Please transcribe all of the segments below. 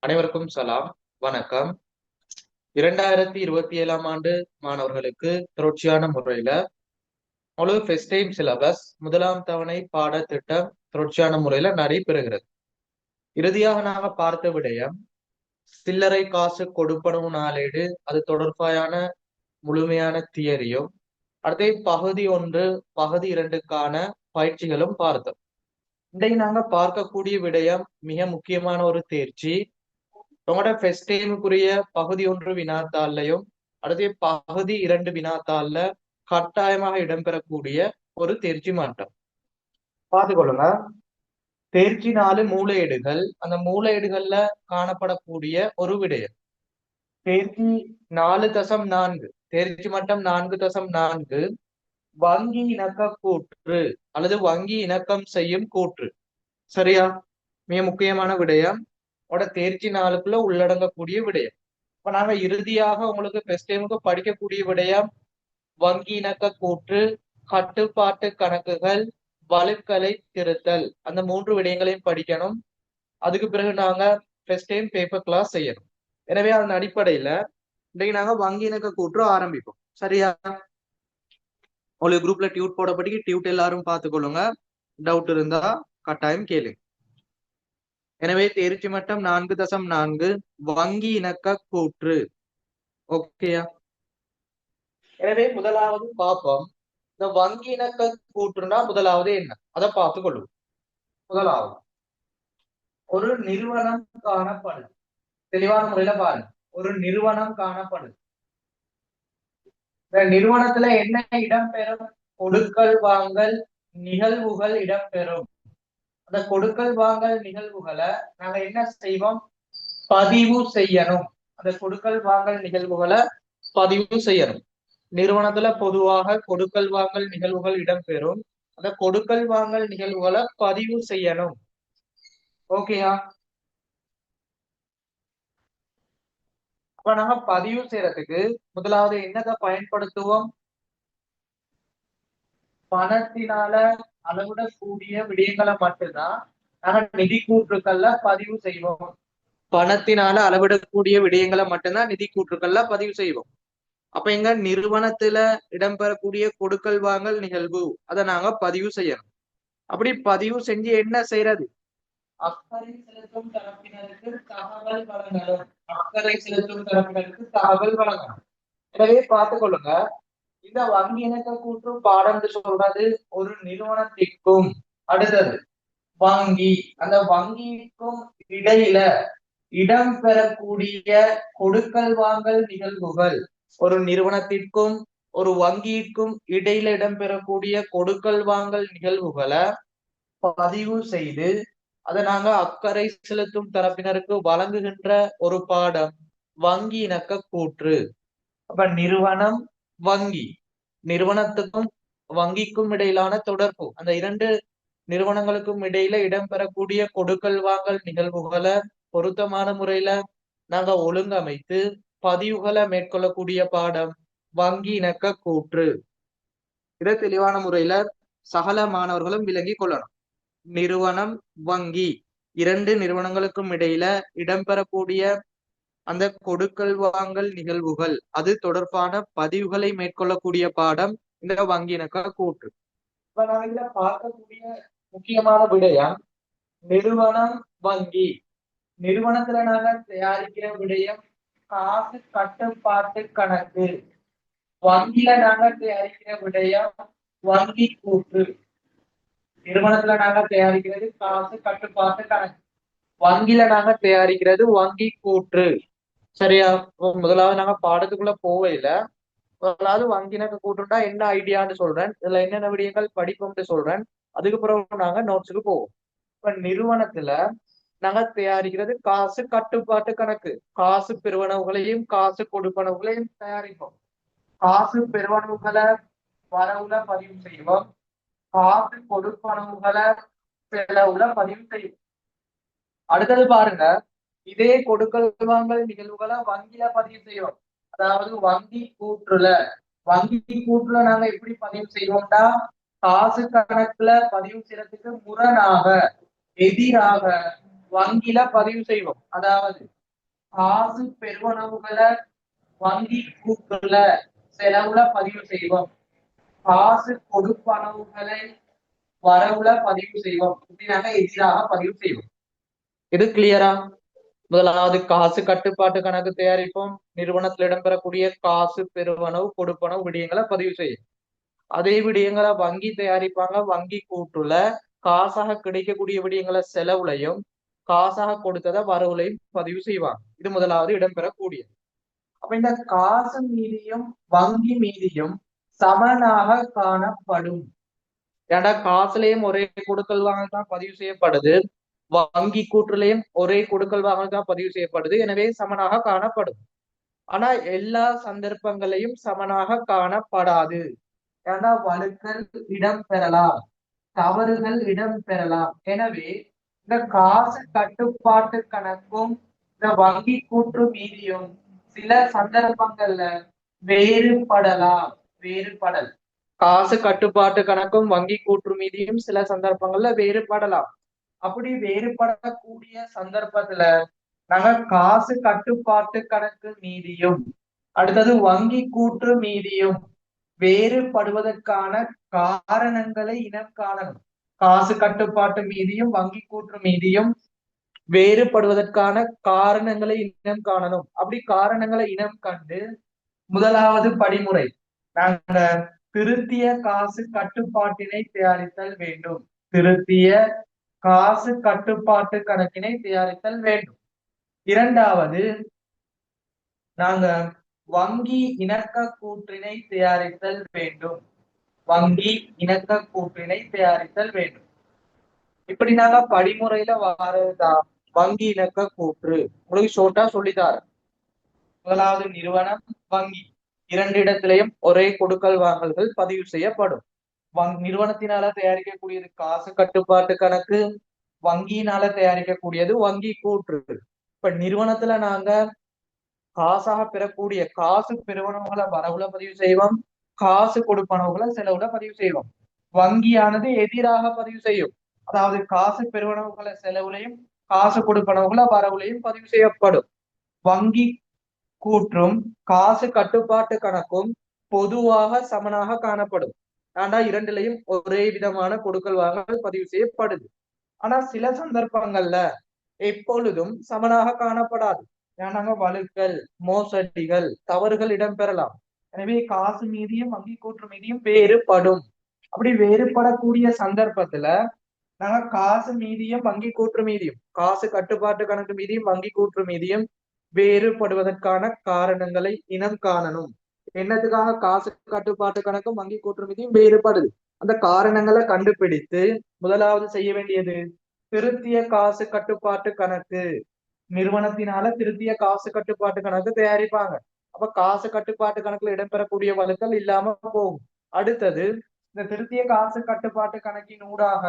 அனைவருக்கும் சலாம். வணக்கம். 2027ஆம் ஆண்டு மாணவர்களுக்கு தொடர்ச்சியான முறையில முழு ஃபர்ஸ்ட் டைம் சிலபஸ் முதலாம் தவணை பாடத்திட்டம் தொடர்ச்சியான முறையில நடைபெறுகிறது. இறுதியாக நாங்க பார்த்த விடயம் சில்லறை காசு கொடுப்பனவு நாளேடு, அது தொடர்பான முழுமையான தியரியும், அடுத்து பகுதி 1 பகுதி 2க்கான பயிற்சிகளும் பார்த்தோம். இன்றைக்கு நாங்க பார்க்கக்கூடிய விடயம் மிக முக்கியமான ஒரு தேர்ச்சி. உங்களோட ஃபர்ஸ்ட் டைமுக்குரிய பகுதி 1 வினாத்தாள்லையும் அடுத்து பகுதி 2 வினாத்தாள்ல கட்டாயமாக இடம்பெறக்கூடிய ஒரு தேர்ச்சி மாற்றம். பார்த்துக்கொள்ளுங்க. தேர்ச்சி 4 மூலையீடுகள், அந்த மூலையீடுகள்ல காணப்படக்கூடிய ஒரு விடயம். தேர்ச்சி 4.4, தேர்ச்சி மட்டம் 4.4, வங்கி இணக்க கூற்று அல்லது வங்கி இணக்கம் செய்யும் கூற்று. சரியா? மிக முக்கியமான விடயம். தேர்ச்சி 4க்குள்ள உள்ளடங்கக்கூடிய விடயம். இப்ப நாங்க இறுதியாக உங்களுக்கு ஃபர்ஸ்ட் டைமுக்கு படிக்கக்கூடிய விடயம் வங்கி இணக்க கூற்று, கட்டுப்பாட்டு கணக்குகள், வழுக்களை திருத்தல், அந்த 3 விடயங்களையும் படிக்கணும். அதுக்கு பிறகு நாங்க ஃபர்ஸ்ட் டைம் பேப்பர் கிளாஸ் செய்யணும். எனவே அதன் அடிப்படையில இன்றைக்கு நாங்க வங்கி இணக்க கூற்று ஆரம்பிப்போம். சரியா? உங்களுக்கு குரூப்ல டியூட் போடப்படி டியூட் எல்லாரும் பார்த்துக்கொள்ளுங்க. டவுட் இருந்தா கட்டாயம் கேளுங்க. எனவே தேர்ச்சி மட்டம் 4.4 வங்கி இணக்க கூற்று. ஓகேயா? எனவே முதலாவது பார்ப்போம். இந்த வங்கி இணக்க கூற்றுனா முதலாவது என்ன, அதை பார்த்து கொள்ளும். முதலாவது ஒரு நிறுவனம் காணப்படுது. தெளிவான முறையில பாருங்க. ஒரு நிறுவனம் காணப்படுது. இந்த நிறுவனத்துல என்ன இடம்பெறும்? கொடுக்கல் வாங்கல் நிகழ்வுகள் இடம்பெறும். அந்த கொடுக்கல் வாங்கல் நிகழ்வுகளை நாங்க என்ன செய்வோம்? பதிவு செய்யணும். அந்த கொடுக்கல் வாங்கல் நிகழ்வுகளை பதிவு செய்யணும். நிறுவனத்துல பொதுவாக கொடுக்கல் வாங்கல் நிகழ்வுகள் இடம்பெறும். அந்த கொடுக்கல் வாங்கல் நிகழ்வுகளை பதிவு செய்யணும். ஓகேயா? அப்ப நாங்க பதிவு செய்யறதுக்கு முதலாவது என்னதை பயன்படுத்துவோம்? பணத்தினால அளவிடக்கூடிய விடயங்களை மட்டும்தான் நாங்க நிதி கூற்றுக்கள்ல பதிவு செய்வோம். பணத்தினால அளவிடக்கூடிய விடயங்களை மட்டும்தான் நிதி கூற்றுக்கள்ல பதிவு செய்வோம். அப்ப எங்க நிறுவனத்துல இடம்பெறக்கூடிய கொடுக்கல் வாங்கல் நிகழ்வு, அதை நாங்க பதிவு செய்யணும். அப்படி பதிவு செஞ்சு என்ன செய்யறது? அக்கறை செலுத்தும் தரப்பினருக்கு தகவல் வழங்கணும். அக்கறை செலுத்தும் தரப்பினருக்கு தகவல் வழங்கணும். எனவே பார்த்துக் கொள்ளுங்க. இந்த வங்கி இணக்க கூற்று பாடம் சொல்றது ஒரு நிறுவனத்திற்கும் அடுத்தது வங்கி, அந்த வங்கிக்கும் இடையில இடம்பெறக்கூடிய கொடுக்கல் வாங்கல் நிகழ்வுகள், ஒரு நிறுவனத்திற்கும் ஒரு வங்கிக்கும் இடையில இடம்பெறக்கூடிய கொடுக்கல் வாங்கல் நிகழ்வுகளை பதிவு செய்து அதை நாங்க அக்கறை செலுத்தும் தரப்பினருக்கு வழங்குகின்ற ஒரு பாடம் வங்கி இணக்க கூற்று. அப்ப நிறுவனம் வங்கி, நிறுவனத்துக்கும் வங்கிக்கும் இடையிலான தொடர்பு, அந்த 2 நிறுவனங்களுக்கும் இடையில இடம்பெறக்கூடிய கொடுக்கல் வாங்கல் நிகழ்வுகளை பொருத்தமான முறையில நாங்க ஒழுங்கமைத்து பதிவுகளை மேற்கொள்ளக்கூடிய பாடம் வங்கி இணக்க கூற்று. இதை தெளிவான முறையில சகல மாணவர்களும் விளங்கி கொள்ளணும். நிறுவனம் வங்கி 2 நிறுவனங்களுக்கும் இடையில இடம்பெறக்கூடிய அந்த கொடுக்கல் வாங்கல் நிகழ்வுகள், அது தொடர்பான பதிவுகளை மேற்கொள்ளக்கூடிய பாடம் இந்த வங்கி இணக்க கூற்று. இப்ப நான் இதுல பார்க்கக்கூடிய முக்கியமான விடயம் நிறுவனம் வங்கி. நிறுவனத்துல நாங்க தயாரிக்கிற விடயம் காசு கட்டுப்பாட்டு கணக்கு. வங்கியில நாங்க தயாரிக்கிற விடயம் வங்கி கூற்று. நிறுவனத்துல நாங்க தயாரிக்கிறது காசு கட்டுப்பாட்டு கணக்கு, வங்கியில நாங்க தயாரிக்கிறது வங்கி கூற்று. சரியா? முதலாவது நாங்க பாடத்துக்குள்ள போவையில முதலாவது வங்கி இணக்க கூற்றுண்டா என்ன ஐடியான்னு சொல்றேன், இதுல என்னென்ன விடயங்கள் படிப்போம்னு சொல்றேன். அதுக்கு பிறகு நாங்க நோட்ஸுக்கு போவோம். இப்ப நிறுவனத்துல நாங்க தயாரிக்கிறது காசு கட்டுப்பாட்டு கணக்கு. காசு பெறுவனவுகளையும் காசு கொடுப்பனவுகளையும் தயாரிப்போம். காசு பெறுவனவுகளை வரவுல பதிவு செய்வோம். காசு கொடுப்பனவுகளை செலவுல பதிவு செய்வோம். அடுத்தது பாருங்க, இதே கொடுக்கல் வாங்கல் நிகழ்வுகளை வங்கியில பதிவு செய்வோம். அதாவது வங்கி கூற்றுல. வங்கி கூற்றுல நாங்க எப்படி பதிவு செய்வோம்னா காசு கணக்குல பதிவு செய்யறதுக்கு முரணாக எதிராக வங்கியில பதிவு செய்வோம். அதாவது காசு பெருவனவுகளை வங்கி கூட்டுல செலவுல பதிவு செய்வோம். காசு கொடுப்பனவுகளை வரவுல பதிவு செய்வோம். இப்படி நாங்க எதிராக பதிவு செய்வோம். இது கிளியரா? முதலாவது காசு கட்டுப்பாட்டு கணக்கு தயாரிப்போம். நிறுவனத்தில் இடம்பெறக்கூடிய காசு பெருவனவு கொடுப்பனவு விடயங்களை பதிவு செய்யும். அதே விடயங்களை வங்கி தயாரிப்பாங்க. வங்கி கூட்டுல காசாக கிடைக்கக்கூடிய விடயங்களை செலவுலையும் காசாக கொடுத்ததை வரவுலையும் பதிவு செய்வாங்க. இது முதலாவது இடம்பெறக்கூடியது. அப்ப இந்த காசு மீதியும் வங்கி மீதியும் சமனாக காணப்படும். ஏன்னா காசுலயும் ஒரே கொடுக்கல் வாங்கல் தான் பதிவு செய்யப்படுது, வங்கி கூற்றுலையும் ஒரே கொடுக்கல் வாங்கல் தான் பதிவு செய்யப்படுது. எனவே சமனாக காணப்படும். ஆனா எல்லா சந்தர்ப்பங்களையும் சமனாக காணப்படாது. ஏன்னா வழுக்கல் இடம் பெறலாம், தவறுகள் இடம் பெறலாம். எனவே இந்த காசு கட்டுப்பாட்டு கணக்கும் இந்த வங்கி கூற்று மீதியும் சில சந்தர்ப்பங்கள்ல வேறுபடலாம். வேறுபடல் காசு கட்டுப்பாட்டு கணக்கும் வங்கி கூற்று மீதியும் சில சந்தர்ப்பங்கள்ல வேறுபடலாம். அப்படி வேறுபடக்கூடிய சந்தர்ப்பத்துல நாங்க காசு கட்டுப்பாட்டு கணக்கு மீதியும் அடுத்தது வங்கி கூற்று மீதியும் வேறுபடுவதற்கான காரணங்களை இனம் காணணும். காசு கட்டுப்பாட்டு மீதியும் வங்கி கூற்று மீதியும் வேறுபடுவதற்கான காரணங்களை இனம் காணணும். அப்படி காரணங்களை இனம் கண்டு முதலாவது படிமுறை நாங்க திருத்திய காசு கட்டுப்பாட்டினை தயாரித்தல் வேண்டும். திருத்திய காசு கட்டுப்பாட்டு கணக்கினை தயாரித்தல் வேண்டும். இரண்டாவது நாங்க வங்கி இணக்க கூற்றினை தயாரித்தல் வேண்டும். வங்கி இணக்க கூற்றினை தயாரித்தல் வேண்டும். இப்படி நாங்க படிமுறையில வாரதுதான் வங்கி இணக்க கூற்று. உங்களுக்கு ஷோர்ட்டா சொல்லித்தாரு. முதலாவது நிறுவனம், வங்கி இரண்டு இடத்திலையும் ஒரே கொடுக்கல் வாங்கல்கள் பதிவு செய்யப்படும். நிறுவனத்தினால தயாரிக்கக்கூடியது காசு கட்டுப்பாட்டு கணக்கு, வங்கியினால தயாரிக்கக்கூடியது வங்கி கூற்று. இப்ப நிறுவனத்துல நாங்க காசாக பெறக்கூடிய காசு பெறுவனவுகளை வரவுல பதிவு செய்வோம், காசு கொடுப்பனவுகளை செலவுல பதிவு செய்வோம். வங்கியானது எதிராக பதிவு செய்யும். அதாவது காசு பெறுவனவுகளை செலவுலையும் காசு கொடுப்பனவுகளை வரவுலையும் பதிவு செய்யப்படும். வங்கி கூற்றும் காசு கட்டுப்பாட்டு கணக்கும் பொதுவாக சமனாக காணப்படும். ஆனா இரண்டிலையும் ஒரே விதமான கொடுக்கல் வாங்கல் பதிவு செய்யப்படுது. ஆனா சில சந்தர்ப்பங்கள்ல எப்பொழுதும் சமனாக காணப்படாது. ஏன்னாங்க வழுக்கல், மோசடிகள், தவறுகள் இடம்பெறலாம். எனவே காசு மீதியும் வங்கி கூற்று மீதியும் வேறுபடும். அப்படி வேறுபடக்கூடிய சந்தர்ப்பத்துல நாங்க காசு மீதியும் வங்கி கூற்று மீதியும் காசு கட்டுப்பாட்டு கணக்கு மீதியும் வங்கி கூற்று மீதியும் வேறுபடுவதற்கான காரணங்களை இனம் காணணும். என்னத்துக்காக காசு கட்டுப்பாட்டு கணக்கும் வங்கி கூற்று மீதியும் வேறுபடுது, அந்த காரணங்களை கண்டுபிடித்து முதலாவது செய்ய வேண்டியது திருத்திய காசு கட்டுப்பாட்டு கணக்கு. நிறுவனத்தினால திருத்திய காசு கட்டுப்பாட்டு கணக்கு தயாரிப்பாங்க. அப்ப காசு கட்டுப்பாட்டு கணக்குல இடம்பெறக்கூடிய வழுக்கல் இல்லாம போகும். அடுத்தது இந்த திருத்திய காசு கட்டுப்பாட்டு கணக்கின் ஊடாக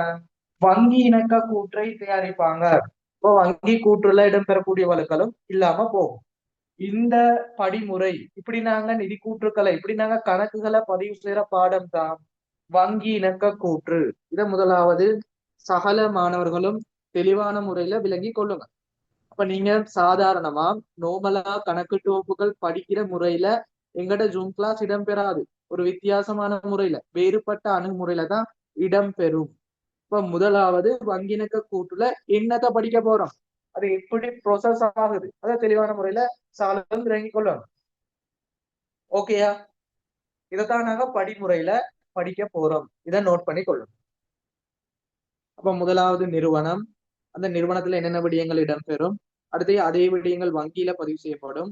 வங்கி இணக்க கூற்றை தயாரிப்பாங்க. இப்போ வங்கி கூற்றுல இடம்பெறக்கூடிய வழுக்கலும் இல்லாம போகும். இந்த படிமுறை இப்படி நாங்க நிதி கூற்றுக்களை இப்படி நாங்க கணக்குகளை பதிவு செய்யற பாடம் தான் வங்கி இணக்க கூற்று. இத முதலாவது சகல மாணவர்களும் தெளிவான முறையில விளங்கி கொள்ளுங்க. அப்ப நீங்க சாதாரணமா நோமலா கணக்கு தொகுப்புகள் படிக்கிற முறையில எங்கட ஜூம் கிளாஸ் இடம்பெறாது. ஒரு வித்தியாசமான முறையில வேறுபட்ட அணுகுமுறையில தான் இடம்பெறும். இப்ப முதலாவது வங்கிணக்க கூட்டுல என்னத்தை படிக்க போறோம், அது எப்படி ப்ரோசஸ் ஆகுது, அதை தெளிவான முறையில சாலும் இறங்கி கொள்ளணும். ஓகேயா? இதைத்தான் நாங்க படிமுறையில படிக்க போறோம். இதை நோட் பண்ணி கொள்ளணும். அப்ப முதலாவது நிறுவனம், அந்த நிறுவனத்துல என்னென்ன விடயங்கள் இடம்பெறும், அடுத்து அதே விடயங்கள் வங்கியில பதிவு செய்யப்படும்.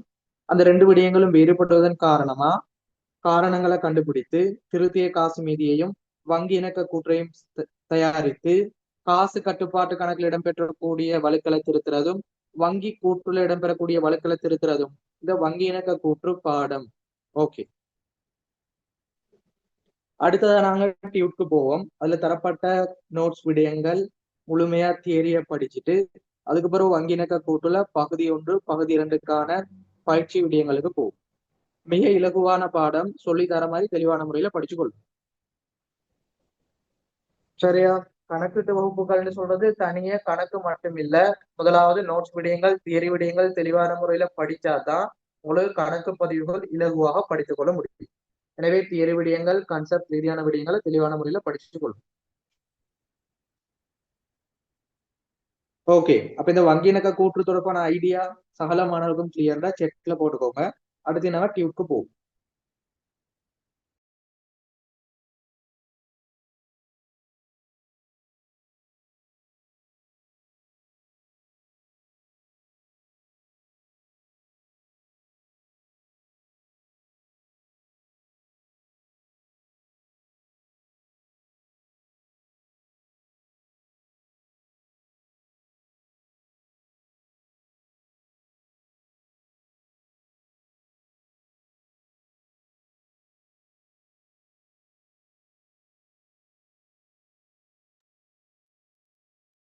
அந்த ரெண்டு விடயங்களும் வேறுபடுவதன் காரணமா காரணங்களை கண்டுபிடித்து திருத்திய காசு மீதியையும் வங்கி இணக்க கூற்றையும் தயாரித்து காசு கட்டுப்பாட்டு கணக்கில் இடம்பெற்றக்கூடிய வழுக்களை திருத்துறதும் வங்கி கூற்றுல இடம்பெறக்கூடிய வழுக்களை திருத்துறதும் இந்த வங்கி இணக்க கூற்று பாடம். ஓகே, அடுத்ததா நாங்க டியூட்க்கு போவோம். அதுல தரப்பட்ட நோட்ஸ் விடயங்கள் முழுமையா தியரிய படிச்சுட்டு அதுக்கு பிறகு வங்கி இணக்க கூற்றுல பகுதி 1 பகுதி 2க்கான பயிற்சி விடயங்களுக்கு போவோம். மிக இலகுவான பாடம், சொல்லி தர மாதிரி தெளிவான முறையில படிச்சுக்கொள்ளும். சரியா? கணக்கீட்டு வகுப்புகள்னு சொல்றது தனியா கணக்கு மட்டும் இல்ல. முதலாவது நோட்ஸ் விடயங்கள், தியரி விடயங்கள் தெளிவான முறையில படிச்சாதான் உங்களுக்கு கணக்கு பதிவுகள் இலகுவாக படித்துக் கொள்ள முடியும். எனவே தியரி விடயங்கள், கான்செப்ட் ரீதியான விடயங்களை தெளிவான முறையில படிச்சுட்டு கொள்ளும். ஓகே, அப்ப இந்த வங்கி இணக்க கூற்று தொடர்பான ஐடியா சகல மாணவர்களுக்கும் கிளியர்னா செக்ல போட்டுக்கோங்க. அடுத்து நாங்க டியூப்க்கு போவோம்.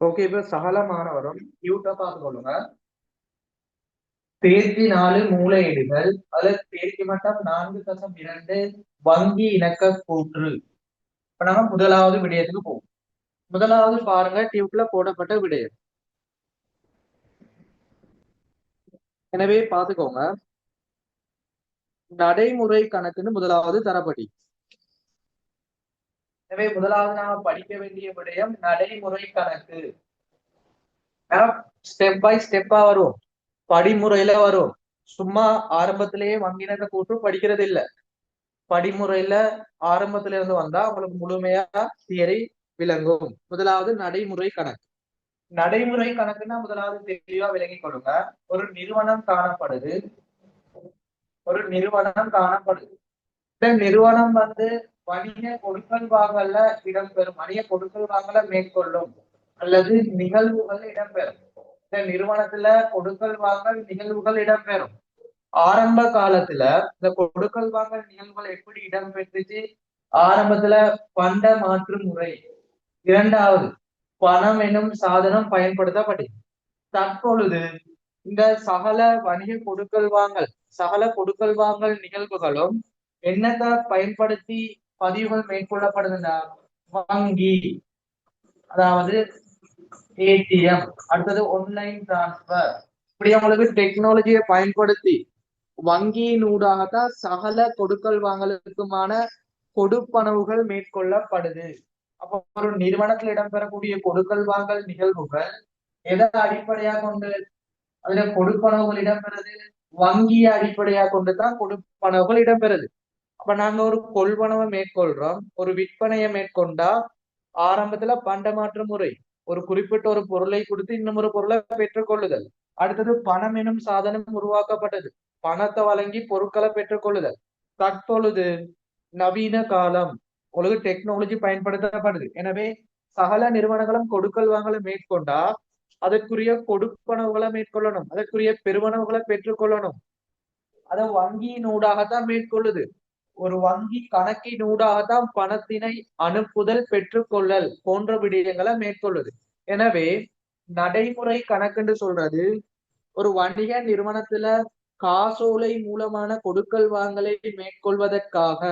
ஓகே, இப்ப சகல மாணவரும் டியூட்டை பார்த்து கொள்ளுங்க. தேர்ச்சி 4 மூலையீடுகள் அல்லது தேர்ச்சி மட்டம் 4.2 வங்கி இணக்க கூற்று. இப்ப நம்ம முதலாவது விடயத்துக்கு போவோம். முதலாவது பாருங்க, டியூப்ல போடப்பட்ட விடயம். எனவே பாத்துக்கோங்க, நடைமுறை கணக்குன்னு முதலாவது தரப்படி. எனவே முதலாவது நாம படிக்க வேண்டிய விடயம் நடைமுறை கணக்கு. ஸ்டெப் பை ஸ்டெப்பா வரும், படிமுறையில வரும். சும்மா ஆரம்பத்திலேயே வங்கிணக்க கூற்று படிக்கிறது இல்ல. படிமுறையில ஆரம்பத்துல இருந்து வந்தா உங்களுக்கு முழுமையா தியரி விளங்கும். முதலாவது நடைமுறை கணக்கு. நடைமுறை கணக்குன்னா முதலாவது தெளிவா விளங்கிக் கொள்ளுங்க. ஒரு நிறுவனம் காணப்படுது, ஒரு நிறுவனம் காணப்படுது. இந்த நிறுவனம் வணிக கொடுக்கல் வாங்கல இடம்பெறும், வணிக கொடுக்கல் வாங்கல மேற்கொள்ளும் அல்லது நிகழ்வுகள் இடம்பெறும். இந்த நிறுவனத்துல கொடுக்கல் வாங்கல் நிகழ்வுகள் இடம்பெறும். ஆரம்ப காலத்துல இந்த கொடுக்கல் வாங்கல் நிகழ்வுகள் எப்படி இடம்பெற்றுச்சு? ஆரம்பத்துல பண்ட மாற்று முறை, இரண்டாவது பணம் எனும் சாதனம் பயன்படுத்தப்பட்டது. தற்பொழுது இந்த சகல வணிக கொடுக்கல் வாங்கல், சகல கொடுக்கல் வாங்கல் நிகழ்வுகளும் என்னத்தை பயன்படுத்தி பதிவுகள் மேற்கொள்ளப்படுதுன்னா வங்கி, அதாவது ஏடிஎம், அடுத்தது ஆன்லைன் டிரான்ஸ்பர். இப்படி உங்களுக்கு டெக்னாலஜியை பயன்படுத்தி வங்கியினூடாகத்தான் சகல கொடுக்கல் வாங்கலுக்குமான கொடுப்பனவுகள் மேற்கொள்ளப்படுது. அப்போ ஒரு நிறுவனத்தில் இடம்பெறக்கூடிய கொடுக்கல் வாங்கல் நிகழ்வுகள் எதை அடிப்படையாக கொண்டு அதுல கொடுப்பனவுகள் இடம்பெறுது? வங்கியை அடிப்படையாக கொண்டுதான் கொடுப்பனவுகள் இடம்பெறுது. அப்ப நாங்க ஒரு கொள்வனவை மேற்கொள்றோம், ஒரு விற்பனையை மேற்கொண்டா ஆரம்பத்துல பண்டமாற்று முறை, ஒரு குறிப்பிட்ட ஒரு பொருளை கொடுத்து இன்னும் ஒரு பொருளை பெற்றுக்கொள்ளுதல். அடுத்தது பணம் எனும் சாதனம் உருவாக்கப்பட்டது, பணத்தை வழங்கி பொருட்களை பெற்றுக்கொள்ளுதல். தற்பொழுது நவீன காலம், உங்களுக்கு டெக்னாலஜி பயன்படுத்தப்படுது. எனவே சகல நிறுவனங்களும் கொடுக்கல் வாங்கலை மேற்கொண்டா அதற்குரிய கொடுப்பனவுகளை மேற்கொள்ளணும், அதற்குரிய பெருவனவுகளை பெற்றுக்கொள்ளணும். அதை வங்கியினூடாகத்தான் மேற்கொள்ளுது. ஒரு வங்கி கணக்கினூடாகத்தான் பணத்தினை அனுப்புதல், பெற்றுக்கொள்ளல் போன்ற விடயங்களை மேற்கொள்ளுது. எனவே நடைமுறை கணக்குன்னு சொல்றது ஒரு வணிக நிறுவனத்துல காசோலை மூலமான கொடுக்கல் வாங்கலை மேற்கொள்வதற்காக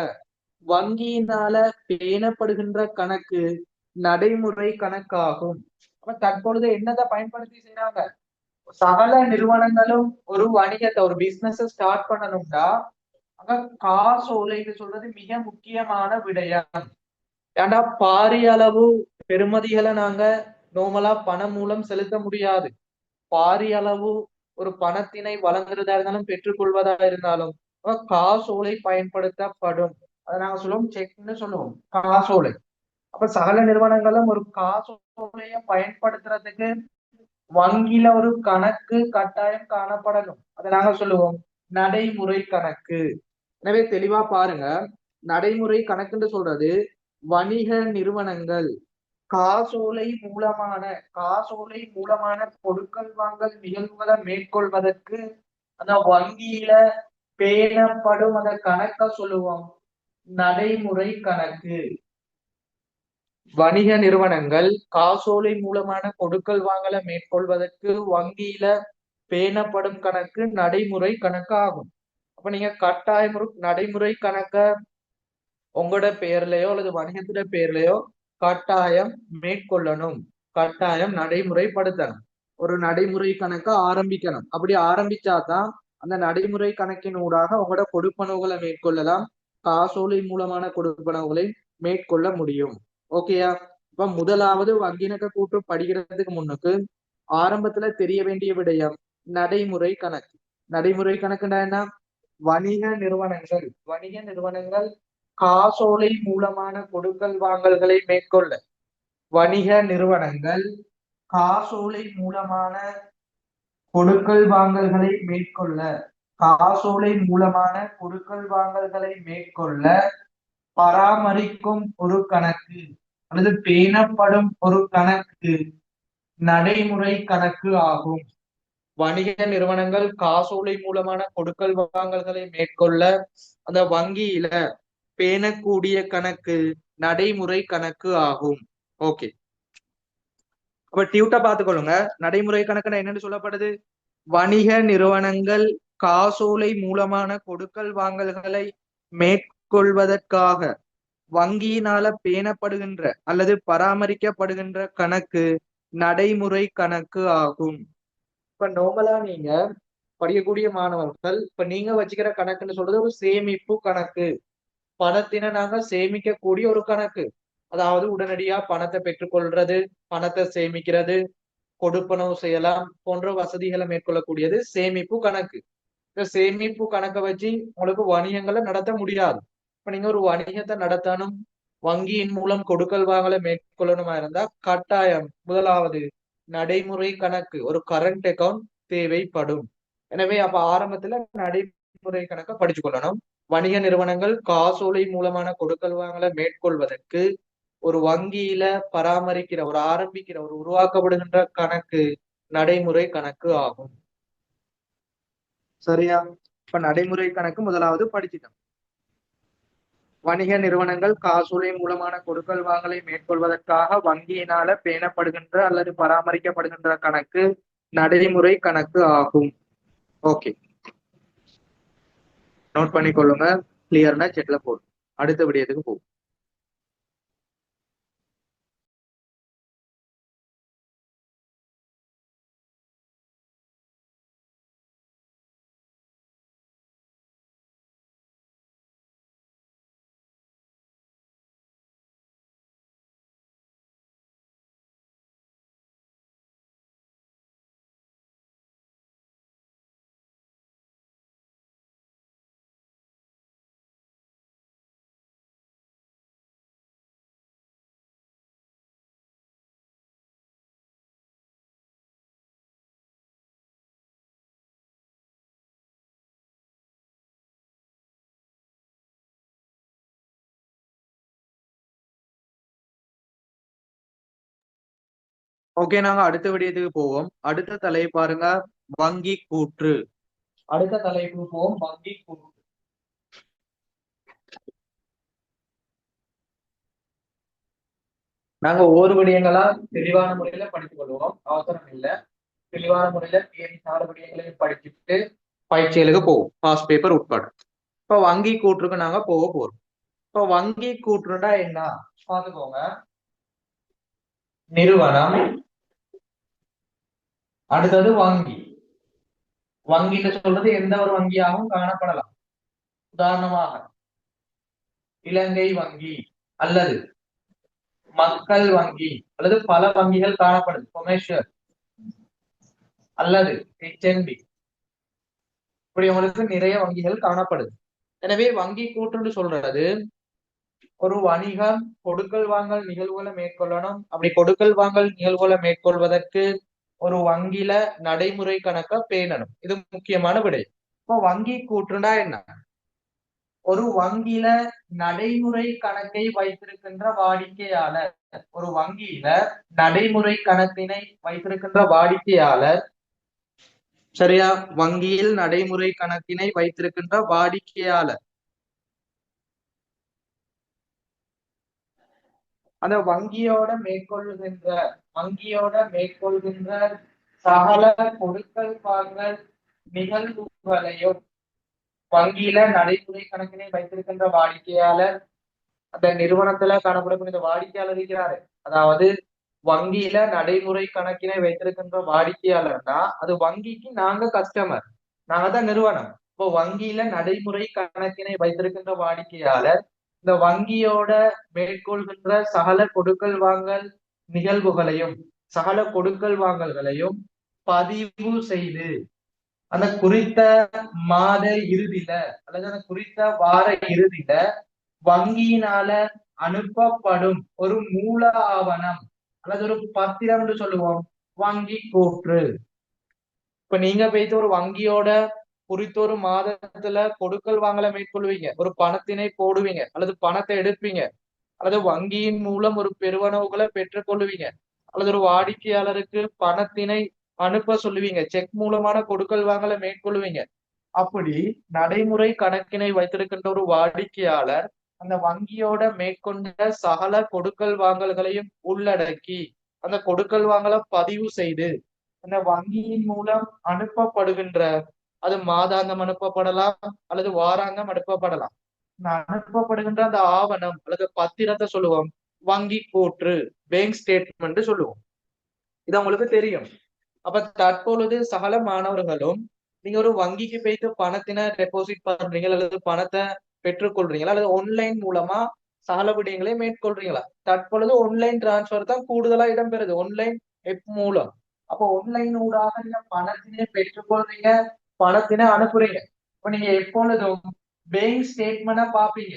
வங்கியினால பேணப்படுகின்ற கணக்கு நடைமுறை கணக்காகும். அப்ப தற்பொழுது என்னதை பயன்படுத்தி செய்யறாங்க? சகல நிறுவனங்களும் ஒரு வணிகத்தை, ஒரு பிசினஸ் ஸ்டார்ட் பண்ணணும்னா அங்க காசோலைன்னு சொல்றது மிக முக்கியமான விடயம். ஏன்னா பாரிய அளவு பெறுமதிகளை நாங்க நோமலா பணம் மூலம் செலுத்த முடியாது. பாரிய அளவு ஒரு பணத்தினை வழங்குறதா இருந்தாலும் பெற்றுக்கொள்வதா இருந்தாலும் காசோலை பயன்படுத்தப்படும். அதை நாங்க சொல்லுவோம் செக்னு சொல்லுவோம், காசோலை. அப்ப சகல நிறுவனங்களும் ஒரு காசோலையை பயன்படுத்துறதுக்கு வங்கியில ஒரு கணக்கு கட்டாயம் காணப்படணும். அதை நாங்க சொல்லுவோம் நடைமுறை கணக்கு. எனவே தெளிவா பாருங்க, நடைமுறை கணக்குன்னு சொல்றது வணிக நிறுவனங்கள் காசோலை மூலமான கொடுக்கல் வாங்கல் நிகழ்வுகளை மேற்கொள்வதற்கு அந்த வங்கியில பேணப்படும் அந்த கணக்க சொல்லுவோம் நடைமுறை கணக்கு. வணிக நிறுவனங்கள் காசோலை மூலமான கொடுக்கல் வாங்கலை மேற்கொள்வதற்கு வங்கியில பேணப்படும் கணக்கு நடைமுறை கணக்கு ஆகும். அப்ப நீங்க கட்டாயம் நடைமுறை கணக்க உங்களோட பெயர்லயோ அல்லது வணிகத்துல பெயர்லயோ கட்டாயம் மேற்கொள்ளணும், கட்டாயம் நடைமுறைப்படுத்தணும். ஒரு நடைமுறை கணக்க ஆரம்பிக்கணும். அப்படி ஆரம்பிச்சாதான் அந்த நடைமுறை கணக்கின் ஊடாக உங்களோட கொடுப்பனவுகளை மேற்கொள்ளலாம், காசோலை மூலமான கொடுப்பனவுகளை மேற்கொள்ள முடியும். ஓகேயா? இப்ப முதலாவது வங்கிணக்க கூற்று படிக்கிறதுக்கு முன்னுக்கு ஆரம்பத்துல தெரிய வேண்டிய விடயம் நடைமுறை கணக்கு. நடைமுறை கணக்குன்னா என்ன? வணிக நிறுவனங்கள் காசோலை மூலமான கொடுக்கல் வாங்கல்களை மேற்கொள்ள, வணிக நிறுவனங்கள் காசோலை மூலமான கொடுக்கல் வாங்கல்களை மேற்கொள்ள, காசோலை மூலமான கொடுக்கல் வாங்கல்களை மேற்கொள்ள பராமரிக்கும் ஒரு கணக்கு அல்லது பேணப்படும் ஒரு கணக்கு நடைமுறை கணக்கு ஆகும். வணிக நிறுவனங்கள் காசோலை மூலமான கொடுக்கல் வாங்கல்களை மேற்கொள்ள அந்த வங்கியில பேணக்கூடிய கணக்கு நடைமுறை கணக்கு ஆகும். ஓகே, அப்ப டியூட்டா பார்த்துக்கொள்ளுங்க. நடைமுறை கணக்குன்னா என்னன்னு சொல்லப்படுது? வணிக நிறுவனங்கள் காசோலை மூலமான கொடுக்கல் வாங்கல்களை மேற்கொள்வதற்காக வங்கியினால பேணப்படுகின்ற அல்லது பராமரிக்கப்படுகின்ற கணக்கு நடைமுறை கணக்கு ஆகும். இப்ப நார்மலா நீங்க படிக்கக்கூடிய மாணவர்கள் இப்ப நீங்க வச்சுக்கிற கணக்குன்னு சொல்றது ஒரு சேமிப்பு கணக்கு. பணத்தினை நாங்க சேமிக்கக்கூடிய ஒரு கணக்கு. அதாவது உடனடியா பணத்தை பெற்றுக்கொள்றது, பணத்தை சேமிக்கிறது, கொடுப்பனவு செய்யலாம் போன்ற வசதிகளை மேற்கொள்ளக்கூடியது சேமிப்பு கணக்கு. இந்த சேமிப்பு கணக்கை வச்சு உங்களுக்கு வணிகங்களை நடத்த முடியாது. இப்ப நீங்க ஒரு வணிகத்தை நடத்தணும், வங்கியின் மூலம் கொடுக்கல் வாங்கலை மேற்கொள்ளணுமா இருந்தா கட்டாயம் முதலாவது நடைமுறை கணக்கு, ஒரு கரண்ட் அக்கவுண்ட் தேவைப்படும். எனவே அப்ப ஆரம்பத்துல நடைமுறை கணக்கை படிச்சு கொள்ளணும். வணிக நிறுவனங்கள் காசோலை மூலமான கொடுக்கல் வாங்கலை மேற்கொள்வதற்கு ஒரு வங்கியில பராமரிக்கிற ஒரு ஆரம்பிக்கிற ஒரு உருவாக்கப்படுகின்ற கணக்கு நடைமுறை கணக்கு ஆகும். சரியா? இப்ப நடைமுறை கணக்கு முதலாவது படிச்சிட்டோம். வணிக நிறுவனங்கள் காசோலை மூலமான கொடுக்கல் வாங்கலை மேற்கொள்வதற்காக வங்கியினால பேணப்படுகின்ற அல்லது பராமரிக்கப்படுகின்ற கணக்கு நடைமுறை கணக்கு ஆகும். ஓகே, நோட் பண்ணிக்கொள்ளுங்க. கிளியர்னா செட்ல போடும். அடுத்த விடயத்துக்கு போகும். ஓகே, நாங்க அடுத்த விடயத்துக்கு போவோம். அடுத்த தலைப்பு பாருங்க, வங்கி கூற்று. அடுத்த தலைப்பு போவோம், வங்கி கூற்று. நாங்க ஒவ்வொரு விடயங்களா தெளிவான முறையில படித்துக் கொள்வோம், அவசரம் இல்லை. தெளிவான முறையில தேதி 4 விடயங்களையும் படிச்சுட்டு பயிற்சிகளுக்கு போவோம், பாஸ் பேப்பர் உட்பட. இப்ப வங்கி கூற்றுக்கு நாங்க போக போறோம். இப்ப வங்கி கூற்றுண்டா என்ன பாத்துக்கோங்க. நிறுவனம், அடுத்தது வங்கி. வங்கின்னு சொல்றது எந்த ஒரு வங்கியாகவும் காணப்படலாம். உதாரணமாக இலங்கை வங்கி அல்லது மக்கள் வங்கி அல்லது பல வங்கிகள் காணப்படுது, கொமர்ஷியல் அல்லது HNB, இப்படி உங்களுக்கு நிறைய வங்கிகள் காணப்படுது. எனவே வங்கி கூற்றுன்னு சொல்றது ஒரு வணிகம் கொடுக்கல் வாங்கல் நிகழ்வுகளை மேற்கொள்ளணும். அப்படி கொடுக்கல் வாங்கல் நிகழ்வுகளை மேற்கொள்வதற்கு ஒரு வங்கியில நடைமுறை கணக்க பேணணும். இது முக்கியமான விடை. இப்போ வங்கி கூற்றுண்டா என்ன? ஒரு வங்கியில நடைமுறை கணக்கை வைத்திருக்கின்ற வாடிக்கையாளர், ஒரு வங்கியில நடைமுறை கணக்கினை வைத்திருக்கின்ற வாடிக்கையாளர், சரியா? வங்கியில் நடைமுறை கணக்கினை வைத்திருக்கின்ற வாடிக்கையாளர் அந்த வங்கியோட மேற்கொள்கின்ற சகல கொடுக்கல் வாங்கல் நிகழ்வுகளையும் வங்கியில நடைமுறை கணக்கினை வைத்திருக்கின்ற வாடிக்கையாளர் அந்த நிறுவனத்துல காணப்படும் இந்த வாடிக்கையாளர் இருக்கிறாரு, அதாவது வங்கியில நடைமுறை கணக்கினை வைத்திருக்கின்ற வாடிக்கையாளர்னா அது வங்கிக்கு நாங்க கஸ்டமர், நாங்க தான் நிறுவனம். இப்போ வங்கியில நடைமுறை கணக்கினை வைத்திருக்கின்ற வாடிக்கையாளர் இந்த வங்கியோட மேற்கொள்கின்ற சகல கொடுக்கல் வாங்கல் நிகழ்வுகளையும் சகல கொடுக்கல் வாங்கல்களையும் பதிவு செய்து அந்த குறித்த மாத இறுதியில அல்லது அந்த குறித்த வார இறுதியில வங்கியினால அனுப்பப்படும் ஒரு மூல ஆவணம் அல்லது ஒரு பத்திரம் என்று சொல்லுவோம், வங்கி கூற்று. இப்ப நீங்க போயிட்டு ஒரு வங்கியோட குறித்த ஒரு மாதத்துல கொடுக்கல் வாங்கல மேற்கொள்வீங்க, ஒரு பணத்தினை போடுவீங்க அல்லது பணத்தை எடுப்பீங்க, அல்லது வங்கியின் மூலம் ஒரு பெருவனவுகளை பெற்றுக் கொள்ளுவீங்க, அல்லது ஒரு வாடிக்கையாளருக்கு பணத்தினை அனுப்ப சொல்லுவீங்க, செக் மூலமான கொடுக்கல் வாங்கல மேற்கொள்வீங்க. அப்படி நடைமுறை கணக்கினை வைத்திருக்கின்ற ஒரு வாடிக்கையாளர் அந்த வங்கியோட மேற்கொண்ட சகல கொடுக்கல் வாங்கல்களையும் உள்ளடக்கி அந்த கொடுக்கல் வாங்கலை பதிவு செய்து அந்த வங்கியின் மூலம் அனுப்பப்படுகின்ற, அது மாதாந்தம் அனுப்பப்படலாம் அல்லது வாராந்தம் அனுப்பப்படலாம், இந்த அனுப்பப்படுகின்ற அந்த ஆவணம் அல்லது பத்திரத்தை சொல்லுவோம் வங்கி கூற்று, பேங்க் ஸ்டேட்மெண்ட் சொல்லுவோம். இது உங்களுக்கு தெரியும். அப்ப தற்பொழுது சகல மாணவர்களும் நீங்க ஒரு வங்கிக்கு போயிட்டு பணத்தினை டெபாசிட் பண்றீங்களா அல்லது பணத்தை பெற்றுக்கொள்றீங்களா அல்லது ஆன்லைன் மூலமா சகல விடயங்களை மேற்கொள்றீங்களா? தற்பொழுது ஆன்லைன் டிரான்ஸ்பர் தான் கூடுதலா இடம்பெறுது, ஆன்லைன் எப் மூலம். அப்போ ஆன்லைன் ஊடாக நீங்க பணத்தினை பெற்றுக்கொள்றீங்க, பணத்தினை அனுப்புறீங்க. இப்ப நீங்க எப்பொழுதும் பேங்க் ஸ்டேட்மெண்ட்டை பாப்பீங்க,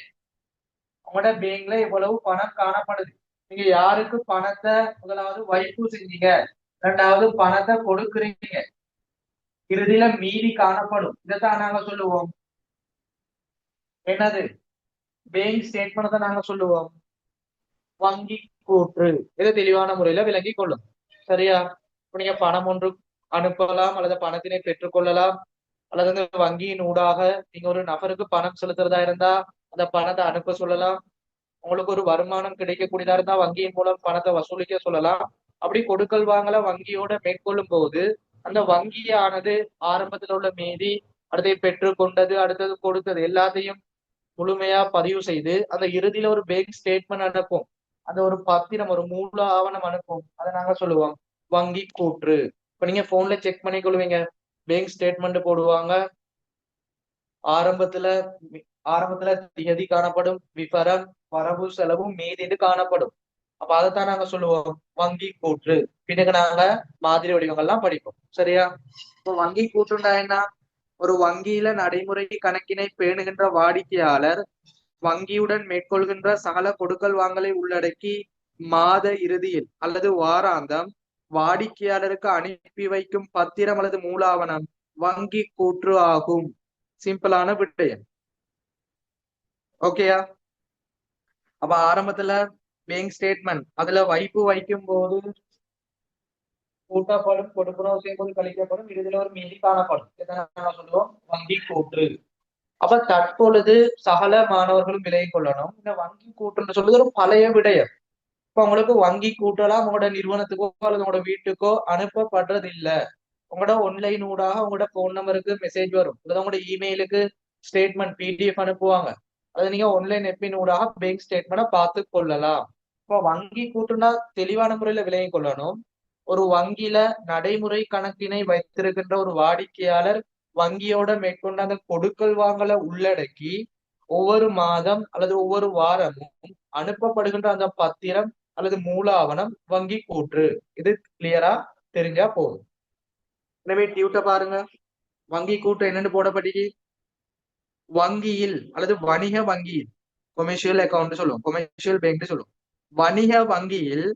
உங்களோட பேங்க்ல எவ்வளவு பணம் காணப்படுது, நீங்க யாருக்கு பணத்தை முதலாவது வைப்பு செஞ்சீங்க, இரண்டாவது பணத்தை கொடுக்குறீங்க, இறுதியில மீதி காணப்படும். இதைத்தான் நாங்க சொல்லுவோம் என்னது, பேங்க் ஸ்டேட்மெண்ட் தான் நாங்க சொல்லுவோம் வங்கி கூற்று. இதை தெளிவான முறையில விளங்கி கொள்ளும். சரியா? இப்ப நீங்க பணம் ஒன்று அனுப்பலாம் அல்லது பணத்தினை பெற்றுக்கொள்ளலாம், அல்லது அந்த வங்கியின் ஊடாக நீங்க ஒரு நபருக்கு பணம் செலுத்துறதா இருந்தா அந்த பணத்தை அனுப்ப சொல்லலாம், உங்களுக்கு ஒரு வருமானம் கிடைக்கக்கூடியதா இருந்தா வங்கியின் மூலம் பணத்தை வசூலிக்க சொல்லலாம். அப்படி கொடுக்கல் வாங்கல வங்கியோட மேற்கொள்ளும் போது அந்த வங்கியானது ஆரம்பத்தில் உள்ள மீதி, அடுத்தை பெற்று கொண்டது, அடுத்தது கொடுத்தது எல்லாத்தையும் முழுமையா பதிவு செய்து அந்த இறுதியில ஒரு பேங்க் ஸ்டேட்மெண்ட் அனுப்பும், அந்த ஒரு பத்திரம் ஒரு மூல ஆவணம் அனுப்பும், அதை நாங்க சொல்லுவோம் வங்கி கூற்று. இப்ப நீங்க போன்ல செக் பண்ணி கொள்வீங்க, பேங்க் ஸ்டேட்மெண்ட் போடுவாங்க, ஆரம்பத்துல ஆரம்பத்துல திகதி காணப்படும், விவரம் வரவு செலவும் மீதி காணப்படும். அப்ப அதைத்தான் நாங்க சொல்லுவோம் வங்கி கூற்று. பின்னுக்கு நாங்க மாதிரி வடிவங்கள்லாம் படிப்போம். சரியா? இப்போ வங்கி கூற்றுண்டா என்ன, ஒரு வங்கியில நடைமுறை கணக்கினை பேணுகின்ற வாடிக்கையாளர் வங்கியுடன் மேற்கொள்கின்ற சகல கொடுக்கல் வாங்கலை உள்ளடக்கி மாத இறுதியில் அல்லது வாராந்தம் வாடிக்கையாளருக்கு அனுப்பி வைக்கும் பத்திரம் அல்லது மூலாவணம் வங்கி கூற்று ஆகும். சிம்பிளான விடயம். ஓகேயா? அப்ப ஆரம்பத்துல பேங்க் ஸ்டேட்மெண்ட், அதுல வைப்பு வைக்கும் போது கூட்டப்படும், கொடுப்பனவு செய்யும் போது கழிக்கப்படும், இறுதியில் ஒரு மீதி காணப்படும். இதை சொல்லுவோம் வங்கி கூற்று. அப்ப தற்பொழுது சகல மாணவர்களும் விலகி கொள்ளணும், இந்த வங்கி கூற்றுன்னு சொல்றது ஒரு பழைய விடயம். இப்ப உங்களுக்கு வங்கி கூட்டலாம் உங்களோட நிறுவனத்துக்கோ அல்லது உங்களோட வீட்டுக்கோ அனுப்பப்படுறது இல்ல. உங்களோட ஆன்லைன் ஊடாக உங்களோட போன் நம்பருக்கு மெசேஜ் வரும், அல்லது உங்களோட இமெயிலுக்கு ஸ்டேட்மெண்ட் பிடிஎஃப் அனுப்புவாங்க, அது நீங்க ஆன்லைன் எப்பின் ஊடாக பேங்க் ஸ்டேட்மெண்ட்டை பார்த்து கொள்ளலாம். இப்போ வங்கி கூட்டுனா தெளிவான முறையில விலகி கொள்ளணும், ஒரு வங்கியில நடைமுறை கணக்கினை வைத்திருக்கின்ற ஒரு வாடிக்கையாளர் வங்கியோட மேற்கொண்ட அந்த கொடுக்கல் வாங்கலை உள்ளடக்கி ஒவ்வொரு மாதம் அல்லது ஒவ்வொரு வாரமும் அனுப்பப்படுகின்ற அந்த பத்திரம் அல்லது மூல ஆவணம் வங்கி கூற்று. இது கிளியரா தெரிஞ்சா போதும். எனவே டியூட்ட பாருங்க, வங்கி கூற்று என்னன்னு போடப்பட்டிருக்கு, வங்கியில் அல்லது வணிக வங்கியில், கொமர்ஷியல் அக்கௌண்ட் சொல்லுவோம், கொமர்ஷியல் பேங்க் சொல்லுவோம், வணிக வங்கியில்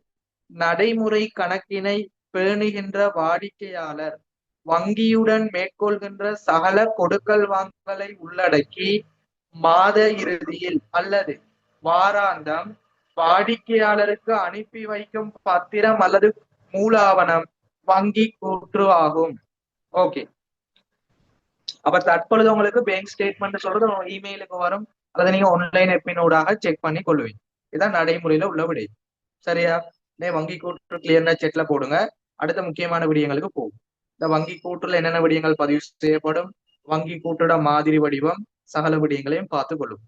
நடைமுறை கணக்கினை பேணுகின்ற வாடிக்கையாளர் வங்கியுடன் மேற்கொள்கின்ற சகல கொடுக்கல் வாங்கலை உள்ளடக்கி மாத இறுதியில் அல்லது வாராந்தம் வாடிக்கையாளருக்கு அனுப்பி வைக்கும் பத்திரம் அல்லது மூலாவணம் வங்கி கூற்று ஆகும். ஓகே. அப்ப தற்பொழுது உங்களுக்கு பேங்க் ஸ்டேட்மெண்ட் சொல்றது இமெயிலுக்கு வரும், அல்லது நீங்க ஆன்லைன் எப்பினூடாக செக் பண்ணி கொள்வீங்க. இதான் நடைமுறையில உள்ள விடை. சரியா? வங்கி கூற்று கிளியர்னா செட்ல போடுங்க. அடுத்த முக்கியமான விடயங்களுக்கு போகும். இந்த வங்கி கூற்றுல என்னென்ன விடயங்கள் பதிவு செய்யப்படும், வங்கி கூற்றோட மாதிரி வடிவம், சகல விடயங்களையும் பார்த்து கொள்ளும்.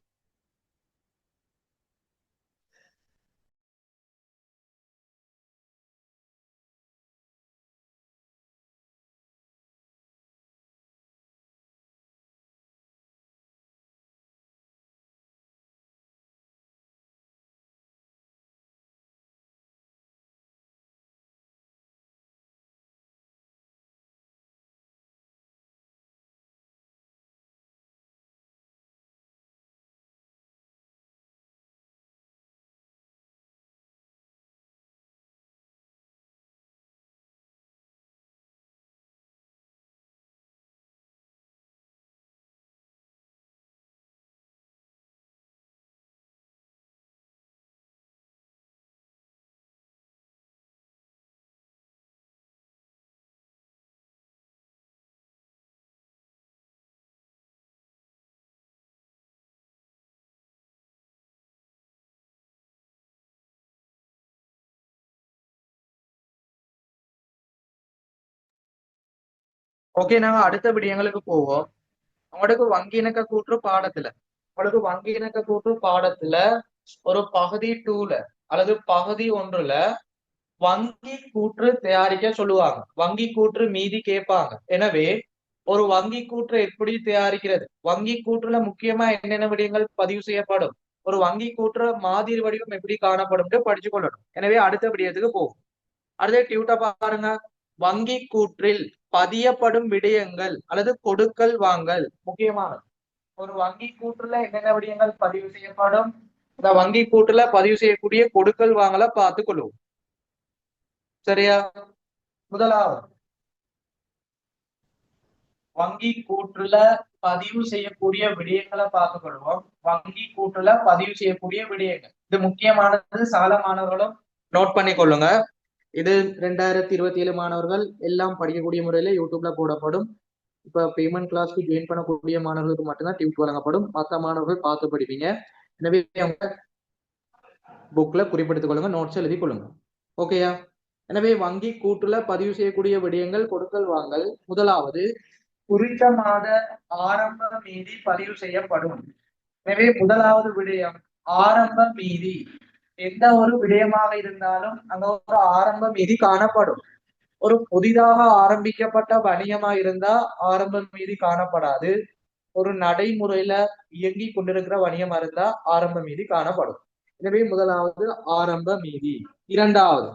ஓகே, நாங்க அடுத்த விடயங்களுக்கு போவோம். உங்களுக்கு வங்கி இணக்க கூற்று பாடத்துல ஒரு பகுதி 2ல அல்லது பகுதி 1ல வங்கி கூற்று தயாரிக்க சொல்லுவாங்க. வங்கி கூற்று மீதி கேட்பாங்க. எனவே ஒரு வங்கி கூற்று எப்படி தயாரிக்கிறது, வங்கி கூற்றுல முக்கியமா என்னென்ன விடயங்கள் பதிவு செய்யப்படும், ஒரு வங்கி கூற்று மாதிரி வடிவம் எப்படி காணப்படும் படிச்சு கொள்ளணும். எனவே அடுத்த விடயத்துக்கு போகும். அடுத்த டியூட்ட பாருங்க. வங்கி கூற்றில் பதியப்படும் விடயங்கள் அல்லது கொடுக்கல் வாங்கல் முக்கியமானது. ஒரு வங்கி கூற்றுல என்னென்ன விடயங்கள் பதிவு செய்யப்படும், இந்த வங்கி கூற்றுல பதிவு செய்யக்கூடிய கொடுக்கல் வாங்கல பார்த்து கொள்ளுவோம். சரியா? முதலாவது வங்கி கூற்றுல பதிவு செய்யக்கூடிய விடயங்களை பார்த்துக் கொள்வோம். வங்கி கூற்றுல பதிவு செய்யக்கூடிய விடயங்கள் இது முக்கியமானது. சால மாணவர்களும் நோட் பண்ணி கொள்ளுங்க. இது 2027 மாணவர்கள் எல்லாம் படிக்கக்கூடிய முறையில யூடியூப்ல போடப்படும். இப்ப பேமெண்ட் கிளாஸ்க்கு ஜாயின் பண்ணக்கூடிய மாணவர்களுக்கு மட்டும்தான் டியூட் வழங்கப்படும். மற்ற மாணவர்கள் பார்த்து படிப்பீங்க. எனவே அவங்க புக்ல குறிப்பிடுத்திக் கொள்ளுங்க, நோட்ஸ் எழுதி கொள்ளுங்க. ஓகேயா? எனவே வங்கி கூற்றுல பதிவு செய்யக்கூடிய விடயங்கள் கொடுக்கல் வாங்கல். முதலாவது குறித்த மாத ஆரம்ப மீதி பதிவு செய்யப்படும். எனவே முதலாவது விடயம் ஆரம்ப மீதி. எந்த ஒரு விடயமாக இருந்தாலும் அங்க ஒரு ஆரம்ப மீதி காணப்படும். ஒரு புதிதாக ஆரம்பிக்கப்பட்ட வணிகமா இருந்தா ஆரம்ப மீதி காணப்படாது. ஒரு நடைமுறையில இயங்கி கொண்டிருக்கிற வணிகமா இருந்தா ஆரம்ப மீதி காணப்படும். எனவே முதலாவது ஆரம்ப மீதி. இரண்டாவது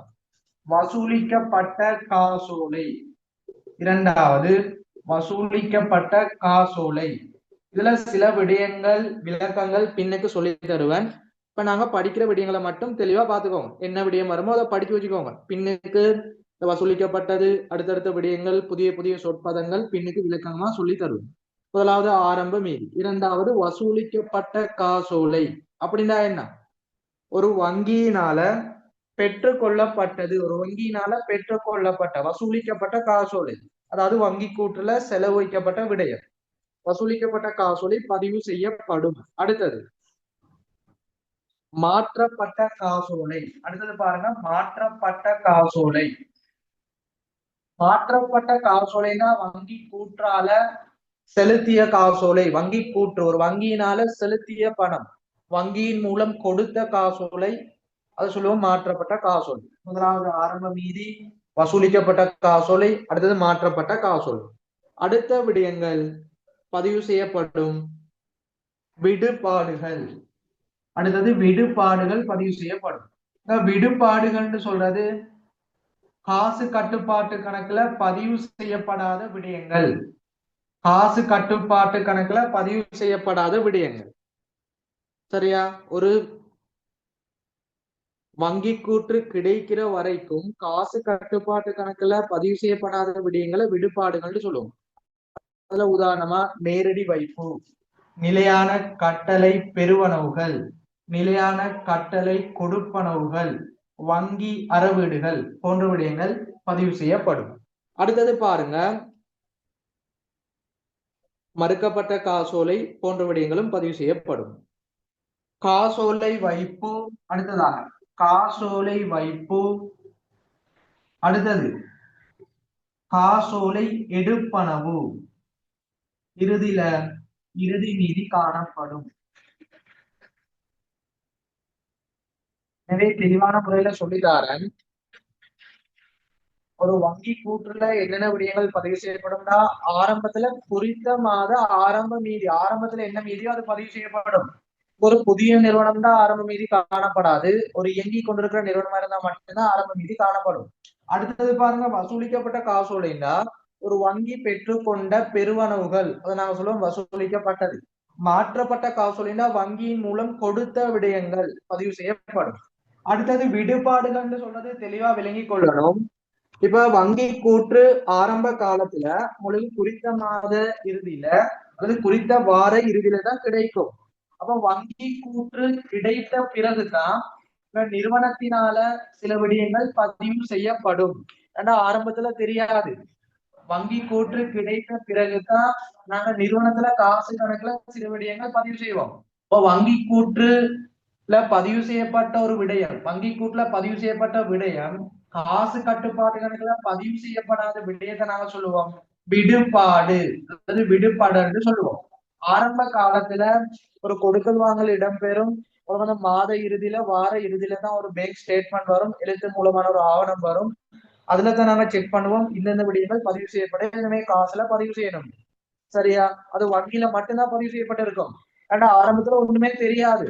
வசூலிக்கப்பட்ட காசோலை. இரண்டாவது வசூலிக்கப்பட்ட காசோலை. இதுல சில விடயங்கள் விளக்கங்கள் பின்னுக்கு சொல்லி தருவேன். இப்ப நாங்க படிக்கிற விடயங்களை மட்டும் தெளிவா பாத்துக்கோங்க. என்ன விடயம் வருமோ அதை படிச்சு வச்சுக்கோங்க. பின்னுக்கு வசூலிக்கப்பட்டது, அடுத்தடுத்த விடயங்கள், புதிய புதிய சொற்பதங்கள் பின்னுக்கு விளக்கமா சொல்லி தருவேன். முதலாவது ஆரம்ப மீதி. இரண்டாவது வசூலிக்கப்பட்ட காசோலை. அப்படின்னா என்ன? ஒரு வங்கியினால பெற்றுக்கொள்ளப்பட்டது, ஒரு வங்கியினால பெற்றுக்கொள்ளப்பட்ட வசூலிக்கப்பட்ட காசோலை, அதாவது வங்கி கூற்றுல செலவு வைக்கப்பட்ட விடயம். வசூலிக்கப்பட்ட காசோலை பதிவு செய்யப்படும். அடுத்தது மாற்றப்பட்ட காசோலை. அடுத்தது பாருங்க, மாற்றப்பட்ட காசோலை. மாற்றப்பட்ட காசோலைனா வங்கி கூற்றால செலுத்திய காசோலை. வங்கி கூற்று ஒரு வங்கியினால செலுத்திய பணம், வங்கியின் மூலம் கொடுத்த காசோலை, அது சொல்லுவோம் மாற்றப்பட்ட காசோலை. முதலாவது ஆரம்ப மீதி, வசூலிக்கப்பட்ட காசோலை, அடுத்தது மாற்றப்பட்ட காசோலை. அடுத்த விடயங்கள் பதிவு செய்யப்படும் விடுபாடுகள். அடுத்தது விடுபாடுகள் பதிவு செய்யப்படும். விடுபாடுகள் சொல்றது காசு கட்டுப்பாட்டு கணக்குல பதிவு செய்யப்படாத விடயங்கள். காசு கட்டுப்பாட்டு கணக்குல பதிவு செய்யப்படாத விடயங்கள். சரியா? ஒரு வங்கி கூற்று கிடைக்கிற வரைக்கும் காசு கட்டுப்பாட்டு கணக்குல பதிவு செய்யப்படாத விடயங்களை விடுபாடுகள் சொல்லுவோம். அதுல உதாரணமா நேரடி வைப்பு, நிலையான கட்டளை பெறுவனவுகள், நிலையான கட்டளை கொடுப்பனவுகள், வங்கி அறவீடுகள் போன்ற விடயங்கள் பதிவு செய்யப்படும். அடுத்தது பாருங்க, மறுக்கப்பட்ட காசோலை போன்ற விடயங்களும் பதிவு செய்யப்படும். காசோலை வைப்பு. அடுத்ததாக காசோலை வைப்பு. அடுத்தது காசோலை எடுப்பனவு. இறுதி மீதி காணப்படும். எனவே தெளிவான முறையில சொல்லித்தாரன். ஒரு வங்கி கூற்றுல என்னென்ன விடயங்கள் பதிவு செய்யப்படும்னா, ஆரம்பத்துல குறித்த மாத ஆரம்ப மீதி, ஆரம்பத்துல என்ன மீதியோ அது பதிவு செய்யப்படும். ஒரு புதிய நிறுவனம் தான் ஆரம்ப மீதி காணப்படாது. ஒரு இயங்கி கொண்டிருக்கிற நிறுவனமா இருந்தா மட்டும்தான் ஆரம்ப மீதி காணப்படும். அடுத்தது பாருங்க, வசூலிக்கப்பட்ட காசோலைன்னா ஒரு வங்கி பெற்றுக்கொண்ட பெறுவனவுகள், அதை நாங்க சொல்லுவோம் வசூலிக்கப்பட்டது. மாற்றப்பட்ட காசோலைன்னா வங்கியின் மூலம் கொடுத்த விடயங்கள் பதிவு செய்யப்படும். அடுத்தது விடுபாடுகள் சொல்றது தெளிவா விளங்கி கொள்ளணும். இப்ப வங்கி கூற்று ஆரம்ப காலத்துல உங்களுக்கு குறித்த மாத இறுதியில அல்லது குறித்த வார இறுதியில தான் கிடைக்கும். அப்ப வங்கி கூற்று கிடைத்த பிறகுதான் நிறுவனத்தினால சில விடயங்கள் பதிவு செய்யப்படும். ஏன்னா ஆரம்பத்துல தெரியாது. வங்கி கூற்று கிடைத்த பிறகுதான் நாங்க நிறுவனத்துல காசு கணக்குல சில விடயங்கள் பதிவு செய்வோம். இப்போ வங்கி கூற்றுல பதிவு செய்யப்பட்ட ஒரு விடயம், வங்கி கூற்றுல பதிவு செய்யப்பட்ட விடயம் காசு கட்டுப்பாட்டு கணக்குல பதிவு செய்யப்படாத விடயத்தை நாங்க சொல்லுவோம் விடுபாடு அல்லது விடுபாடுன்னு சொல்லுவோம். ஆரம்ப காலத்துல ஒரு கொடுக்கல் வாங்கல் இடம்பெறும். மாத இறுதியில வார இறுதியில தான் ஒரு பேங்க் ஸ்டேட்மெண்ட் வரும், எழுத்து மூலமான ஒரு ஆவணம் வரும். அதுல தான் நாங்க செக் பண்ணுவோம் இந்தந்த விடயங்கள் பதிவு செய்யப்படும், எனவே காசுல பதிவு செய்யணும். சரியா? அது வங்கியில மட்டும்தான் பதிவு செய்யப்பட்டிருக்கும். ஏன்னா ஆரம்பத்துல ஒண்ணுமே தெரியாது.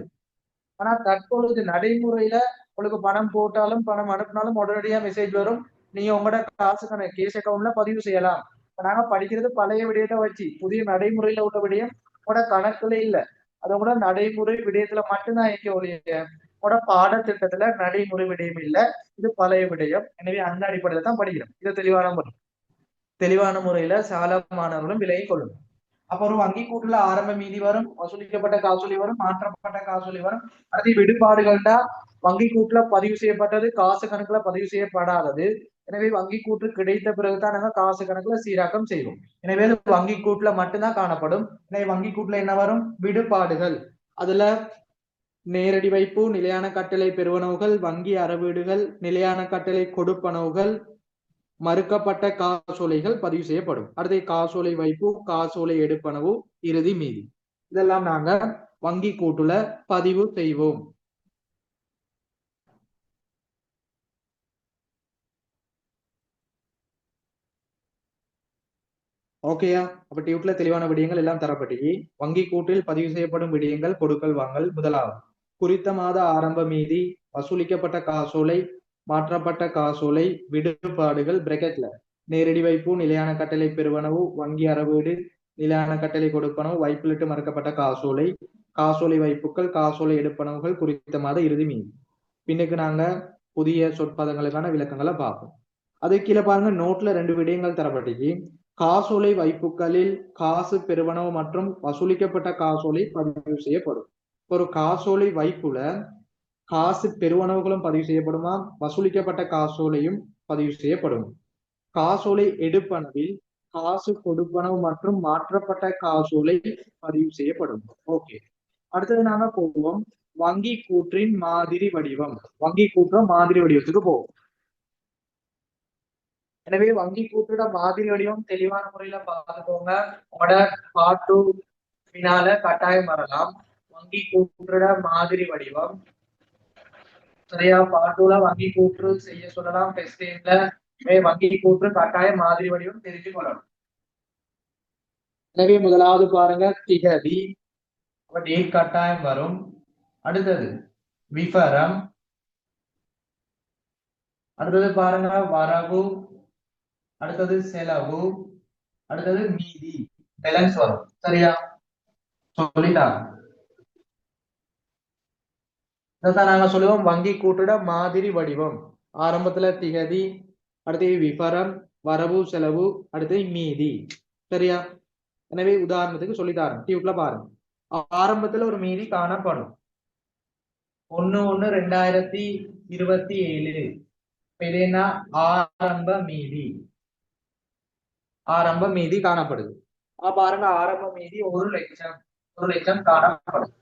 ஆனா தற்பொழுது நடைமுறையில உங்களுக்கு பணம் போட்டாலும் பணம் அனுப்பினாலும் உடனடியா மெசேஜ் வரும், நீங்க உங்களோட காசுக்கான கேஸ் அக்கௌண்ட்ல பதிவு செய்யலாம். நாங்க படிக்கிறது பழைய விடயத்தை வச்சு, புதிய நடைமுறையில உள்ள விடயம் உங்களோட கணக்குல இல்ல. அதை கூட நடைமுறை விடயத்துல மட்டும்தான் இயக்க ஒழிய உங்களோட பாடத்திட்டத்துல நடைமுறை விடயம் இல்ல. இது பழைய விடயம். எனவே அந்த அடிப்படையில தான் படிக்கிறோம். இது தெளிவான முறையில சால மாணவர்களும் விலகி கொள்ளும். அப்ப ஒரு வங்கி கூட்டுல ஆரம்ப மீதி வரும், வசூலிக்கப்பட்ட காசோலை வரும், மாற்றப்பட்ட காசோலை வரும். அடுத்து விடுபாடுகள்டா வங்கி கூட்டுல பதிவு செய்யப்பட்டது காசு கணக்குல பதிவு செய்யப்படாதது. எனவே வங்கி கூட்டு கிடைத்த பிறகுதான் நாங்க காசு கணக்குல சீராக்கம் செய்வோம். எனவே வங்கி கூட்டுல மட்டும்தான் காணப்படும். எனவே வங்கி கூட்டுல என்ன வரும்? விடுபாடுகள். அதுல நேரடி வைப்பு, நிலையான கட்டளை பெறுவனவுகள், வங்கி அறவீடுகள், நிலையான கட்டளை கொடுப்பனவுகள், மறுக்கப்பட்ட காசோலைகள் பதிவு செய்யப்படும். அடுத்து காசோலை வைப்பு, காசோலை எடுப்பனவு, இறுதி மீதி. இதெல்லாம் நாங்க வங்கி கூட்டுல பதிவு செய்வோம். ஓகேயா? அப்ப டியூட்ல தெளிவான விடயங்கள் எல்லாம் தரப்பட்டு வங்கி கூட்டில் பதிவு செய்யப்படும் விடயங்கள் கொடுக்கல் வாங்கல். முதலாவது, குறித்த மாத ஆரம்ப மீதி, வசூலிக்கப்பட்ட காசோலை, மாற்றப்பட்ட காசோலை, விடுபாடுகள் பிரெக்கெட்ல நேரடி வைப்பு, நிலையான கட்டளை பெறுவனவு, வங்கி அறவீடு, நிலையான கட்டளை கொடுப்பனவு, வைப்பிலிட்டு மறக்கப்பட்ட காசோலை, காசோலை வைப்புகள், காசோலை எடுப்பனவுகள், குறித்த மாத இறுதி மீதி. பின்னுக்கு நாங்க புதிய சொற்பதங்களுக்கான விளக்கங்களை பார்ப்போம். அது கீழே பாருங்க, நோட்ல 2 விடயங்கள் தரப்பட்டு காசோலை வைப்புகளில் காசு பெறுவனவு மற்றும் வசூலிக்கப்பட்ட காசோலை பதிவு செய்யப்படும். ஒரு காசோலை வைப்புல காசு பெறுவனவுகளும் பதிவு செய்யப்படுமா, வசூலிக்கப்பட்ட காசோலையும் பதிவு செய்யப்படும். காசோலை எடுப்பனவில் காசு கொடுப்பனவு மற்றும் மாற்றப்பட்ட காசோலை பதிவு செய்யப்படும். ஓகே, அடுத்தது நாங்க போவோம் வங்கி கூற்றின் மாதிரி வடிவம். வங்கி கூற்ற மாதிரி வடிவத்துக்கு போவோம். எனவே வங்கி கூட்டோட மாதிரி வடிவம் தெளிவான முறையில பார்த்துக்கோங்க. உங்களோட பாட்டு பின்னால கட்டாயம் வரலாம். வங்கி கூட்டோட மாதிரி வடிவம் சரியா? பாட்டுல வங்கி கூற்று செய்ய சொல்லலாம் டெஸ்ட் டைம்ல. வங்கி கூற்று கட்டாய மாதிரி வடிவம் தெரிஞ்சு கொள்ளணும். எனவே முதலாவது பாருங்க திகதி, டேட் கட்டாயம் வரும். அடுத்தது விவரம், அடுத்தது பாருங்க வரவு, அடுத்தது செலவு, அடுத்தது மீதி பேலன்ஸ் வரும். சரியா? சொல்லிட்டாங்க. இதான் நாங்க சொல்லுவோம் வங்கி கூட்டுட மாதிரி வடிவம். ஆரம்பத்துல திகதி, அடுத்து விவரம், வரவு செலவு, அடுத்து மீதி. சரியா? எனவே உதாரணத்துக்கு சொல்லித்தாரேன். டியூப்ல பாருங்க. ஆரம்பத்துல ஒரு மீதி காணப்படும் 1/1/2027. இது என்ன? ஆரம்ப மீதி. ஆரம்ப மீதி காணப்படுது. பாருங்க, ஆரம்ப மீதி 1,00,000 காணப்படும்.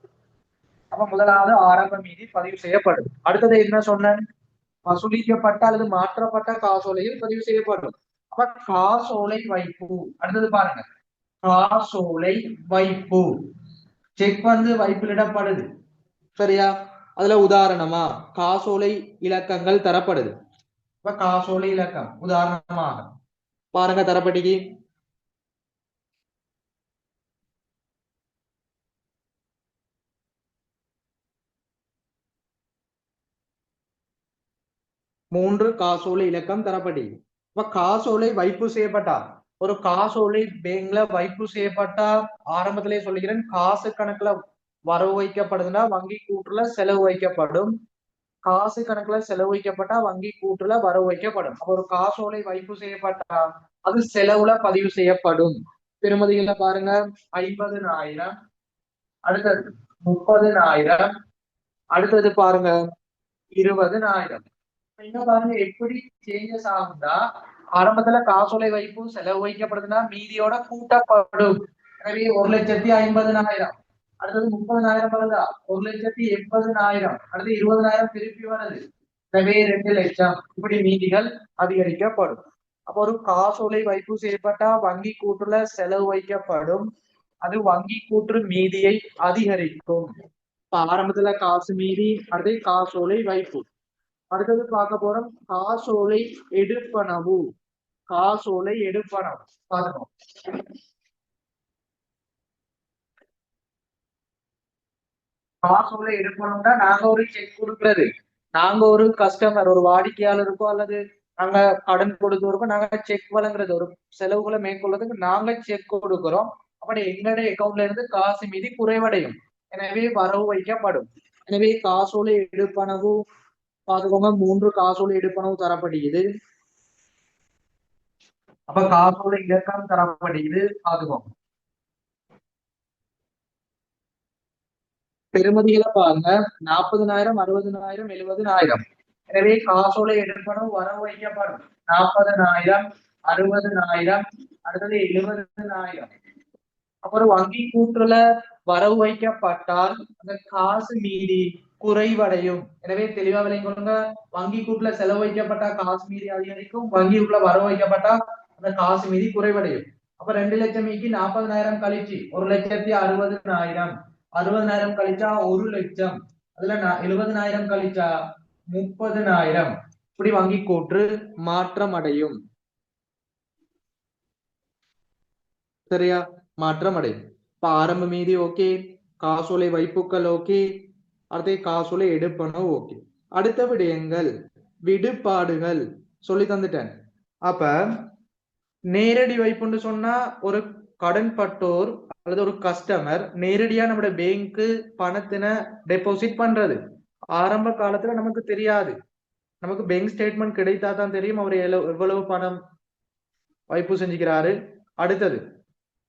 அப்ப முதலாவது ஆரம்ப மீதி பதிவு செய்யப்படும். அடுத்தது என்ன சொன்னேன்? வசூலிக்கப்பட்ட அல்லது மாற்றப்பட்ட காசோலையில் பதிவு செய்யப்படும். அப்ப காசோலை வைப்பு. அடுத்தது பாருங்க, காசோலை வைப்பு. செக் வைப்பிலிடப்படுது. சரியா? அதுல உதாரணமா காசோலை இலக்கங்கள் தரப்படுது. இப்ப காசோலை இலக்கம் உதாரணமாக பாருங்க தரப்பட்டிக்கு 3 காசோலை இலக்கம் தரப்பட்டது. இப்ப காசோலை வைப்பு செய்யப்பட்டா, ஒரு காசோலை பேங்க்ல வைப்பு செய்யப்பட்டா, ஆரம்பத்திலே சொல்லுகிறேன், காசு கணக்குல வரவு வைக்கப்படுதுன்னா வங்கி கூற்றுல செலவு வைக்கப்படும். காசு கணக்குல செலவு வைக்கப்பட்டா வங்கி கூற்றுல வரவு வைக்கப்படும். அப்ப ஒரு காசோலை வைப்பு செய்யப்பட்டா அது செலவுல பதிவு செய்யப்படும். பெறுமதிகளை பாருங்க, 50,000, அடுத்தது 30,000, அடுத்தது பாருங்க 20,000. இங்க பாருங்க எப்படி சேஞ்சஸ் ஆகுதா. ஆரம்பத்துல காசோலை வைப்பு செலவு வைக்கப்படுதுன்னா மீதியோட கூட்டப்படும். எனவே 1,50,000. அடுத்தது 30,000 வருதா, 1,80,000. அடுத்து 20,000 திருப்பி வருது, எனவே 2,00,000. இப்படி மீதிகள் அதிகரிக்கப்படும். அப்ப ஒரு காசோலை வைப்பு செய்யப்பட்டா வங்கி கூட்டுல செலவு வைக்கப்படும். அது வங்கி கூற்று மீதியை அதிகரிக்கும். இப்ப ஆரம்பத்துல காசு மீதி, அடுத்து காசோலை வைப்பு. அடுத்தது பார்க்க போறோம் காசோலை எடுப்பனவு. காசோலை எடுப்பனவு பார்க்கணும். காசோலை எடுப்பனவுனா நாங்க ஒரு செக் கொடுக்கறது. நாங்க ஒரு கஸ்டமர், ஒரு வாடிக்கையாளருக்கோ அல்லது நாங்க கடன் கொடுத்தவருக்கோ நாங்க செக் வழங்குறது. ஒரு செலவுகளை மேற்கொள்றதுக்கு நாங்க செக் கொடுக்கிறோம். அப்படி எங்களுடைய அக்கௌண்ட்ல இருந்து காசு மீதி குறைவடையும். எனவே வரவு வைக்கப்படும். எனவே காசோலை எடுப்பனவு பாத்துக்கோங்க, 3 காசோலை எடுப்பனவு தரப்படுகிறது. அப்ப காசோலை இலக்கம் தரப்படுகிறது பாத்துக்கோங்க. பெறுமதிகளை பாருங்க, 40,000, 60,000, 70,000. எனவே காசோலை எடுப்பனவு வரவு வைக்கப்படும். 40,000, 60,000, அடுத்தது 70,000. அப்புறம் வங்கி கூற்றுல வரவு வைக்கப்பட்டால் அந்த காசு மீதி குறைவடையும். எனவே தெளிவா விளங்கிக்கொள்ளுங்க. வங்கி கூட்டுல செலவு வைக்கப்பட்ட காசு மீதி அதிகரிக்கும், வங்கிக்குள்ள வரவு வைக்கப்பட்டா அந்த காசு மீதி குறைவடையும். அப்ப 2 லட்சம் மீக்கி 40,000 கழிச்சு 1,60,000. 60,000 கழிச்சா 1,00,000. அதுல 70,000 கழிச்சா 30,000. இப்படி வங்கி கூற்று மாற்றம் அடையும். சரியா? மாற்றம் அடையும். இப்ப ஆரம்ப மீதி ஓகே, காசோலை வைப்புக்கள் ஓகே, அடுத்து காசோலை எடுப்பனவு ஓகே. அடுத்த விடயங்கள் விடுபாடுகள் சொல்லி தந்துட்டேன். அப்ப நேரடி வைப்புன்னு சொன்னா ஒரு கடன் பட்டோர் அல்லது ஒரு கஸ்டமர் நேரடியா நம்மளோட பேங்க்கு பணத்தின டெபாசிட் பண்றது. ஆரம்ப காலத்துல நமக்கு தெரியாது. நமக்கு பேங்க் ஸ்டேட்மெண்ட் கிடைத்தா தான் தெரியும் அவர் எவ்வளவு பணம் வைப்பு செஞ்சுக்கிறாரு. அடுத்தது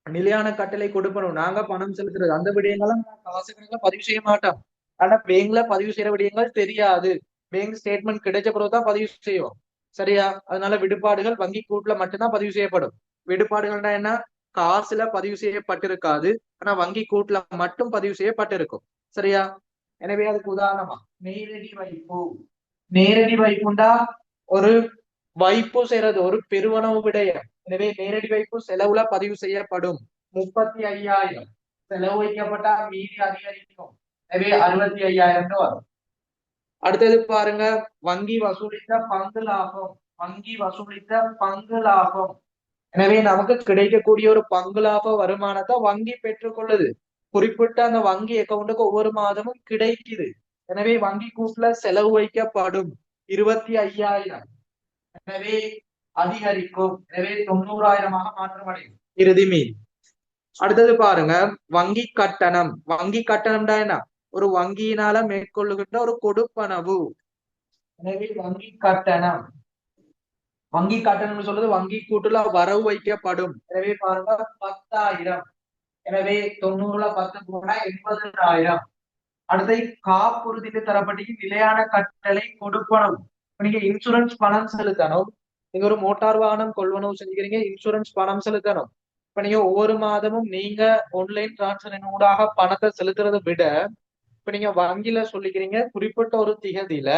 நிலையான கட்டளை கொடுப்பனும், நாங்க பணம் செலுத்துறது. அந்த விடயங்களும் காசு கணக்குல பதிவு செய்ய மாட்டோம். ஆனா பேங்க்ல பதிவு செய்யற விடயங்கள் தெரியாது. பேங்க் ஸ்டேட்மெண்ட் கிடைச்ச பிறகுதான் பதிவு செய்வோம். சரியா? அதனால விடுபாடுகள் வங்கி கூட்டுல மட்டும்தான் பதிவு செய்யப்படும். விடுபாடுகள்னா என்ன? காசுல பதிவு செய்யப்பட்டிருக்காது, ஆனா வங்கி கூட்டுல மட்டும் பதிவு செய்யப்பட்டிருக்கும். சரியா? எனவே அதுக்கு உதாரணமா நேரடி வைப்பு. நேரடி வைப்புண்டா ஒரு வைப்பு செய்யறது, ஒரு பெருவனவு விடயம். எனவே நேரடி வைப்பு செலவுல பதிவு செய்யப்படும். 35,000 செலவு வைக்கப்பட்டா மீதி அதிகரிக்கும். எனவே 65,000 வரும். அடுத்தது பாருங்க, வங்கி வசூலித்த பங்கு லாபம். வங்கி வசூலித்த பங்கு லாபம். எனவே நமக்கு கிடைக்கக்கூடிய ஒரு பங்கு லாப வருமானத்தை வங்கி பெற்றுக்கொள்ளுது. குறிப்பிட்ட அந்த வங்கி அக்கௌண்ட்டுக்கு ஒவ்வொரு மாதமும் கிடைக்குது. எனவே வங்கி கூட்டுல செலவு வைக்கப்படும் 25,000. எனவே அதிகரிக்கும். எனவே 90,000 மாற்றமடையும் இறுதி மீதி. அடுத்தது பாருங்க, வங்கி கட்டணம். வங்கி கட்டணம்டா என்ன? ஒரு வங்கியினால மேற்கொள்ளுகின்ற ஒரு கொடுப்பனவு. எனவே வங்கி கட்டணம். வங்கி கட்டணம் சொல்றது வங்கி கூட்டுல வரவு வைக்கப்படும். எனவே பாருங்க 10,000. எனவே 90ல 10 போனா 80,000. அடுத்து காப்புறுதிக்கு தரப்பட்ட நிலையான கட்டளை கொடுப்பனவு. நீங்க இன்சூரன்ஸ் பணம் செலுத்தணும். நீங்க ஒரு மோட்டார் வாகனம் கொள்வனவு செஞ்சுக்கிறீங்க, இன்சூரன்ஸ் பணம் செலுத்தணும். இப்ப நீங்க ஒவ்வொரு மாதமும் நீங்க ஆன்லைன் டிரான்ஸ்பர் ஊடாக பணத்தை செலுத்துறதை விட இப்ப நீங்க வங்கியில சொல்லிக்கிறீங்க குறிப்பிட்ட ஒரு திகதியில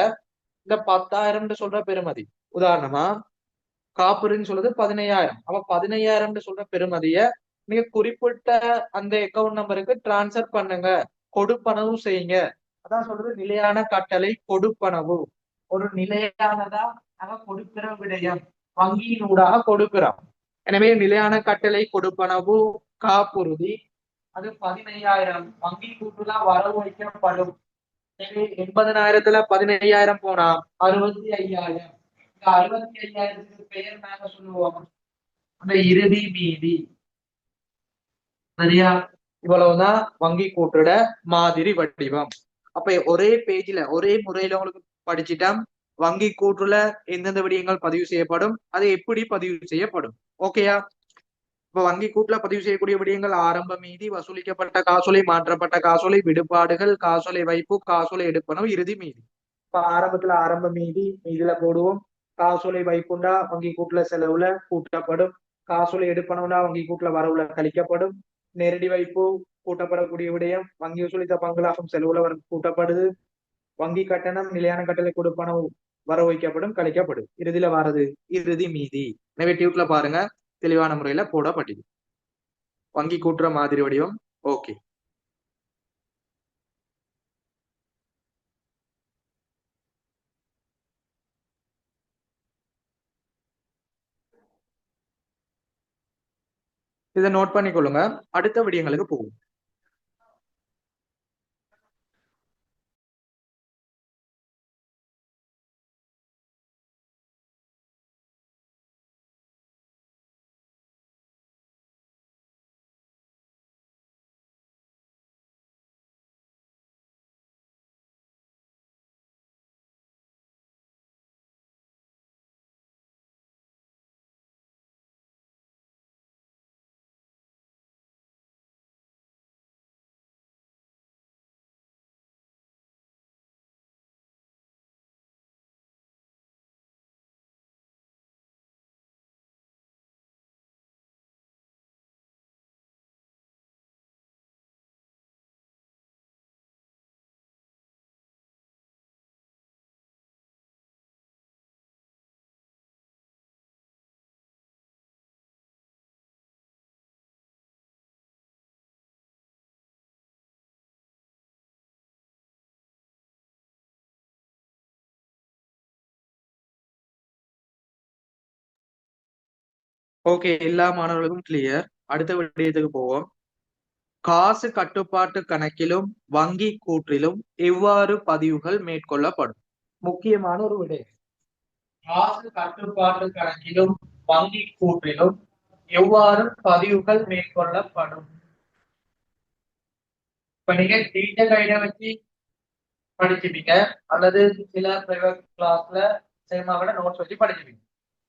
இந்த 10,000 சொல்ற பெறுமதி. உதாரணமா காப்புறுதின்னு சொல்றது 15,000. அப்ப 15,000 சொல்ற பெறுமதிய நீங்க குறிப்பிட்ட அந்த அக்கௌண்ட் நம்பருக்கு டிரான்ஸ்பர் பண்ணுங்க, கொடுப்பனவு செய்யுங்க. அதான் சொல்றது நிலையான கட்டளை கொடுப்பனவு. ஒரு நிலையானதா நாங்க கொடுக்கிற விடயம் வங்கியின் ஊடாக கொடுக்கிறோம். எனவே நிலையான கட்டளை கொடுப்பனவு காப்புறுதி அது 15,000 வங்கி கூட்டுல வரவு வைக்கப்படும். எனவே 80,000த்துல 15,000 போனா 65,000. இந்த 65,000க்கு பெயர் நாங்க சொல்லுவோம் அந்த இறுதி மீதி. சரியா? இவ்வளவுதான் வங்கி கூட்டுட மாதிரி வடிவம். அப்ப ஒரே பேஜ்ல ஒரே முறையில உங்களுக்கு படிச்சுட்டா வங்கி கூற்றுல எந்தெந்த விடயங்கள் பதிவு செய்யப்படும், அது எப்படி பதிவு செய்யப்படும். ஓகேயா? இப்ப வங்கி கூட்டுல பதிவு செய்யக்கூடிய விடயங்கள் ஆரம்ப மீதி, வசூலிக்கப்பட்ட காசோலை, மாற்றப்பட்ட காசோலை, விடுபாடுகள், காசோலை வைப்பு, காசோலை எடுப்பனவு, இறுதி மீதி. இப்ப ஆரம்பத்துல ஆரம்ப மீதி மீதில போடுவோம். காசோலை வைப்புண்டா வங்கி கூட்டுல செலவுல கூட்டப்படும். காசோலை எடுப்பனவுண்டா வங்கி கூட்டுல வரவுல கழிக்கப்படும். நேரடி வைப்பு கூட்டப்படக்கூடிய விடயம் வங்கி வசூலித்த பங்கு லாபம் செலவுல கூட்டப்படுது. வங்கி கட்டணம் நிலையான கட்டளை கொடுப்பனவு வரவு வைக்கப்படும், கழிக்கப்படும். இறுதியில வாரது இறுதி மீதி. எனவே டியூட்ல பாருங்க தெளிவான முறையில போடப்பட்டது. வங்கி கூட்டுற மாதிரி வடிவம். ஓகே, இதை நோட் பண்ணிக்கொள்ளுங்க. அடுத்த விடயங்களுக்கு போகும். ஓகே, எல்லா மாணவர்களுக்கும் கிளியர். அடுத்த விடயத்துக்கு போவோம். காசு கட்டுப்பாட்டு கணக்கிலும் வங்கி கூற்றிலும் எவ்வாறு பதிவுகள் மேற்கொள்ளப்படும்? முக்கியமான ஒரு விடயம். காசு கட்டுப்பாட்டு கணக்கிலும் வங்கி கூற்றிலும் எவ்வாறு பதிவுகள் மேற்கொள்ளப்படும்? இப்ப நீங்க டீச்சர் கைட வச்சு படிச்சுப்பீங்க, அல்லது சில பிரைவேட் கிளாஸ்ல சேமாவோட நோட்ஸ் வச்சு படிச்சுப்பீங்க.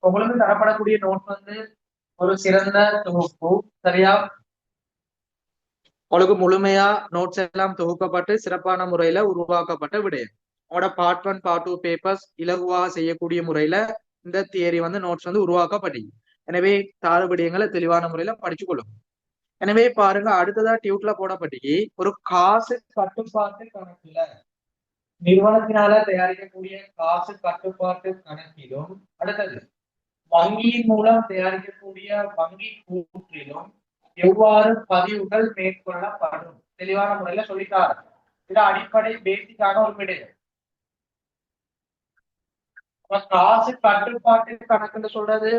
உங்களுக்கு தரப்படக்கூடிய நோட்ஸ் வந்து ஒரு சிறந்த தொகுப்பு, சரியா? உங்களுக்கு முழுமையா நோட்ஸ் எல்லாம் தொகுக்கப்பட்டு சிறப்பான முறையில உருவாக்கப்பட்ட விடயம். உங்களோட பார்ட் 1 பார்ட் 2 பேப்பர்ஸ் இலகுவாக செய்யக்கூடிய முறையில இந்த தியரி வந்து நோட்ஸ் வந்து உருவாக்கப்பட்டது. எனவே தாறு விடயங்களை தெளிவான முறையில படிச்சு கொள்ளும். எனவே பாருங்க, அடுத்ததா டியூட்ல போடப்பட்டு ஒரு காசு கட்டுப்பாட்டு கணக்குல நிறுவனத்தினால தயாரிக்கக்கூடிய காசு கட்டுப்பாட்டு கணக்கிலும், அடுத்தது வங்கியின் மூலம் தயாரிக்கக்கூடிய வங்கி கூற்றிலும் எவ்வாறு பதிவுகள் மேற்கொள்ளப்படும்? தெளிவான முறையில சொல்லிட்டாரு. இது அடிப்படை பேசிக்கான ஒரு விடயம். காசு கட்டுப்பாட்டு கணக்குன்னு சொல்றது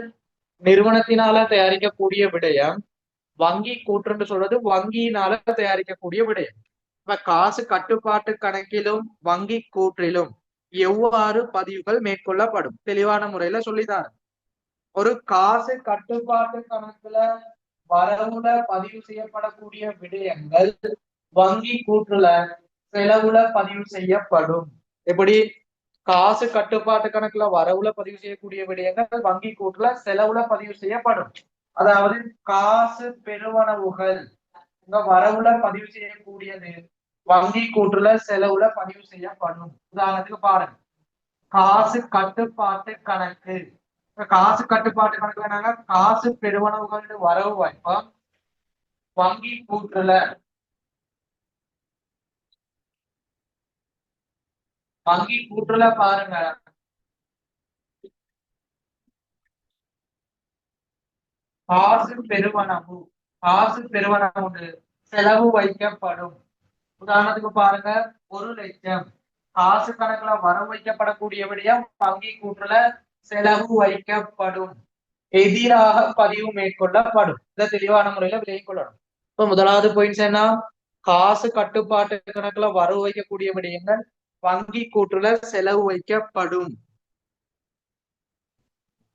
நிறுவனத்தினால தயாரிக்கக்கூடிய விடயம். வங்கி கூற்றுன்னு சொல்றது வங்கியினால தயாரிக்கக்கூடிய விடயம். இப்ப காசு கட்டுப்பாட்டு கணக்கிலும் வங்கி கூற்றிலும் எவ்வாறு பதிவுகள் மேற்கொள்ளப்படும்? தெளிவான முறையில சொல்லித்தாரு. ஒரு காசு கட்டுப்பாட்டு கணக்குல வரவுல பதிவு செய்யப்படக்கூடிய விடயங்கள் வங்கி கூற்றுல செலவுல பதிவு செய்யப்படும். எப்படி? காசு கட்டுப்பாட்டு கணக்குல வரவுல பதிவு செய்யக்கூடிய விடயங்கள் வங்கி கூற்றுல செலவுல பதிவு செய்யப்படும். அதாவது காசு பெருவனவுகள் இங்க வரவுல பதிவு செய்யக்கூடியது வங்கி கூற்றுல செலவுல பதிவு செய்யப்படும். உதாரணத்துக்கு பாருங்க, காசு கட்டுப்பாட்டு கணக்கு. காசு கட்டுப்பாட்டு கணக்குல நாங்க காசு பெருவனவுகள் வரவு வாய்ப்போம், வங்கி கூற்றுல பாருங்க, காசு பெருவனவு செலவு வைக்கப்படும். உதாரணத்துக்கு பாருங்க, 1,00,000 காசு கணக்குல வரவு வைக்கப்படக்கூடிய விடயம் வங்கி கூற்றுல செலவு வைக்கப்படும். எதிராக பதிவு மேற்கொள்ளப்படும். இதை தெளிவான முறையில விலகிக் கொள்ளணும். இப்ப முதலாவது பாயிண்ட்ஸ் என்ன? காசு கட்டுப்பாட்டு கணக்குல வரவு வைக்கக்கூடிய விடயங்கள் வங்கி கூற்றுல செலவு வைக்கப்படும்.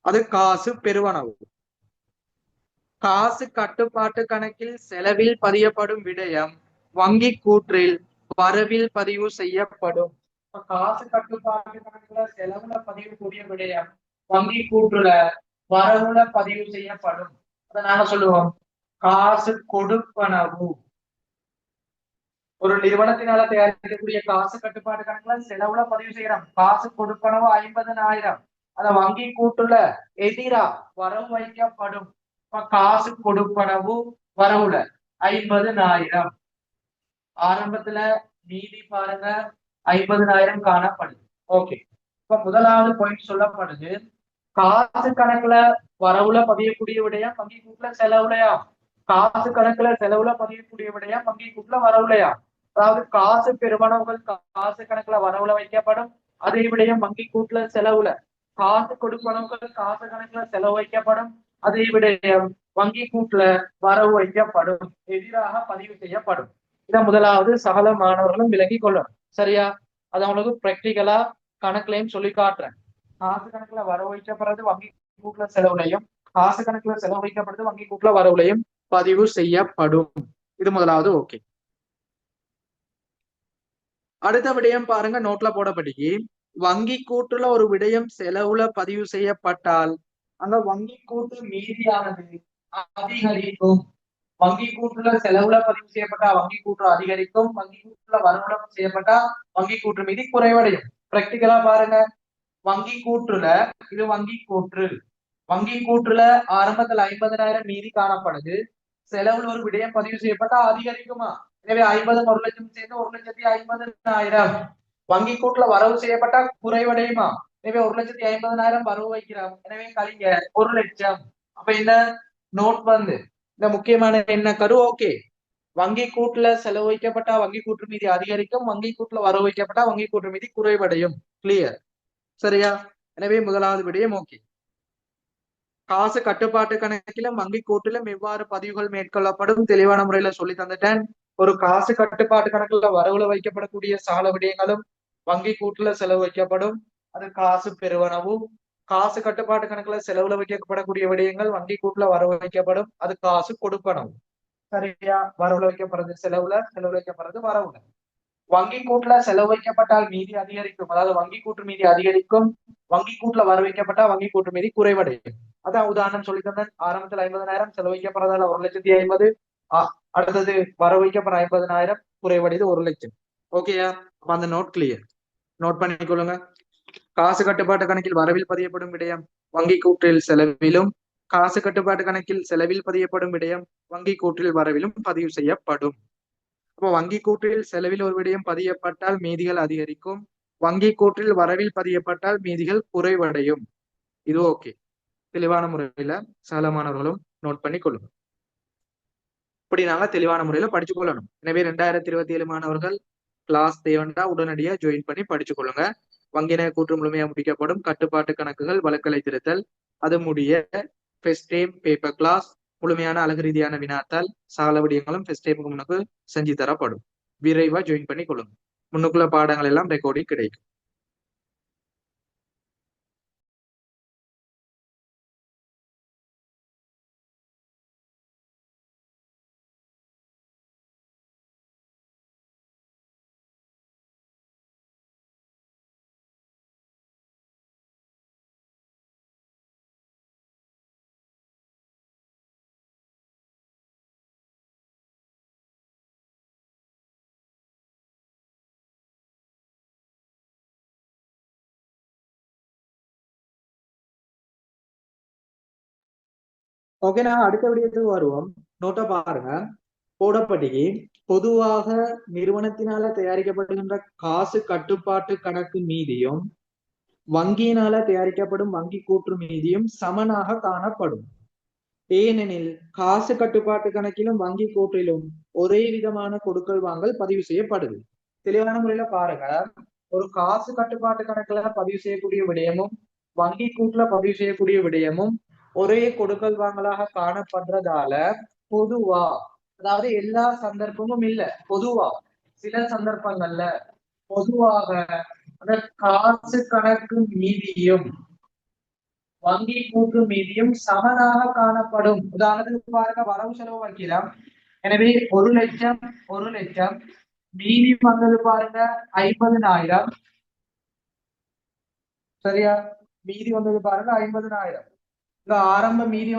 அது காசு பெருவனவு. காசு கட்டுப்பாட்டு கணக்கில் செலவில் பதியப்படும் விடயம் வங்கி கூற்றில் வரவில் பதிவு செய்யப்படும். காசு கட்டுப்பாட்டு கணக்குல செலவுல பதிவு கூடிய விடயம் வங்கி கூற்றுல வரவுல பதிவு செய்யப்படும். அதை நாங்க சொல்லுவோம் காசு கொடுப்பனவு. ஒரு நிறுவனத்தினால தயாரிக்கக்கூடிய காசு கட்டுப்பாட்டு கணக்குல செலவுல பதிவு செய்யறோம். காசு கொடுப்பனவு 50,000, அத வங்கி கூட்டுல எதிரா வரவு வைக்கப்படும். காசு கொடுப்பனவு வரவுல 50,000. ஆரம்பத்துல நீதி பாருங்க 50,000 காணப்படுது. ஓகே, இப்ப முதலாவது பாயிண்ட் சொல்லப்படுது, காசு கணக்குல வரவுல பதியக்கூடிய விடயம் வங்கி கூட்டுல செலவுலையா, காசு கணக்குல செலவுல பதியக்கூடிய விடயம் வங்கி கூட்டுல வரவுலையா. அதாவது காசு பெருமனவுகள் காசு கணக்குல வரவுல வைக்கப்படும், அதே விடயம் வங்கி கூட்டுல செலவுல. காசு கொடுப்பனவுகள் காசு கணக்குல செலவு வைக்கப்படும், அதே விடயம் வங்கி கூட்டுல வரவு வைக்கப்படும், எதிராக பதிவு செய்யப்படும். இத முதலாவது சகல மாணவர்களும் விலகி கொள்ளணும். சரியா? அது அவங்களுக்கு பிராக்டிகலா கணக்குலையும் சொல்லி காட்டுறேன். காசு கணக்குல வரவு வைக்கப்படுறது வங்கி கூட்டுல செலவுலையும், காசு கணக்குல செலவு வைக்கப்படுறது வங்கி கூட்டுல வரவுலையும் பதிவு செய்யப்படும். இது முதலாவது. ஓகே, அடுத்த விடயம் பாருங்க, நோட்ல போடப்படி வங்கி கூட்டுல ஒரு விடயம் செலவுல பதிவு செய்யப்பட்டால் அந்த வங்கி கூட்டு மீதியானது அதிகரிக்கும். வங்கி கூட்டுல செலவுல பதிவு செய்யப்பட்டா வங்கி கூற்று அதிகரிக்கும், வங்கி கூட்டுல வரவுல செய்யப்பட்டா வங்கி கூற்று மீதி குறைவடையும். பிராக்டிகலா பாருங்க, வங்கி கூற்றுல இது வங்கி கூற்று, வங்கி கூற்றுல ஆரம்பத்துல 50,000 மீதி காணப்படுது, செலவுல ஒரு விடயம் பதிவு செய்யப்பட்டா அதிகரிக்குமா? எனவே 50 1,00,000 சேர்ந்து 1,50,000. வங்கி கூட்டுல வரவு செய்யப்பட்டா குறைவடையுமா? எனவே 1,50,000 வரவு வைக்கிறோம், எனவே கழிங்க 1,00,000. அப்ப இந்த நோட் வந்து இந்த முக்கியமான என்ன கரு? ஓகே, வங்கி கூட்டுல செலவு வைக்கப்பட்டா வங்கி கூற்று மீதி அதிகரிக்கும், வங்கி கூட்டுல வரவு வைக்கப்பட்டா வங்கி கூற்று மீதி குறைவடையும். கிளியர்? சரியா? எனவே முதலாவது விடயம் ஓகே. காசு கட்டுப்பாட்டு கணக்கிலும் வங்கி கூட்டிலும் எவ்வாறு பதிவுகள் மேற்கொள்ளப்படும் தெளிவான முறையில சொல்லி தந்துட்டேன். ஒரு காசு கட்டுப்பாட்டு கணக்குல வரவுல வைக்கப்படக்கூடிய சால விடயங்களும் வங்கி கூட்டுல செலவு வைக்கப்படும், அது காசு பெறுவனவு. காசு கட்டுப்பாட்டு கணக்குல செலவுல வைக்கப்படக்கூடிய விடயங்கள் வங்கி கூட்டுல வரவு வைக்கப்படும், அது காசு கொடுப்பனவு. சரியா? வரவுல வைக்கப்படுறது செலவுல, செலவுல வைக்கப்படுறது வரவுல. வங்கி கூட்டுல செலவு வைக்கப்பட்டால் மீதி அதிகரிக்கும், அதாவது வங்கி கூட்டு மீதி அதிகரிக்கும், வங்கி கூட்டுல வர வைக்கப்பட்டா வங்கி கூட்டு மீதி குறைவடையும். அதான் உதாரணம் சொல்லி தந்தேன். ஆரம்பத்துல 50,000 செலவு வைக்கப்படுறதால 1,50,000, அடுத்தது வர வைக்கப்படுற 50,000 குறைவடைது 1,00,000. ஓகேயா? அப்ப அந்த நோட் கிளியர், நோட் பண்ணிக்கொள்ளுங்க. காசு கட்டுப்பாட்டு கணக்கில் வரவில் பதியப்படும் விடயம் வங்கி கூற்றில் செலவிலும், காசு கட்டுப்பாட்டு கணக்கில் செலவில் பதியப்படும் விடயம் வங்கி கூற்றில் வரவிலும் பதிவு செய்யப்படும். அப்போ வங்கி கூற்றில் செலவில் ஒரு விடயம் பதியப்பட்டால் மீதிகள் அதிகரிக்கும், வங்கி கூற்றில் வரவில் பதியப்பட்டால் மீதிகள் குறைவடையும். இது ஓகே, தெளிவான முறையில சகல மாணவர்களும் நோட் பண்ணி கொள்ளுங்க. இப்படி நாங்க தெளிவான முறையில படிச்சு கொள்ளணும். எனவே 2027 மாணவர்கள் கிளாஸ் தேவண்டா உடனடியா ஜாயின் பண்ணி படிச்சு கொள்ளுங்க. வங்கின கூற்று முழுமையா முடிக்கப்படும், கட்டுப்பாட்டு கணக்குகள் வழக்கலை திருத்தல் அது முடிய ஃபர்ஸ்ட் டைம் பேப்பர் கிளாஸ், முழுமையான அழகு ரீதியான வினாத்தால் சகல விடயங்களும் ஃபர்ஸ்ட் டைமுக்கு முன்னுக்கு செஞ்சு தரப்படும். விரைவா ஜாயின் பண்ணி கொள்ளுங்க. முன்னுக்குள்ள பாடங்கள் எல்லாம் ரெக்கார்டிங் கிடைக்கும். ஓகே, நான் அடுத்த விடயத்துக்கு வருவோம். நோட்டை பாருங்க, போடப்படி பொதுவாக நிறுவனத்தினால தயாரிக்கப்படுகின்ற காசு கட்டுப்பாட்டு கணக்கு மீதியும் வங்கியினால தயாரிக்கப்படும் வங்கி கூற்று மீதியும் சமனாக காணப்படும். ஏனெனில் காசு கட்டுப்பாட்டு கணக்கிலும் வங்கி கூற்றிலும் ஒரே விதமான கொடுக்கல் வாங்கல் பதிவு செய்யப்படுது. தெளிவான முறையில பாருங்க, ஒரு காசு கட்டுப்பாட்டு கணக்குல பதிவு செய்யக்கூடிய விடயமும் வங்கி கூட்டுல பதிவு செய்யக்கூடிய விடயமும் ஒரே கொடுக்கல் வாங்கலாக காணப்படுறதால பொதுவா, அதாவது எல்லா சந்தர்ப்பமும் இல்ல, பொதுவா சில சந்தர்ப்பங்கள்ல பொதுவாக அந்த காசு கணக்கு மீதியும் வங்கி கூட்டு மீதியும் சமனாக காணப்படும். உதாரணத்துக்கு பாருங்க, வரவு செலவு வைக்கலாம். எனவே 1,00,000 மீதி வந்தது பாருங்க 50,000. சரியா? மீதி வந்தது பாருங்க 50,000. இந்த ஆரம்ப மீதி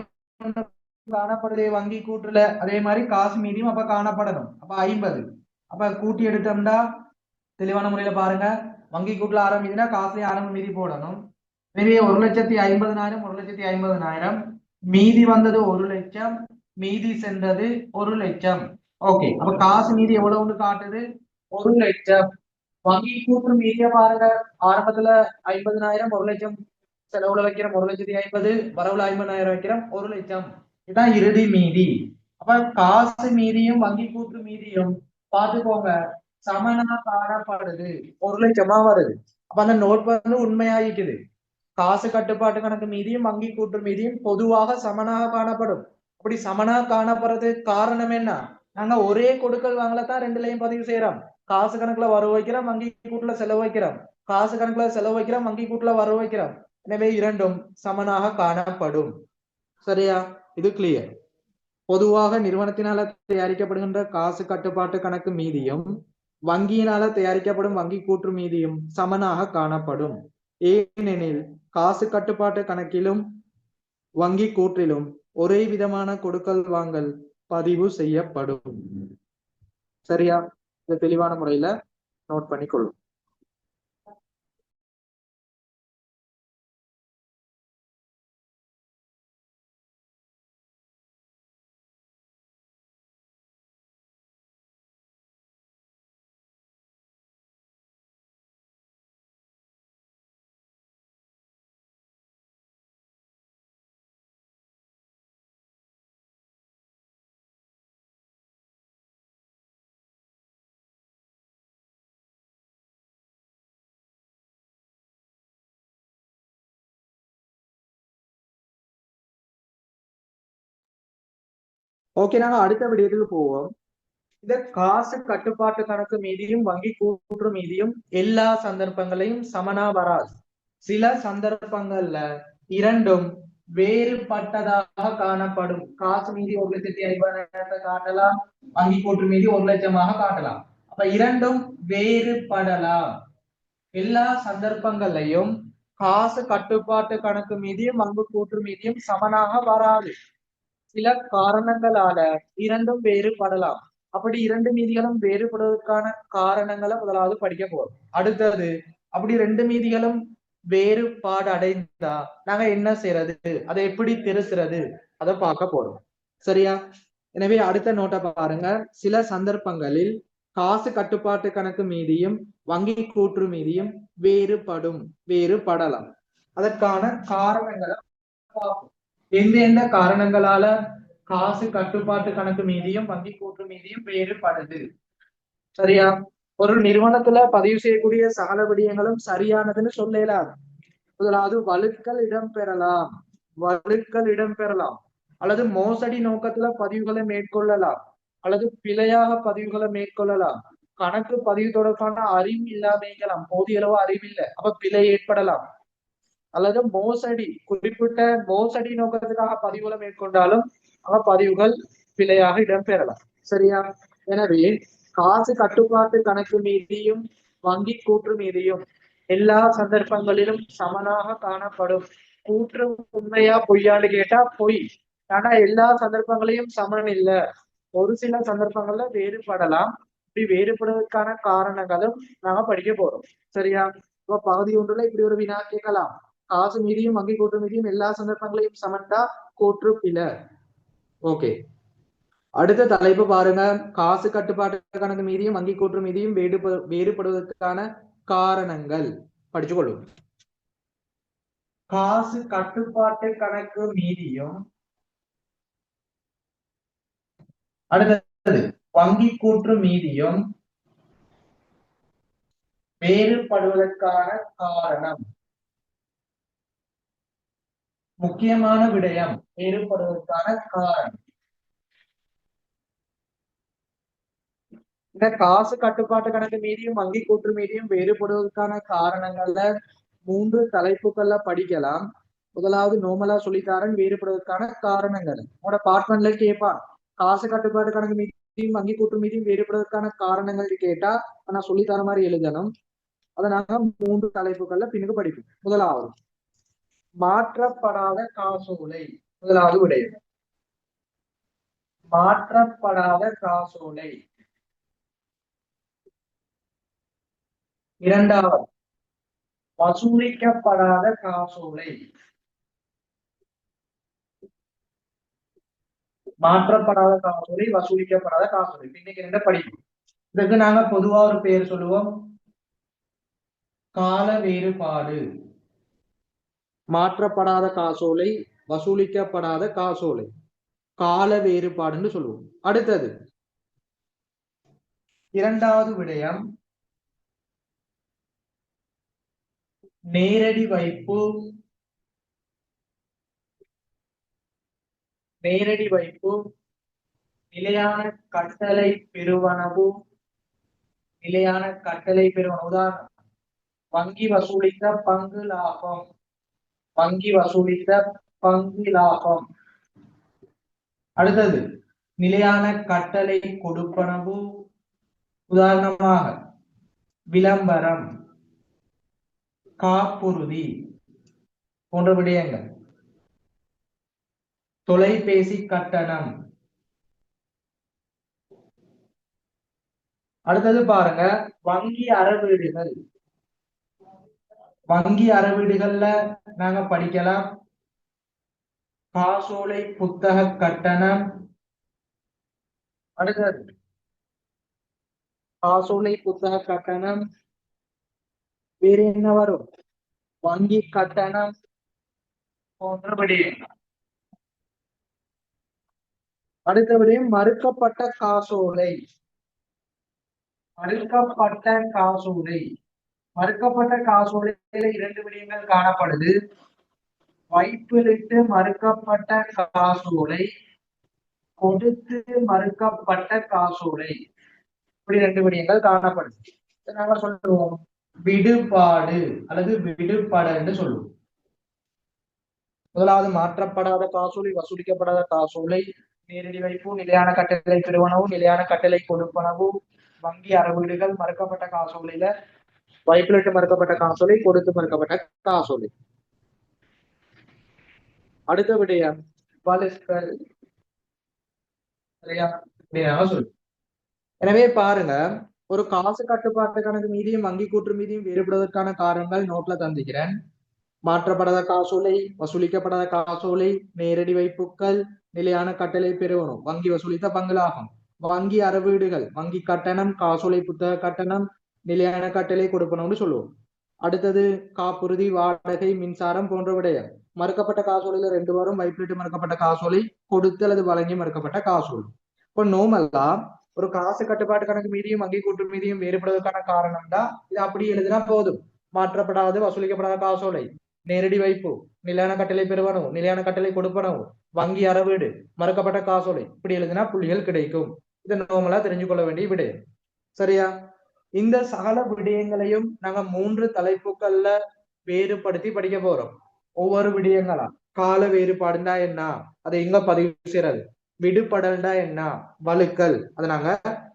காணப்படுதே வங்கி கூட்டுல, அதே மாதிரி காசு மீதியும் அப்ப காணப்படணும். அப்ப 50. அப்ப கூட்டி எடுத்தோம்னா தெளிவான முறையில பாருங்க, வங்கி கூட்டுல ஆரம்பிச்சுன்னா காசுலயும் ஆரம்ப மீதி போடணும். எனவே 1,50,000 1,50,000, மீதி வந்தது 1,00,000, மீதி சென்றது 1,00,000. ஓகே, அப்ப காசு மீதி எவ்வளவுன்னு காட்டுது? 1,00,000. வங்கி கூற்று மீதிய பாருங்க. ஆரம்பத்துல 50,000 1,00,000 செலவுல வைக்கிறோம், 1,50,000 வரவுல 50,000 வைக்கிறோம், 1,00,000. இதான் இறுதி மீதி. அப்ப காசு மீதியும் வங்கி கூற்று மீதியும் பார்த்துக்கோங்க சமனா காணப்படுது. 1,00,000 வருது. அப்ப அந்த நோட் வந்து உண்மையாயிக்குது. காசு கட்டுப்பாட்டு கணக்கு மீதியும் வங்கி கூற்று மீதியும் பொதுவாக சமனாக காணப்படும். அப்படி சமனா காணப்படுறதுக்கு காரணம் என்ன? நாங்க ஒரே கொடுக்கல் வாங்கலத்தான் ரெண்டுலையும் பதிவு செய்யறோம். காசு கணக்குல வரவு வைக்கிறோம், வங்கி கூட்டுல செலவு வைக்கிறோம். காசு கணக்குல செலவு வைக்கிறோம், வங்கி கூட்டுல வரவு வைக்கிறோம். எனவே இரண்டும் சமனாக காணப்படும். சரியா? இது கிளியர். பொதுவாக நிறுவனத்தினால தயாரிக்கப்படுகின்ற காசு கட்டுப்பாட்டு கணக்கு மீதியும் வங்கியினால தயாரிக்கப்படும் வங்கி கூற்று மீதியும் சமனாக காணப்படும். ஏனெனில் காசு கட்டுப்பாட்டு கணக்கிலும் வங்கி கூற்றிலும் ஒரே விதமான கொடுக்கல் வாங்கல் பதிவு செய்யப்படும். சரியா? இது தெளிவான முறையில நோட் பண்ணிக்கொள்ளும். ஓகே, நாங்க அடுத்த விடயத்துக்கு போவோம். இந்த காசு கட்டுப்பாட்டு கணக்கு மீதியும் வங்கி கூற்று மீதியும் எல்லா சந்தர்ப்பங்களையும் சமனா வராது. சில சந்தர்ப்பங்கள்ல இரண்டும் வேறுபட்டதாக காணப்படும். காசு மீதி 1,50,000 காட்டலாம், வங்கி கூற்று மீதி 1,00,000 காட்டலாம். அப்ப இரண்டும் வேறுபடலாம். எல்லா சந்தர்ப்பங்களையும் காசு கட்டுப்பாட்டு கணக்கு மீதியும் வங்கி கூற்று மீதியும் சமனாக வராது. சில காரணங்களால இரண்டும் வேறுபடலாம். அப்படி இரண்டு மீதிகளும் வேறுபடுவதற்கான காரணங்களை முதலாவது படிக்க போறோம். அடுத்தது அப்படி ரெண்டு மீதிகளும் வேறுபாடு அடைந்தா நாங்க என்ன செய்யறது, அதை எப்படி திருத்துறது, அதை பார்க்க போறோம். சரியா? எனவே அடுத்த நோட்டை பாருங்க. சில சந்தர்ப்பங்களில் காசு கட்டுப்பாட்டு கணக்கு மீதியும் வங்கி கூற்று மீதியும் வேறுபடலாம். அதற்கான காரணங்களை பார்ப்போம். எந்தெந்த காரணங்களால காசு கட்டுப்பாட்டு கணக்கு மீதியும் வங்கி கூற்று மீதியும் வேறுபடுது? சரியா? ஒரு நிறுவனத்துல பதிவு செய்யக்கூடிய சகல விடயங்களும் சரியானதுன்னு சொல்லலாம். முதலாவது வழுக்கல் இடம்பெறலாம் அல்லது மோசடி நோக்கத்துல பதிவுகளை மேற்கொள்ளலாம் அல்லது பிழையாக பதிவுகளை மேற்கொள்ளலாம். கணக்கு பதிவு தொடர்பான அறிவு இல்லாமைக்கலாம், போதிய அளவு அறிவில்லை, அப்ப பிழை ஏற்படலாம். அல்லது குறிப்பிட்ட மோசடி நோக்கத்துக்காக பதிவுகளை மேற்கொண்டாலும் பதிவுகள் பிழையாக இடம்பெறலாம். சரியா? எனவே காசு கட்டுப்பாட்டு கணக்கு மீதியும் வங்கி கூற்று மீதியும் எல்லா சந்தர்ப்பங்களிலும் சமனாக காணப்படும். கூற்று உண்மையா பொய்யான்னு கேட்டா பொய். ஆனா எல்லா சந்தர்ப்பங்களையும் சமன் இல்ல, ஒரு சில சந்தர்ப்பங்கள்ல வேறுபடலாம். இப்படி வேறுபடுவதற்கான காரணங்களும் நாம படிக்க போறோம். சரியா? இப்ப பகுதி ஒன்றுல இப்படி ஒரு வினா கேட்கலாம். காசு மீதியும் வங்கி கூற்று மீதியும் எல்லா சந்தர்ப்பங்களையும் சமன்டா கூற்று பிழை. ஓகே, அடுத்த தலைப்பு பாருங்க. காசு கட்டுப்பாட்டு கணக்கு மீதியும் வங்கி கூற்று மீதியும் வேறுபடுவதற்கான காரணங்கள் படிச்சுக்கொள்ளும். காசு கட்டுப்பாட்டு கணக்கு மீதியும் அடுத்தது வங்கி கூற்று மீதியும் வேறுபடுவதற்கான காரணம். முக்கியமான விடயம் வேறுபடுவதற்கான காரணம். இந்த காசு கட்டுப்பாட்டு கணக்கு மீதியும் வங்கி கூற்று மீதியும் வேறுபடுவதற்கான காரணங்கள்ல 3 தலைப்புகள்ல படிக்கலாம். முதலாவது நோமலா சொல்லித்தாரன் வேறுபடுவதற்கான காரணங்கள். உங்களோட பார்ட்மெண்ட்ல கேட்பான், காசு கட்டுப்பாட்டு கணக்கு மீதியும் வங்கி கூற்று மீதியும் வேறுபடுவதற்கான காரணங்கள் கேட்டா நான் சொல்லித்தர மாதிரி எழுதணும். அதை நாங்க 3 தலைப்புகள்ல பின்னுக்கு படிப்போம். முதலாவது மாற்றப்படாத காசோலை. முதலாவது விடயம் மாற்றப்படாத காசோலை. இரண்டாவது வசூலிக்கப்படாத காசோலை. மாற்றப்படாத காசோலை, வசூலிக்கப்படாத காசோலை. இன்னைக்கு ரெண்டு படிக்கும். இதுக்கு நாங்க பொதுவா ஒரு பேர் சொல்லுவோம், கால வேறுபாடு. மாற்றப்படாத காசோலை, வசூலிக்கப்படாத காசோலை, கால வேறுபாடுன்னு சொல்லுவோம். அடுத்தது இரண்டாவது விடயம் நேரடி வைப்பு. நேரடி வைப்பு, நிலையான கட்டளை பெறுவனவு. நிலையான கட்டளை பெறுவனவு. உதாரணம், வங்கி வசூலித்த பங்கு லாபம். வங்கி வசூலித்த பங்கு லாபம். அடுத்தது நிலையான கட்டளை கொடுப்பனவு. உதாரணமாக விளம்பரம், காப்புறுதி போன்ற விடயங்கள். தொலைபேசி கட்டணம். அடுத்தது பாருங்க, வங்கி அறவீடுகள். வங்கி அறவீடுகள்ல நாங்க படிக்கலாம் காசோலை புத்தக கட்டணம். அடுத்தது காசோலை புத்தக கட்டணம். வேற என்ன வரும்? வங்கி கட்டணம் போன்ற விடயங்கள். அடுத்த விடயம் மறுக்கப்பட்ட காசோலை. மறுக்கப்பட்ட காசோலை. மறுக்கப்பட்ட காசோலையில இரண்டு விடயங்கள் காணப்படுது. வைப்பிலிட்டு மறுக்கப்பட்ட காசோலை, கொடுத்து மறுக்கப்பட்ட காசோலை. இப்படி ரெண்டு விடயங்கள் காணப்படுது. நாங்க சொல்லுவோம் விடுபாடு அல்லது விடுபட என்று சொல்லுவோம். முதலாவது மாற்றப்படாத காசோலை, வசூலிக்கப்படாத காசோலை, நேரடி வைப்பு, நிலையான கட்டளை பெறுவனவு, நிலையான கட்டளை கொடுப்பனவு, வங்கி அறவீடுகள், மறுக்கப்பட்ட காசோலையில வைப்பிலிட்டு மறுக்கப்பட்ட காசோலை, கொடுத்து மறுக்கப்பட்ட காசோலை. அடுத்த விடயம் வலுக்கள். சரியா? சொல்லு. எனவே பாருங்க, ஒரு காசு கட்டுப்பாட்டு கணக்கு மீதியும் வங்கி கூற்று மீதியும் வேறுபடுவதற்கான காரணங்கள் நோட்ல தந்திக்கிறேன். மாற்றப்படாத காசோலை, வசூலிக்கப்படாத காசோலை, நேரடி வைப்புக்கள், நிலையான கட்டளை பெறுவனும், வங்கி வசூலித்த பங்களாகும், வங்கி அறவீடுகள், வங்கி கட்டணம், காசோலை புத்தக கட்டணம், நிலையான கட்டளை கொடுப்பனம்னு சொல்லுவோம். அடுத்தது காப்புறுதி, வாடகை, மின்சாரம் போன்ற விடயம். மறுக்கப்பட்ட காசோலையில ரெண்டு வரும், வைப்பிலிட்டு மறுக்கப்பட்ட காசோலை, கொடுத்து அல்லது வழங்கி மறுக்கப்பட்ட காசோலை. இப்போ நோமல்லா ஒரு காசு கட்டுப்பாட்டு கணக்கு மீதியும் வங்கி கூட்டு மீதியும் வேறுபடுவதற்கான காரணம் தான் இது. அப்படி எழுதினா போதும். மாற்றப்படாது வசூலிக்கப்படாத காசோலை, நேரடி வைப்பு, நிலையான கட்டளை பெறுவனவு, நிலையான கட்டளை கொடுப்பனவு, வங்கி அறவீடு, மறுக்கப்பட்ட காசோலை, இப்படி எழுதினா புள்ளிகள் கிடைக்கும். இதை நோமலா தெரிஞ்சு கொள்ள வேண்டிய விடயம். சரியா? இந்த சகல விடயங்களையும் நாங்க மூன்று தலைப்புகள்ல வேறுபடுத்தி படிக்க போறோம். ஒவ்வொரு விடயங்களா. கால வேறுபாடுனா என்ன, அதை எங்க பதிவு செய்யறது, விடுபடல்னா என்ன, வழுக்கல், அதை நாங்க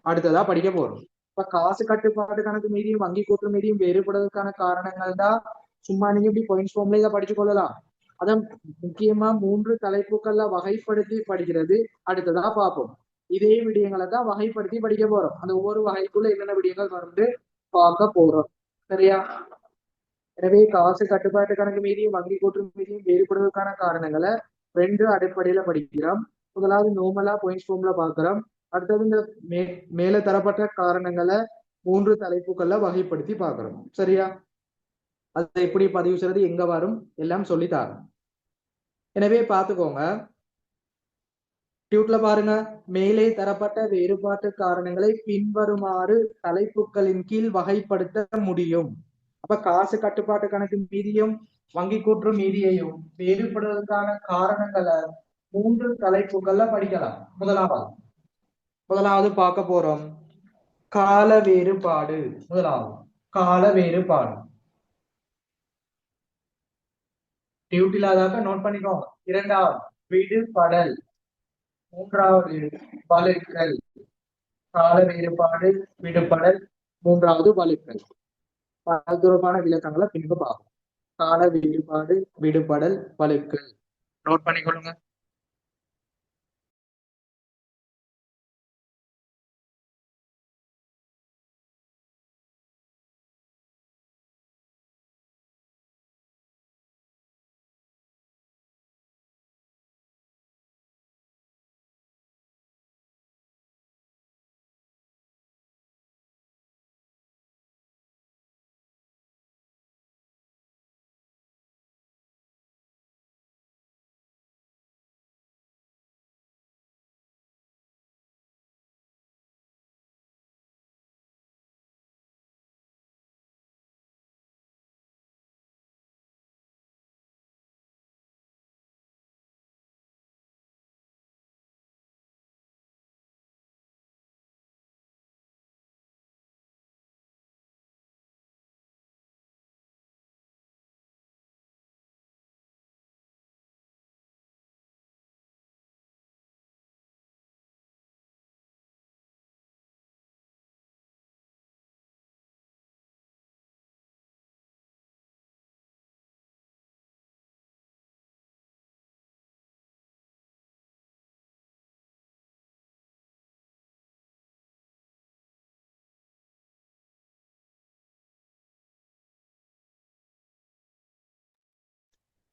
அடுத்ததா படிக்க போறோம். இப்ப காசு கட்டுப்பாடு கணக்கு மீதியும் வங்கி கூட்டு மீதியும் வேறுபடுவதற்கான காரணங்கள் தான் சும்மா நீங்க இப்படி பாயிண்ட்ஸ் ஃபார்ம்ல இதை படிச்சு கொள்ளலாம். அதான் முக்கியமா மூன்று தலைப்புகள்ல வகைப்படுத்தி படிக்கிறது அடுத்ததா பார்ப்போம். இதே விடயங்களை தான் வகைப்படுத்தி படிக்க போறோம். அந்த ஒவ்வொரு வகைக்குள்ள என்னென்ன விடயங்கள் வந்து பார்க்க போறோம். சரியா? எனவே காசு கட்டுப்பாட்டு கணக்கு மீதியும் வங்கி கூற்று மீதியும் வேறுபடுவதற்கான காரணங்களை ரெண்டு அடிப்படையில படிக்கிறோம். முதலாவது நோமலா பாயிண்ட்ஸ் ஃபார்ம்ல பார்க்கிறோம். அடுத்தது இந்த மேல தரப்பட்ட காரணங்களை மூன்று தலைப்புகள்ல வகைப்படுத்தி பார்க்கிறோம். சரியா? அதை எப்படி பதிவு செய்யறது, எங்க வரும், எல்லாம் சொல்லித்தாரோம். எனவே பார்த்துக்கோங்க. டியூட்ல பாருங்க, மேலே தரப்பட்ட வேறுபாட்டு காரணங்களை பின்வருமாறு தலைப்புகளின் கீழ் வகைப்படுத்த முடியும். அப்ப காசு கட்டுப்பாட்டு கணக்கு மீதியும் வங்கி கூற்று மீதியையும் வேறுபடுவதற்கான காரணங்களை மூன்று தலைப்புகள்ல படிக்கலாம். முதலாவது பார்க்க போறோம் கால வேறுபாடு. முதலாவது கால வேறுபாடு. டியூட்டிலாதாக நோட் பண்ணிக்கோங்க. இரண்டாவது விடுபடல். மூன்றாவது வழுக்கல். கால வேறுபாடு, விடுபடல், மூன்றாவது வழுக்கல். தொடர்பான விளக்கங்களை பின்பு பார்ப்போம். கால வேறுபாடு, விடுபடல், வழுக்கல். நோட் பண்ணிக்கொள்ளுங்க.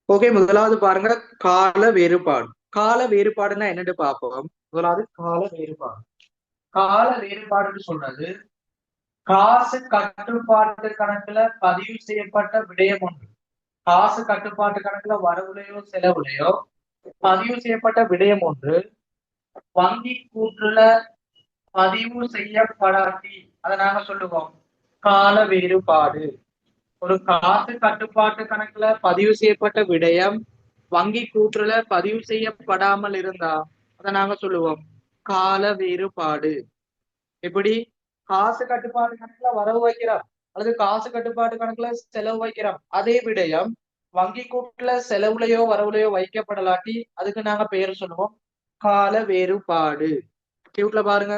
ஓகே, முதலாவது பாருங்க கால வேறுபாடு. கால வேறுபாடுன்னா என்னன்னு பார்ப்போம். முதலாவது கால வேறுபாடு. கால வேறுபாடுன்னு சொல்றது காசு கட்டுப்பாட்டு கணக்குல பதிவு செய்யப்பட்ட விடயம் ஒன்று. காசு கட்டுப்பாட்டு கணக்குல வரவுலையோ செலவுலையோ பதிவு செய்யப்பட்ட விடயம் ஒன்று வங்கி கூற்றுல பதிவு செய்யப்படாட்டி அதை நாங்க சொல்லுவோம் கால வேறுபாடு. ஒரு காசு கட்டுப்பாட்டு கணக்குல பதிவு செய்யப்பட்ட விடயம் வங்கி கூற்றுல பதிவு செய்யப்படாமல் இருந்தா அதை நாங்க சொல்லுவோம் கால வேறுபாடு. எப்படி? காசு கட்டுப்பாட்டு கணக்குல வரவு வைக்கிறோம் அல்லது காசு கட்டுப்பாட்டு கணக்குல செலவு வைக்கிறோம், அதே விடயம் வங்கி கூட்டுல செலவுலையோ வரவுலையோ வைக்கப்படலாட்டி அதுக்கு நாங்க பெயர் சொல்லுவோம் கால வேறுபாடு. வீட்டுல பாருங்க,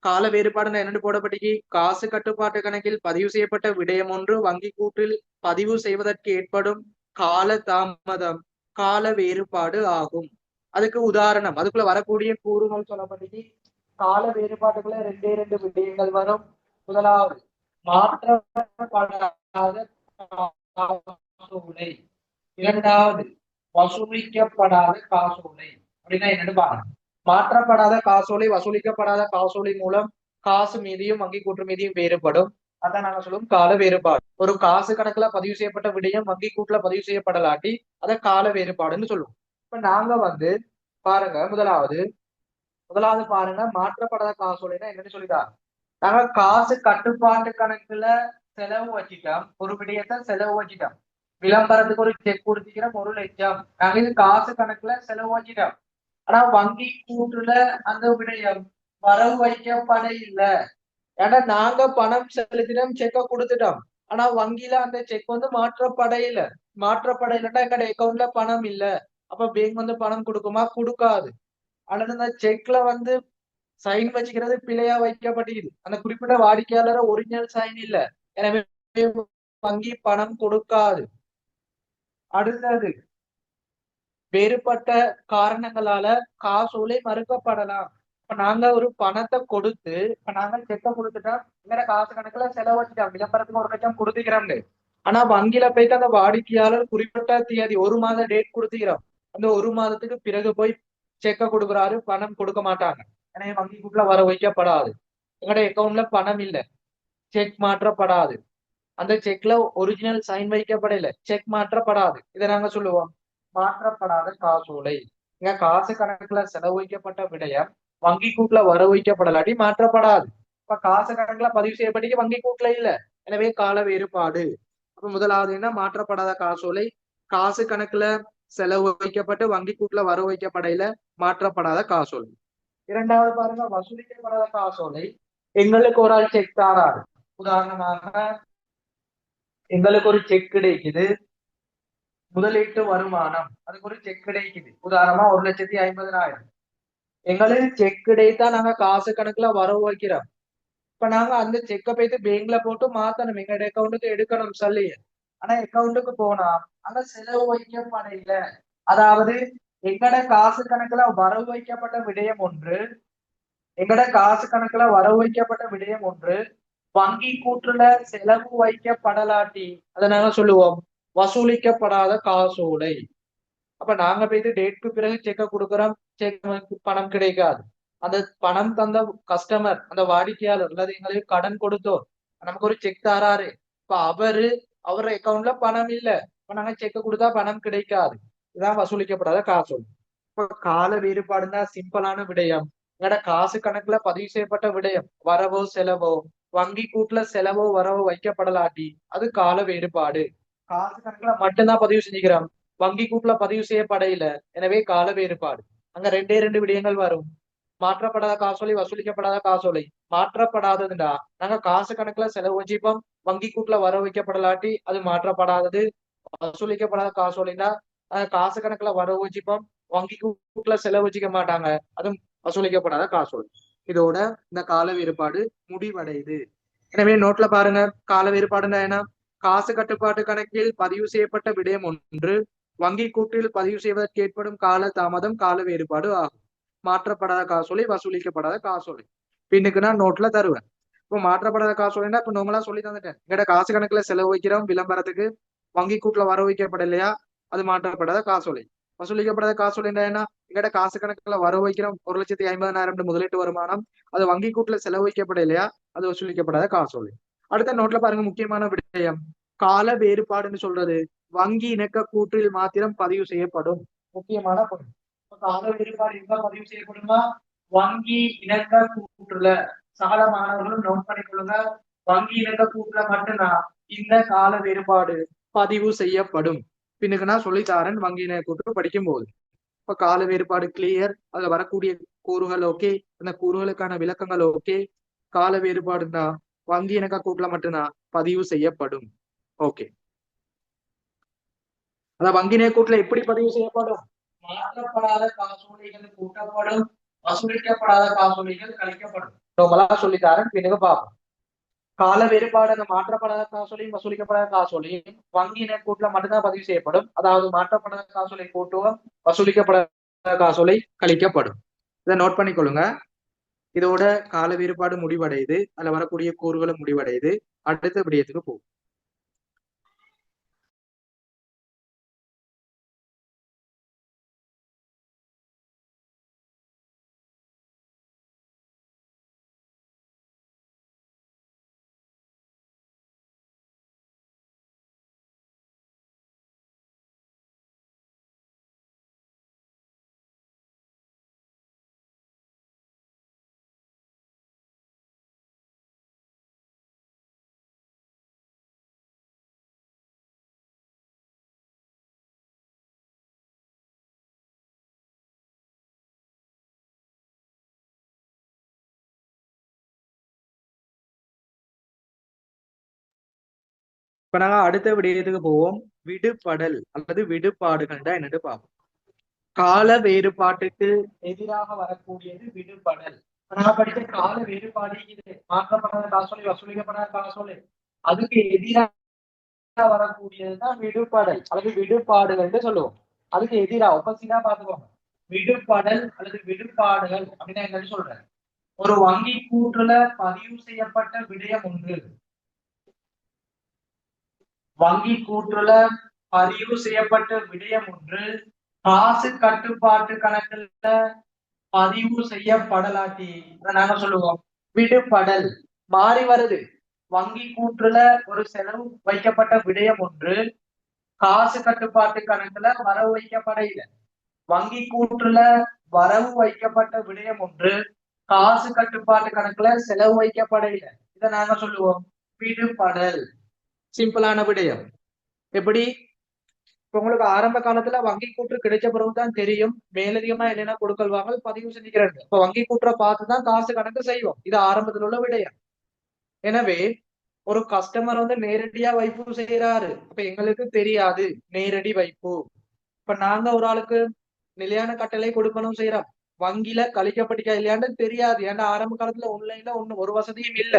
கால வேறுபாடுன்னு என்னென்னு போடப்பட்டிக்கு காசு கட்டுப்பாட்டு கணக்கில் பதிவு செய்யப்பட்ட விடயம் ஒன்று வங்கி கூட்டில் பதிவு செய்வதற்கு ஏற்படும் கால தாமதம் கால வேறுபாடு ஆகும். அதுக்கு உதாரணம் அதுக்குள்ள வரக்கூடிய கூறுகள் சொல்லப்பட்டிக்கு கால வேறுபாட்டுக்குள்ள ரெண்டு விடயங்கள் வரும். முதலாவது மாற்றப்படாத காசோலை, இரண்டாவது வசூலிக்கப்படாத காசோலை. அப்படின்னா என்னன்னு பாருங்க. மாற்றப்படாத காசோலை வசூலிக்கப்படாத காசோலை மூலம் காசு மீதியும் வங்கி கூற்று மீதியும் வேறுபடும். அதான் நாங்க சொல்லுவோம் கால வேறுபாடு. ஒரு காசு கணக்குல பதிவு செய்யப்பட்ட விடயம் வங்கி கூட்டுல பதிவு செய்யப்படலாட்டி அதை கால வேறுபாடுன்னு சொல்லுவோம். இப்ப நாங்க பாருங்க, முதலாவது பாருங்க மாற்றப்படாத காசோலைன்னா என்னன்னு சொல்லிட்டாங்க. நாங்க காசு கட்டுப்பாட்டு கணக்குல செலவு வச்சுட்டோம், ஒரு விடயத்தை செலவு வச்சுட்டோம். விளம்பரத்துக்கு ஒரு செக் கொடுத்துக்கிறோம் 1,00,000, நாங்க இது காசு கணக்குல செலவு வச்சுட்டோம். ஆனா வங்கி கூட்டுல அந்த விடயம் வரவு வைக்கப்பட இல்லை. ஏன்னா நாங்க பணம் செலுத்திட்டோம், செக்க கொடுத்துட்டோம். ஆனா வங்கியில அந்த செக் மாற்றப்படையில மாற்றப்படையிலன்னா எங்க அக்கௌண்ட்ல பணம் இல்ல. அப்ப பேங்க் பணம் கொடுக்குமா? கொடுக்காது. அல்லது அந்த செக்ல சைன் வச்சுக்கிறது பிழையா வைக்கப்பட்டிருக்குது, அந்த குறிப்பிட்ட வாடிக்கையாளர ஒரிஜினல் சைன் இல்ல, எனவே வங்கி பணம் கொடுக்காது. அடுத்தது வேறுபட்ட காரணங்களால காசோலை மறுக்கப்படலாம். இப்ப நாங்க ஒரு பணத்தை கொடுத்து இப்ப நாங்க செக்க கொடுத்துட்டா வேற காசு கணக்குல செலவழிச்சிட்டோம், விளம்பரத்துக்கு 1,00,000 கொடுத்துக்கிறோம்னு. ஆனா வங்கியில போயிட்டு அந்த வாடிக்கையாளர் குறிப்பிட்ட தேதி 1 மாத டேட் கொடுத்துக்கிறோம், அந்த 1 மாதத்துக்கு பிறகு போய் செக்க கொடுக்குறாரு, பணம் கொடுக்க மாட்டாங்க. எனவே வங்கி கூட்டுல வர வைக்கப்படாது. எங்களுடைய அக்கௌண்ட்ல பணம் இல்ல, செக் மாற்றப்படாது. அந்த செக்ல ஒரிஜினல் சைன் வைக்கப்படல, செக் மாற்றப்படாது. இதை நாங்க சொல்லுவோம் மாற்றப்படாத காசோலை. இங்க காசு கணக்குல செலவு வைக்கப்பட்ட விடயம் வங்கி கூட்டுல வர வைக்கப்படலாட்டி மாற்றப்படாது. இப்ப காசு கணக்குல பதிவு செய்யப்பட்டு வங்கி கூட்டுல இல்ல, எனவே கால வேறுபாடு. அப்ப முதலாவது என்ன? மாற்றப்படாத காசோலை. காசு கணக்குல செலவு வைக்கப்பட்டு வங்கி கூட்டுல வர வைக்கப்படையில மாற்றப்படாத காசோலை. இரண்டாவது பாருங்க வசூலிக்கப்படாத காசோலை. எங்களுக்கு ஒரு ஆள் செக் தாராரு. உதாரணமாக எங்களுக்கு ஒரு செக் கிடைக்குது, முதலீட்டு வருமானம், அதுக்கு ஒரு செக் கிடைக்குது. உதாரணமா 1,50,000. எங்களுக்கு செக் கிடைத்தா நாங்க காசு கணக்குல வரவு வைக்கிறோம். இப்ப நாங்க அந்த செக்கை போயிட்டு பேங்க்ல போட்டு மாத்தணும், எங்களோட அக்கௌண்ட்டுக்கு எடுக்கணும் சொல்லி. ஆனா அக்கௌண்ட்டுக்கு போனா அங்க செலவு வைக்கப்படையில, அதாவது எங்கட காசு கணக்குல வரவு வைக்கப்பட்ட விடயம் ஒன்று, வங்கி கூற்றுல செலவு வைக்கப்படலாட்டி அதை நாங்க சொல்லுவோம் வசூலிக்கப்படாத காசோலை. அப்ப நாங்க போயிட்டு டேட்க்கு பிறகு செக்க கொடுக்குறோம், செக் பணம் கிடைக்காது. அந்த பணம் தந்த கஸ்டமர், அந்த வாடிக்கையாளர் அல்லது எங்களுக்கு கடன் கொடுத்தோம், நமக்கு ஒரு செக் தராரு. இப்ப அவர் அக்கௌண்ட்ல பணம் இல்ல, இப்ப நாங்க செக்க கொடுத்தா பணம் கிடைக்காது. இதான் வசூலிக்கப்படாத காசோலை. இப்ப கால வேறுபாடுன்னா சிம்பிளான விடயம். எங்கட காசு கணக்குல பதிவு செய்யப்பட்ட விடயம் வரவோ செலவோ வங்கி கூட்டுல செலவோ வரவோ வைக்கப்படலாட்டி அது கால வேறுபாடு. காசு கணக்குல மட்டும்தான் பதிவு செஞ்சுக்கிறோம், வங்கி கூட்டுல பதிவு செய்யப்படையில, எனவே கால வேறுபாடு. அங்க ரெண்டு விடயங்கள் வரும். மாற்றப்படாத காசோலை வசூலிக்கப்படாத காசோலை. மாற்றப்படாததுண்டா நாங்க காசு கணக்குல செலவு வச்சுப்போம், வங்கி கூட்டுல வர வைக்கப்படலாட்டி அது மாற்றப்படாதது. வசூலிக்கப்படாத காசோலைனா காசு கணக்குல வர வச்சுப்போம், வங்கி கூட்டுல செலவு வச்சுக்க மாட்டாங்க, அதுவும் வசூலிக்கப்படாத காசோலை. இதோட இந்த கால வேறுபாடு முடிவடையுது. எனவே நோட்ல பாருங்க, கால வேறுபாடுன்னா என்ன? காசு கட்டுப்பாட்டு கணக்கில் பதிவு செய்யப்பட்ட விடயம் ஒன்று வங்கி கூட்டில் பதிவு செய்வதற்கு ஏற்படும் கால தாமதம் கால வேறுபாடு ஆகும். மாற்றப்படாத காசோலை வசூலிக்கப்படாத காசோலை பின்னுக்கு நான் நோட்ல தருவேன். இப்போ மாற்றப்படாத காசோலைன்னா இப்ப நார்மலா சொல்லி தந்துட்டேன். எங்கட காசு கணக்குல செலவு வைக்கிறோம் விளம்பரத்துக்கு, வங்கி கூட்டுல வர வைக்கப்படலையா, அது மாற்றப்படாத காசோலை. வசூலிக்கப்படாத காசோலை என்ன? எங்கட காசு கணக்குல வரவு வைக்கிறோம் 1,50,000 முதலீட்டு வருமானம், அது வங்கி கூட்டுல செலவு வைக்கப்பட இல்லையா, அது வசூலிக்கப்படாத காசோலை. அடுத்த நோட்ல பாருங்க, முக்கியமான விடயம் கால வேறுபாடுன்னு சொல்றது வங்கி இணக்க கூற்றில் மாத்திரம் பதிவு செய்யப்படும். முக்கியமான பொருள். கால வேறுபாடு எங்க பதிவு செய்யப்படுமா? வங்கி இணக்க கூற்றுல. சகல மாணவர்களும் நோட் பண்ணிக்கொள்ளுங்க. வங்கி இணக்க கூற்றுல மட்டும்தான் இந்த கால வேறுபாடு பதிவு செய்யப்படும். பின்னுக்கு நான் சொல்லித்தாரன் வங்கி இணக்க கூற்று படிக்கும் போது. இப்ப கால வேறுபாடு கிளியர், அதுல வரக்கூடிய கூறுகள் ஓகே, அந்த கூறுகளுக்கான விளக்கங்கள் ஓகே. கால வேறுபாடுனா வங்கி இணக்க கூட்டுல மட்டும்தான் பதிவு செய்யப்படும். ஓகே, அதான் வங்கி இணக்க கூட்டுல எப்படி பதிவு செய்யப்படும்? மாற்றப்படாத காசோலைகள் கூட்டப்படும், வசூலிக்கப்படாத காசோலைகள் கழிக்கப்படும். சொல்லித்தாரன், பின்னுக்கு பார்ப்போம். கால வேறுபாடு அந்த மாற்றப்படாத காசோலையும் வசூலிக்கப்படாத காசோலையும் வங்கி இணக்க கூட்டுல மட்டும்தான் பதிவு செய்யப்படும். அதாவது மாற்றப்படாத காசோலை கூட்டுவோம், வசூலிக்கப்படாத காசோலை கழிக்கப்படும். இதை நோட் பண்ணிக்கொள்ளுங்க. இதோட கால வேறுபாடு முடிவடையுது, அதுல வரக்கூடிய கூறுகளும் முடிவடையுது. அடுத்த விடயத்துக்கு போகும். இப்ப நாங்க அடுத்த விடயத்துக்கு போவோம். விடுபடல் அல்லது விடுபாடுகள் தான் என்னன்னு பார்ப்போம். கால வேறுபாட்டுக்கு எதிராக வரக்கூடியது விடுபடல். நான் படித்த கால வேறுபாடு இது மாற்றப்படாத காசோலை, வசூலிக்கப்படாத காசோலை, அதுக்கு எதிராக வரக்கூடியதுதான் விடுபடல் அல்லது விடுபாடுகள் சொல்லுவோம். அதுக்கு எதிராக ஒப்பசிட்டா பாத்துக்கோங்க. விடுபடல் அல்லது விடுபாடுகள் அப்படின்னா என்னன்னு சொல்றேன். ஒரு வங்கி கூற்றுல பதிவு செய்யப்பட்ட விடயம் ஒன்று, வங்கி கூற்றுல பதிவு செய்யப்பட்ட விடயம் ஒன்று காசு கட்டுப்பாட்டு கணக்குல பதிவு செய்யப்படலாட்டி நாங்க சொல்லுவோம் விடுபடல். மாறி வருது. வங்கி கூற்றுல ஒரு செலவு வைக்கப்பட்ட விடயம் ஒன்று காசு கட்டுப்பாட்டு கணக்குல வரவு வைக்கப்பட இல்லை. வங்கி கூற்றுல வரவு வைக்கப்பட்ட விடயம் ஒன்று காசு கட்டுப்பாட்டு கணக்குல செலவு வைக்கப்பட இல்லை. இதை நாங்க சொல்லுவோம் விடுபடல். சிம்பிளான விடயம். எப்படி? உங்களுக்கு ஆரம்ப காலத்துல வங்கி கூற்று கிடைச்ச பிறகுதான் தெரியும் மேலதிகமா என்னென்ன கொடுக்கல் வாங்கல் பதிவு செஞ்சுக்கிறாங்க. இப்ப வங்கி கூற்றை பார்த்துதான் காசு கணக்கு செய்வோம். இது ஆரம்பத்தில் உள்ள விடயம். எனவே ஒரு கஸ்டமர் நேரடியா வைப்பு செய்யறாரு, அப்ப எங்களுக்கு தெரியாது நேரடி வைப்பு. இப்ப நாங்க ஒரு ஆளுக்கு நிலையான கட்டளை கொடுக்கணும் செய்யறோம், வங்கியில கழிக்கப்பட்டிக்கா இல்லையான்னு தெரியாது. ஏன்னா ஆரம்ப காலத்துல ஆன்லைன்ல ஒரு வசதியும் இல்ல.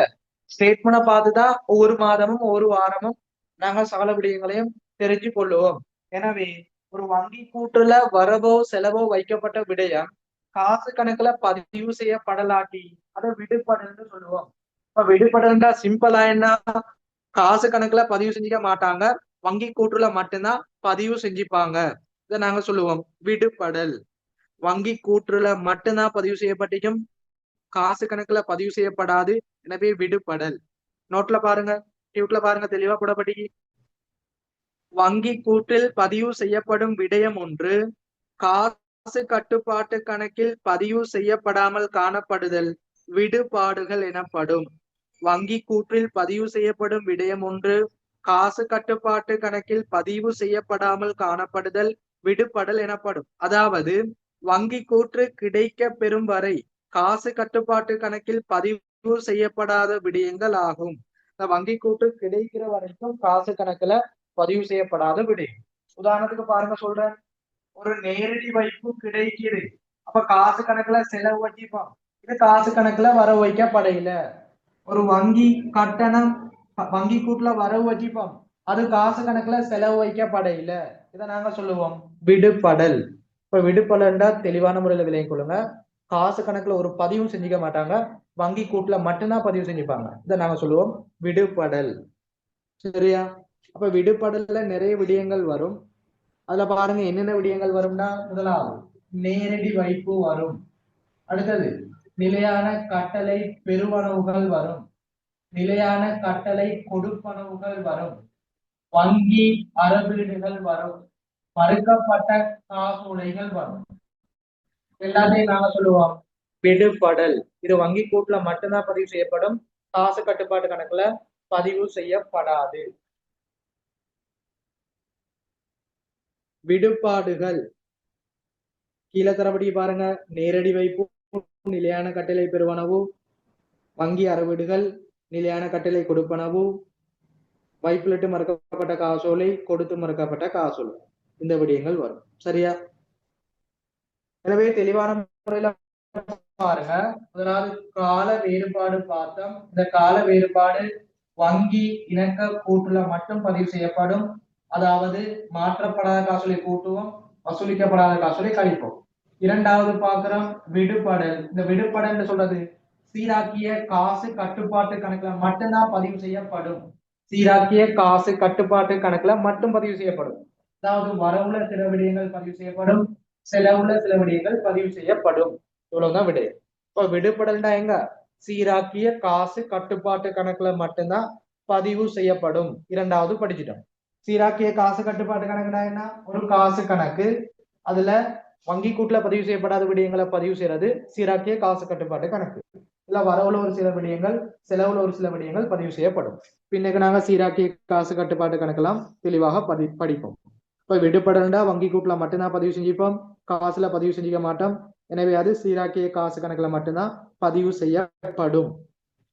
ஸ்டேட்மெண்ட்டை பார்த்துதான் ஒவ்வொரு மாதமும் ஒவ்வொரு வாரமும் நாங்க சகல விடயங்களையும் தெரிஞ்சு கொள்ளுவோம். எனவே ஒரு வங்கி கூற்றுல வரவோ செலவோ வைக்கப்பட்ட விடயம் காசு கணக்குல பதிவு செய்யப்படலாட்டி அதை விடுபடல்னு சொல்லுவோம். இப்ப விடுபடல்னா சிம்பிளா என்ன? காசு கணக்குல பதிவு செஞ்சுக்க மாட்டாங்க, வங்கி கூற்றுல மட்டும்தான் பதிவு செஞ்சுப்பாங்க. இதை நாங்க சொல்லுவோம் விடுபடல். வங்கி கூற்றுல மட்டும்தான் பதிவு செய்யப்பட்டிருக்கும், காசு கணக்குல பதிவு செய்யப்படாது. எனவே விடுபடல். நோட்ல பாருங்க, டியூட்ல பாருங்க, தெளிவா போடப்பட்டி. வங்கி கூற்றில் பதிவு செய்யப்படும் விடயம் ஒன்று காசு கட்டுப்பாட்டு கணக்கில் பதிவு செய்யப்படாமல் காணப்படுதல் விடுபாடுகள் எனப்படும். வங்கி கூற்றில் பதிவு செய்யப்படும் விடயம் ஒன்று காசு கட்டுப்பாட்டு கணக்கில் பதிவு செய்யப்படாமல் காணப்படுதல் விடுபடல் எனப்படும். அதாவது வங்கி கூற்று கிடைக்க பெறும் வரை காசு கட்டுப்பாட்டு கணக்கில் பதிவு செய்யப்படாத விடயங்கள் ஆகும். வங்கி கூற்று கிடைக்கிற வரைக்கும் காசு கணக்குல பதிவு செய்யப்படாத விடயம். உதாரணத்துக்கு பாருங்க சொல்றேன், ஒரு நேரடி வைப்பு கிடைக்குது, அப்ப காசு கணக்குல செலவு வச்சிப்போம், இது காசு கணக்குல வரவு வைக்கப்படையில. ஒரு வங்கி கட்டணம் வங்கி கூட்டுல வரவு வச்சிப்போம், அது காசு கணக்குல செலவு வைக்கப்படையில. இதை நாங்க சொல்லுவோம் விடுபடல். இப்ப விடுபடல்ன்றா தெளிவான முறையில விளங்கிக் கொள்ளுங்க. காசு கணக்குல ஒரு பதிவும் செஞ்சுக்க மாட்டாங்க, வங்கி கூட்டுல மட்டும்தான் பதிவு செஞ்சுப்பாங்க. இதை நாங்க சொல்லுவோம் விடுபடல். சரியா? அப்ப விடுபடல்ல நிறைய விடயங்கள் வரும். அதுல பாருங்க என்னென்ன விடயங்கள் வரும்னா, முதலாவது நேரடி வைப்பு வரும். அடுத்தது நிலையான கட்டளை பெருவனவுகள் வரும். நிலையான கட்டளை கொடுப்பனவுகள் வரும். வங்கி அறவீடுகள் வரும். மறுக்கப்பட்ட காசோலைகள் வரும். எல்லாத்தையும் நாங்க சொல்லுவோம் விடுபடல். இது வங்கி கூட்டுல மட்டும்தான் பதிவு செய்யப்படும். காசு கட்டுப்பாட்டு கணக்குல பதிவு செய்யப்படாது. விடுபாடுகள் கீழே தரப்படி பாருங்க. நேரடி வைப்பு, நிலையான கட்டளை பெறுவனவு, வங்கி அறவீடுகள், நிலையான கட்டளை கொடுப்பனவு, வைப்பிலிட்டு மறுக்கப்பட்ட காசோலை, கொடுத்து மறுக்கப்பட்ட காசோலை, இந்த விடயங்கள் வரும். சரியா? எனவே தெளிவான முறையில பாருங்க. முதலாவது கால வேறுபாடு பார்த்தோம். இந்த கால வேறுபாடு வங்கி இணக்க கூட்டுல மட்டும் பதிவு செய்யப்படும். அதாவது மாற்றப்படாத காசோலை கூட்டுவோம், வசூலிக்கப்படாத காசோலை கழிப்போம். இரண்டாவது பாக்குறோம் விடுபடல். இந்த விடுபடல் சொல்றது சீராக்கிய காசு கட்டுப்பாட்டு கணக்குல மட்டும்தான் பதிவு செய்யப்படும். சீராக்கிய காசு கட்டுப்பாட்டு கணக்குல மட்டும் பதிவு செய்யப்படும். அதாவது வரவுல சில விடயங்கள் பதிவு செய்யப்படும், செலவுல சில விடயங்கள் பதிவு செய்யப்படும். இவ்வளவுதான் விடை. இப்ப விடுபடல்னா எங்க? சீராக்கிய காசு கட்டுப்பாட்டு கணக்குல மட்டும்தான் பதிவு செய்யப்படும். இரண்டாவது படிச்சுட்டோம். சீராக்கிய காசு கட்டுப்பாட்டு கணக்குனா என்ன? ஒரு காசு கணக்கு, அதுல வங்கி கூட்டுல பதிவு செய்யப்படாத விடயங்களை பதிவு செய்யறது சீராக்கிய காசு கட்டுப்பாட்டு கணக்கு. இல்ல வரவுல ஒரு சில விடயங்கள், செலவுல ஒரு சில விடயங்கள் பதிவு செய்யப்படும். பின்னுக்கு நாங்க சீராக்கிய காசு கட்டுப்பாட்டு கணக்கெல்லாம் தெளிவாக படிப்போம். இப்ப விடுபடல்டா வங்கி கூட்டுல மட்டும்தான் பதிவு செஞ்சுப்போம், காசுல பதிவு செஞ்சுக்க மாட்டோம். எனவே அது சீராக்கிய காசு கணக்குல மட்டும்தான் பதிவு செய்யப்படும்.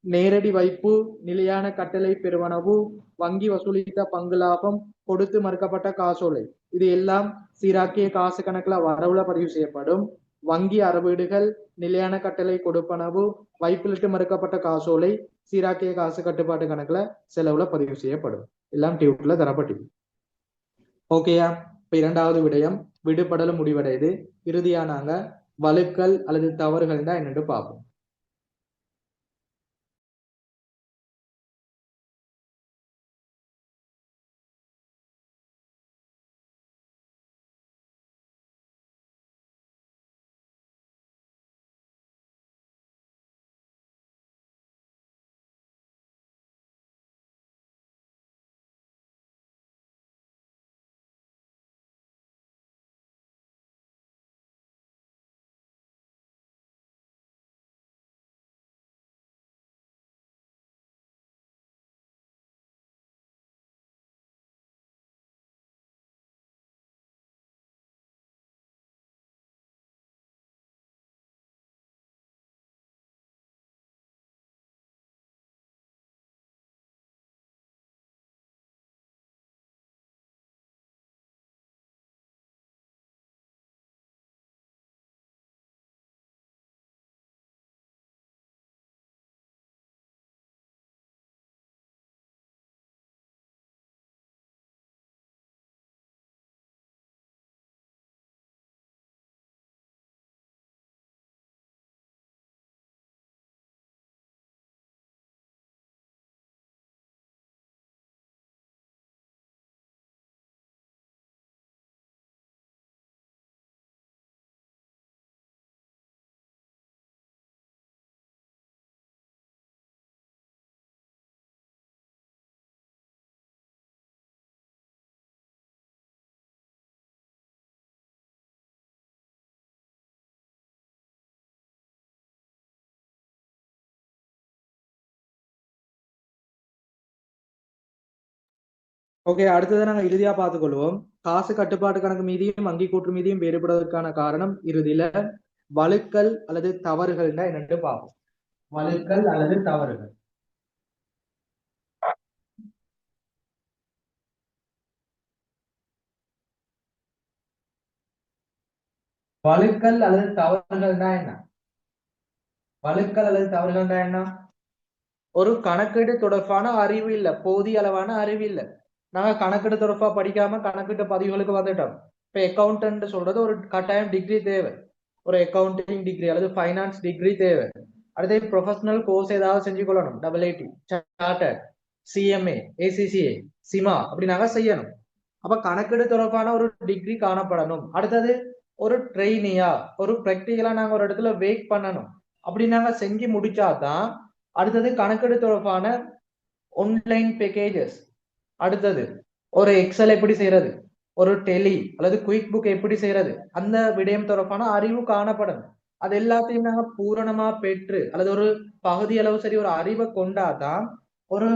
நேரடி வைப்பு, நிலையான கட்டளை பெறுவனவு, வங்கி வசூலித்த பங்கு லாபம், கொடுத்து மறுக்கப்பட்ட காசோலை, இது எல்லாம் சீராக்கிய காசு கணக்குல வரவுல பதிவு செய்யப்படும். வங்கி அறவீடுகள், நிலையான கட்டளை கொடுப்பனவு, வைப்பிலிட்டு மறுக்கப்பட்ட காசோலை சீராக்கிய காசு கட்டுப்பாட்டு கணக்குல செலவுல பதிவு செய்யப்படும். எல்லாம் டியூட்ல தரப்பட்டு. ஓகேயா? இப்ப இரண்டாவது விடயம் விடுபடலும் முடிவடையுது. இறுதியா நாங்க வழுக்கல் அல்லது தவறுகள் தான் என்னன்னு பார்ப்போம். ஓகே, அடுத்தது நாங்க இறுதியா பார்த்துக்கொள்வோம். காசு கட்டுப்பாட்டு கணக்கு மீதியும் வங்கி கூற்று மீதியும் வேறுபடுவதற்கான காரணம் இறுதியில வழுக்கல் அல்லது தவறுகள் என்னன்னு பார்ப்போம். வழுக்கல் அல்லது தவறுகள். வழுக்கல் அல்லது தவறுகள் தான் என்ன? வழுக்கல் அல்லது தவறுகள் தான் என்ன? ஒரு கணக்கீடு தொடர்பான அறிவு இல்ல, போதிய அளவான அறிவு இல்ல. நாங்க கணக்கீடு தொடர்பா படிக்காம கணக்கீட்டு பதிவுகளுக்கு வந்துட்டோம். இப்ப அக்கௌண்டன்ட் சொல்றது ஒரு கட்டாயம் டிகிரி தேவை, ஒரு அக்கௌண்டிங் டிகிரி அல்லது ஃபைனான்ஸ் டிகிரி தேவை. அடுத்து ப்ரொஃபஷனல் கோர்ஸ் ஏதாவது செஞ்சு கொள்ளணும். IIT, chartered, CMA, ACCA, Sima அப்படி நாங்க செய்யணும். அப்ப கணக்கீடு தொடர்பான ஒரு டிகிரி காணப்படணும். அடுத்தது ஒரு ட்ரெயினியா ஒரு பிராக்டிகலா நாங்க ஒரு இடத்துல வெயிட் பண்ணணும். அப்படி நாங்க செஞ்சு முடிச்சாதான் அடுத்தது கணக்கீடு தொடர்பான ஆன்லைன் பேக்கேஜஸ். அடுத்தது ஒரு எக்ஸல் எப்படி செய்யறது, ஒரு டெலி அல்லது குயிக் புக் எப்படி செய்யறது, அந்த விடயம் தொடர்பான அறிவு காணப்படும். அது எல்லாத்தையும் நாங்க பூரணமா பெற்று அல்லது ஒரு பகுதி அளவு சரி ஒரு அறிவை கொண்டாதான் ஒரு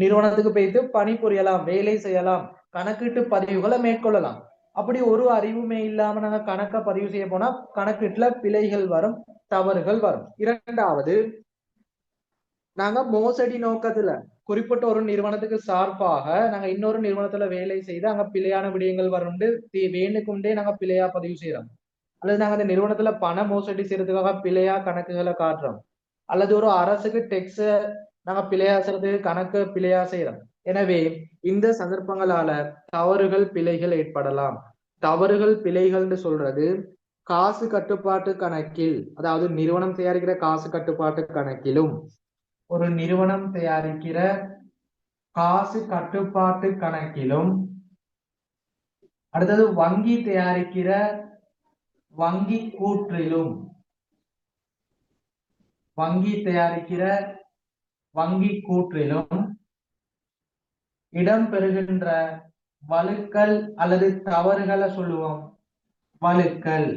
நிறுவனத்துக்கு போயிட்டு பணிபுரியலாம், வேலை செய்யலாம், கணக்கீட்டு பதிவுகளை மேற்கொள்ளலாம். அப்படி ஒரு அறிவுமே இல்லாம நாங்க கணக்க பதிவு செய்ய போனா கணக்கீட்டுல பிழைகள் வரும், தவறுகள் வரும். இரண்டாவது, நாங்க மோசடி நோக்கத்துல குறிப்பிட்ட ஒரு நிறுவனத்துக்கு சார்பாக நாங்க இன்னொரு நிறுவனத்துல வேலை செய்து அங்க பிழையான விடயங்கள் வரணும்னு வேண்டுகொண்டே நாங்க பிழையா பதிவு செய்யறோம். அல்லது நாங்க அந்த நிறுவனத்துல பண மோசடி செய்யறதுக்காக பிழையா கணக்குகளை காட்டுறோம். அல்லது ஒரு அரசுக்கு டெக்ஸ் நாங்க பிழையா செய்யறதுக்கு கணக்கு பிழையா செய்யறோம். எனவே இந்த சந்தர்ப்பங்களால தவறுகள் பிழைகள் ஏற்படலாம். தவறுகள் பிழைகள்னு சொல்றது காசு கட்டுப்பாட்டு கணக்கில், அதாவது நிறுவனம் தயாரிக்கிற காசு கட்டுப்பாட்டு கணக்கிலும் ஒரு நிறுவனம் தயாரிக்கிற காசு கட்டுப்பாட்டு கணக்கிலும் அடுத்தது வங்கி தயாரிக்கிற வங்கி கூற்றிலும் வங்கி தயாரிக்கிற வங்கி கூற்றிலும் இடம்பெறுகின்ற வழுக்கல் அல்லது தவறுகளை சொல்லுவோம் வழுக்கல்.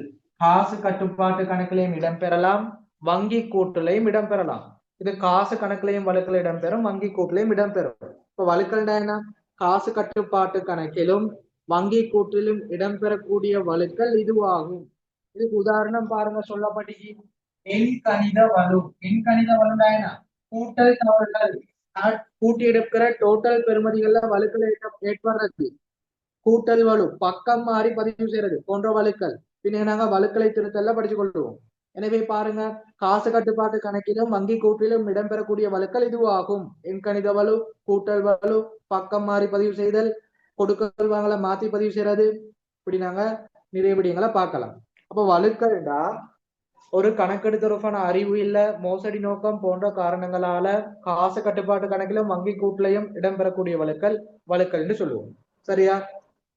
காசு கட்டுப்பாட்டு கணக்கிலையும் இடம்பெறலாம், வங்கி கூட்டுலையும் இடம்பெறலாம். இது காசு கணக்கிலையும் வழுக்கல் இடம்பெறும், வங்கி கூட்டுலையும் இடம்பெறும். இப்ப வழுக்கல்னா என்ன? காசு கட்டுப்பாட்டு கணக்கிலும் வங்கி கூட்டிலும் இடம்பெறக்கூடிய வழுக்கல் இதுவாகும். இதுக்கு உதாரணம் பாருங்க, சொல்லப்பட்டு எண் கணித வலு. எண் கணித வலுனா என்ன? கூட்டல் தவறுகள், கூட்டி எடுக்கிற டோட்டல் பெறுமதிகள்ல வழுக்கல் ஏற்படுறது, கூட்டல் வலு, பக்கம் மாறி பதிவு செய்யறது போன்ற வழுக்கல். பின்ன நாங்க வழுக்கலை திருத்தல்ல படிச்சு கொள்வோம். எனவே பாருங்க, காசு கட்டுப்பாட்டு கணக்கிலும் வங்கி கூட்டிலும் இடம்பெறக்கூடிய வழுக்கல் இதுவாகும். எண்கணித வலு, கூட்டல் வலு, பக்கம் மாறி பதிவு செய்தல், கொடுக்கல் வாங்கல மாத்தி பதிவு செய்யறது, இப்படி நாங்க நிறைய விடயங்களை பார்க்கலாம். அப்ப வழுக்கல்டா ஒரு கணக்கெடுத்தொருக்கான அறிவு இல்ல, மோசடி நோக்கம் போன்ற காரணங்களால காசு கட்டுப்பாட்டு கணக்கிலும் வங்கி கூட்டிலையும் இடம்பெறக்கூடிய வழுக்கல் வழுக்கல் என்று சொல்லுவோம். சரியா?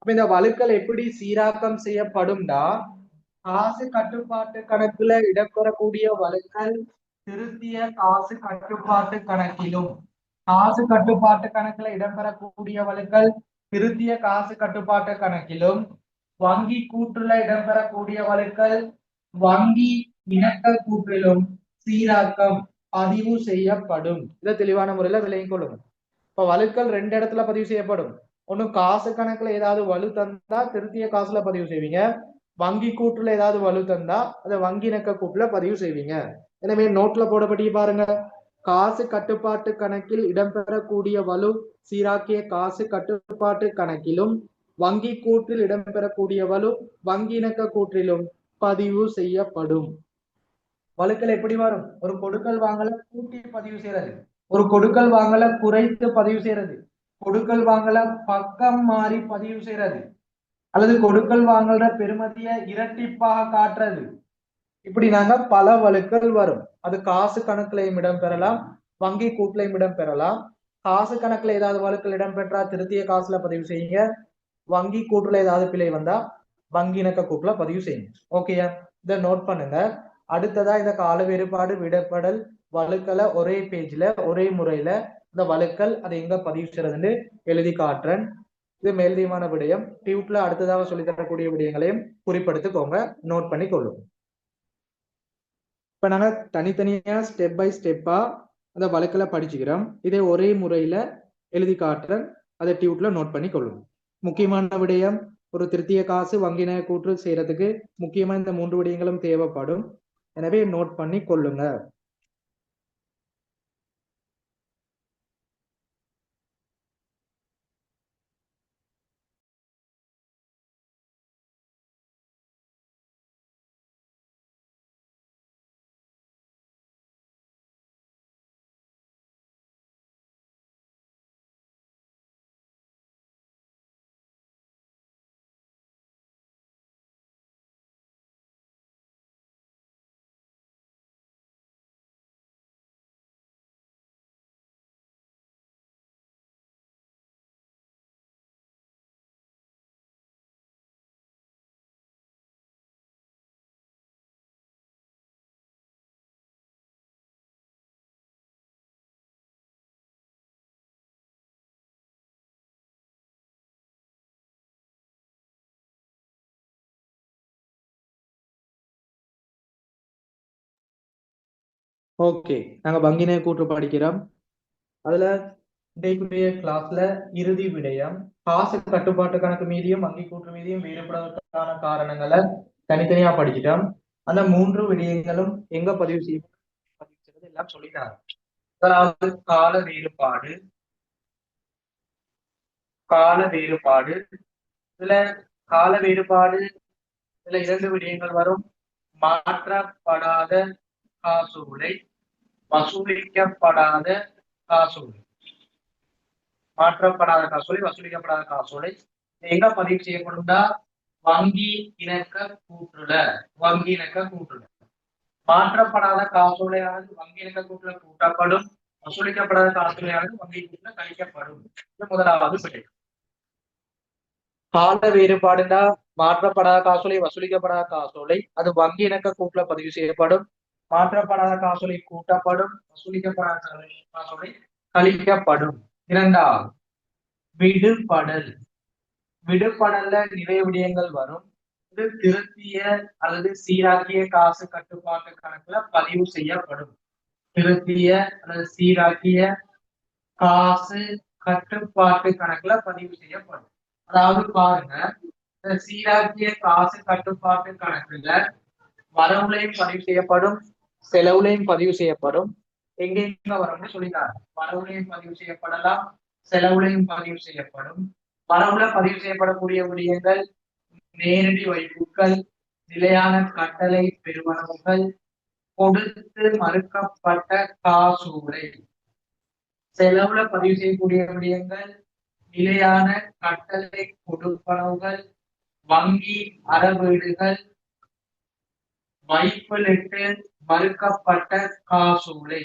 அப்ப இந்த வழுக்கல் எப்படி சீராக்கம் செய்யப்படும்டா, காசு கட்டுப்பாட்டு கணக்குல இடம்பெறக்கூடிய வழுக்கல் திருத்திய காசு கட்டுப்பாட்டு கணக்கிலும், காசு கட்டுப்பாட்டு கணக்குல இடம்பெறக்கூடிய வழுக்கல் திருத்திய காசு கட்டுப்பாட்டு கணக்கிலும், வங்கி கூற்றுல இடம்பெறக்கூடிய வழுக்கல் வங்கி இணக்க கூற்றிலும் சீராக்கம் பதிவு செய்யப்படும். இதை தெளிவான முறையில விளங்கிக் கொள்ளும். இப்ப வழுக்கல் ரெண்டு இடத்துல பதிவு செய்யப்படும். ஒண்ணு காசு கணக்குல ஏதாவது வலு தந்தா திருத்திய காசுல பதிவு செய்வீங்க, வங்கி கூற்றுல ஏதாவது வலு தந்தா அதை வங்கி இணக்க கூட்டுல பதிவு செய்வீங்க. எனவே நோட்ல போடப்படி பாருங்க, காசு கட்டுப்பாட்டு கணக்கில் இடம்பெறக்கூடிய வலு சீராக்கிய காசு கட்டுப்பாட்டு கணக்கிலும் வங்கி கூற்றில் இடம்பெறக்கூடிய வலு வங்கி இணக்க கூற்றிலும் பதிவு செய்யப்படும். வழுக்கல் எப்படி வரும்? ஒரு கொடுக்கல் வாங்கல கூட்டி பதிவு செய்யறது, ஒரு கொடுக்கல் வாங்கல குறைத்து பதிவு செய்யறது, கொடுக்கல் வாங்கல பக்கம் மாறி பதிவு செய்யறது, அல்லது கொடுக்கல் வாங்கல பெறுமதியை இரட்டிப்பாக காட்டுறது. இப்படி நாங்க பல வழுக்கல் வரும். அது காசு கணக்குலையும் இடம்பெறலாம், வங்கி கூட்டுலையும் இடம்பெறலாம். காசு கணக்குல ஏதாவது வழுக்கல் இடம்பெற்றா திருத்திய காசுல பதிவு செய்யுங்க, வங்கி கூட்டுல ஏதாவது பிழை வந்தா வங்கி இணக்க கூட்டுல பதிவு செய்யுங்க. ஓகேயா? இதை நோட் பண்ணுங்க. அடுத்ததா இந்த கால வேறுபாடு விடப்படல் வழுக்கலை ஒரே பேஜ்ல ஒரே முறையில இந்த வழுக்கல் அதை எங்க பதிவு செய்யறதுன்னு எழுதி காட்டுறேன். இது மேலதிகமான விடயம். டியூப்ல அடுத்ததாக சொல்லி தரக்கூடிய விடயங்களையும் குறிப்பெடுத்துக்கோங்க, நோட் பண்ணி கொள்ளுங்க. இப்ப நாங்க தனித்தனியா ஸ்டெப் பை ஸ்டெப்பா அந்த வழக்கில் படிச்சுக்கிறோம். இதே ஒரே முறையில எழுதி காட்டுறேன், அதை டியூப்ல நோட் பண்ணி கொள்ளுங்க. முக்கியமான விடயம், ஒரு திருத்திய காசு வங்கின கூற்று செய்யறதுக்கு முக்கியமா இந்த 3 விடயங்களும் தேவைப்படும். எனவே நோட் பண்ணி கொள்ளுங்க. ஓகே, நாங்க வங்கினை கூற்று படிக்கிறோம். அதுல இன்றைக்குரிய கிளாஸ்ல இறுதி விடயம் காசு கட்டுப்பாட்டு கணக்கு மீதியும் வங்கி கூற்று மீதியும் வேறுபடுவதற்கான காரணங்களை தனித்தனியா படிச்சிட்டோம். அந்த 3 விடயங்களும் எங்க பதிவு செய்யறது எல்லாம் சொல்லிட்டாங்க. அதாவது கால வேறுபாடு இதுல கால வேறுபாடு இதுல 2 விடயங்கள் வரும். மாற்றப்படாத காசோலை, வசூலிக்கப்படாத காசோலை. மாற்றப்படாத காசோலை, வசூலிக்கப்படாத காசோலை எங்க பதிவு செய்யப்படும்னா வங்கி இணக்க கூற்றுல. மாற்றப்படாத காசோலையானது வங்கி இணக்க கூற்றுல கூட்டப்படும், வசூலிக்கப்படாத காசோலையானது வங்கி கூற்றுல கழிக்கப்படும். இது முதலாவது பிழை. கால வேறுபாடுனா மாற்றப்படாத காசோலை, வசூலிக்கப்படாத காசோலை அது வங்கி இணக்க கூட்டுல பதிவு செய்யப்படும். மாற்றப்படாத காசோலை கூட்டப்படும், வசூலிக்கப்படாத காசோலை கழிக்கப்படும். இரண்டாவது விடுபடல். விடுபடல்ல நிறைய விடயங்கள் வரும். இது திருத்திய அல்லது சீராக்கிய காசு கட்டுப்பாட்டு கணக்குல பதிவு செய்யப்படும். திருத்திய அல்லது சீராக்கிய காசு கட்டுப்பாட்டு கணக்குல பதிவு செய்யப்படும். அதாவது பாருங்க, சீராக்கிய காசு கட்டுப்பாட்டு கணக்குல வரவுலையும் பதிவு செய்யப்படும், செலவுலையும் பதிவு செய்யப்படும். எங்கெங்க வரும்னு சொல்லிட்டாங்க. வரவுலையும் பதிவு செய்யப்படலாம், செலவுலையும் பதிவு செய்யப்படும். வரவுல பதிவு செய்யப்படக்கூடிய விடயங்கள் நேரடி வைப்புகள், நிலையான கட்டளை பெருமளவுகள், கொடுத்து மறுக்கப்பட்ட காசோலை. செலவுல பதிவு செய்யக்கூடிய விடயங்கள் நிலையான கட்டளை கொடுப்பனவுகள், வங்கி அறவீடுகள், வைப்பிலிட்டு மறுக்கப்பட்ட காசோலை.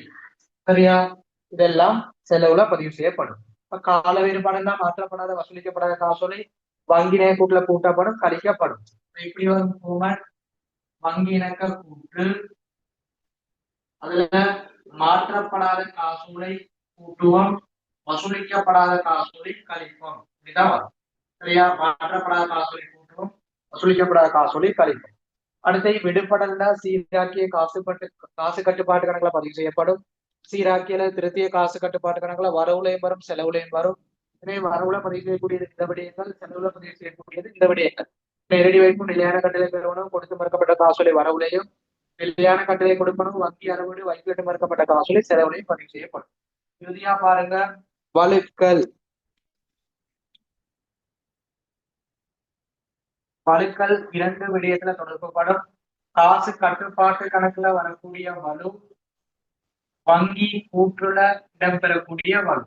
சரியா? இதெல்லாம் செலவுல பதிவு செய்யப்படும். கால வேறுபாடுனா மாற்றப்படாத வசூலிக்கப்படாத காசோலை வங்கி இணக்க கூட்டுல கூட்டப்படும், கழிக்கப்படும். இப்படி வரும் வங்கி இணக்க கூற்று, அதுல மாற்றப்படாத காசோலை கூட்டுவோம், வசூலிக்கப்படாத காசோலை கழிப்போம். இதுதான் வரும். சரியா? மாற்றப்படாத காசோலை கூட்டுவோம், வசூலிக்கப்படாத காசோலை கழிப்போம். அடுத்து விடுபடல்ல சீராக்கிய காசு கட்டுப்பாட்டு கணக்குல பதிவு செய்யப்படும். சீராக்கிய திருத்திய காசு கட்டுப்பாட்டு கணக்குல வரவுலையும் வரும், செலவுலையும் வரும். எனவே வரவுல பதிவு செய்யக்கூடியது இந்த விடயங்கள், செலவுல பதிவு செய்யக்கூடியது இந்த விடயங்கள். நேரடி வைப்பு, நிலையான கட்டளை பெறுவனும், கொடுத்து மறுக்கப்பட்ட காசோலை வரவுலையும், நிலையான கட்டளை கொடுப்பனும், வங்கி அறவீடு, வைப்பிலிட்டு மறுக்கப்பட்ட காசோலை செலவுலையும் பதிவு செய்யப்படும். இறுதியா பாருங்க, வழுக்கல். வழுக்கல் 2 விடயத்துல தொடர்புபடும். காசு கட்டுப்பாட்டு கணக்குல வரக்கூடிய வலு, வங்கி கூற்றுல இடம்பெறக்கூடிய வலு.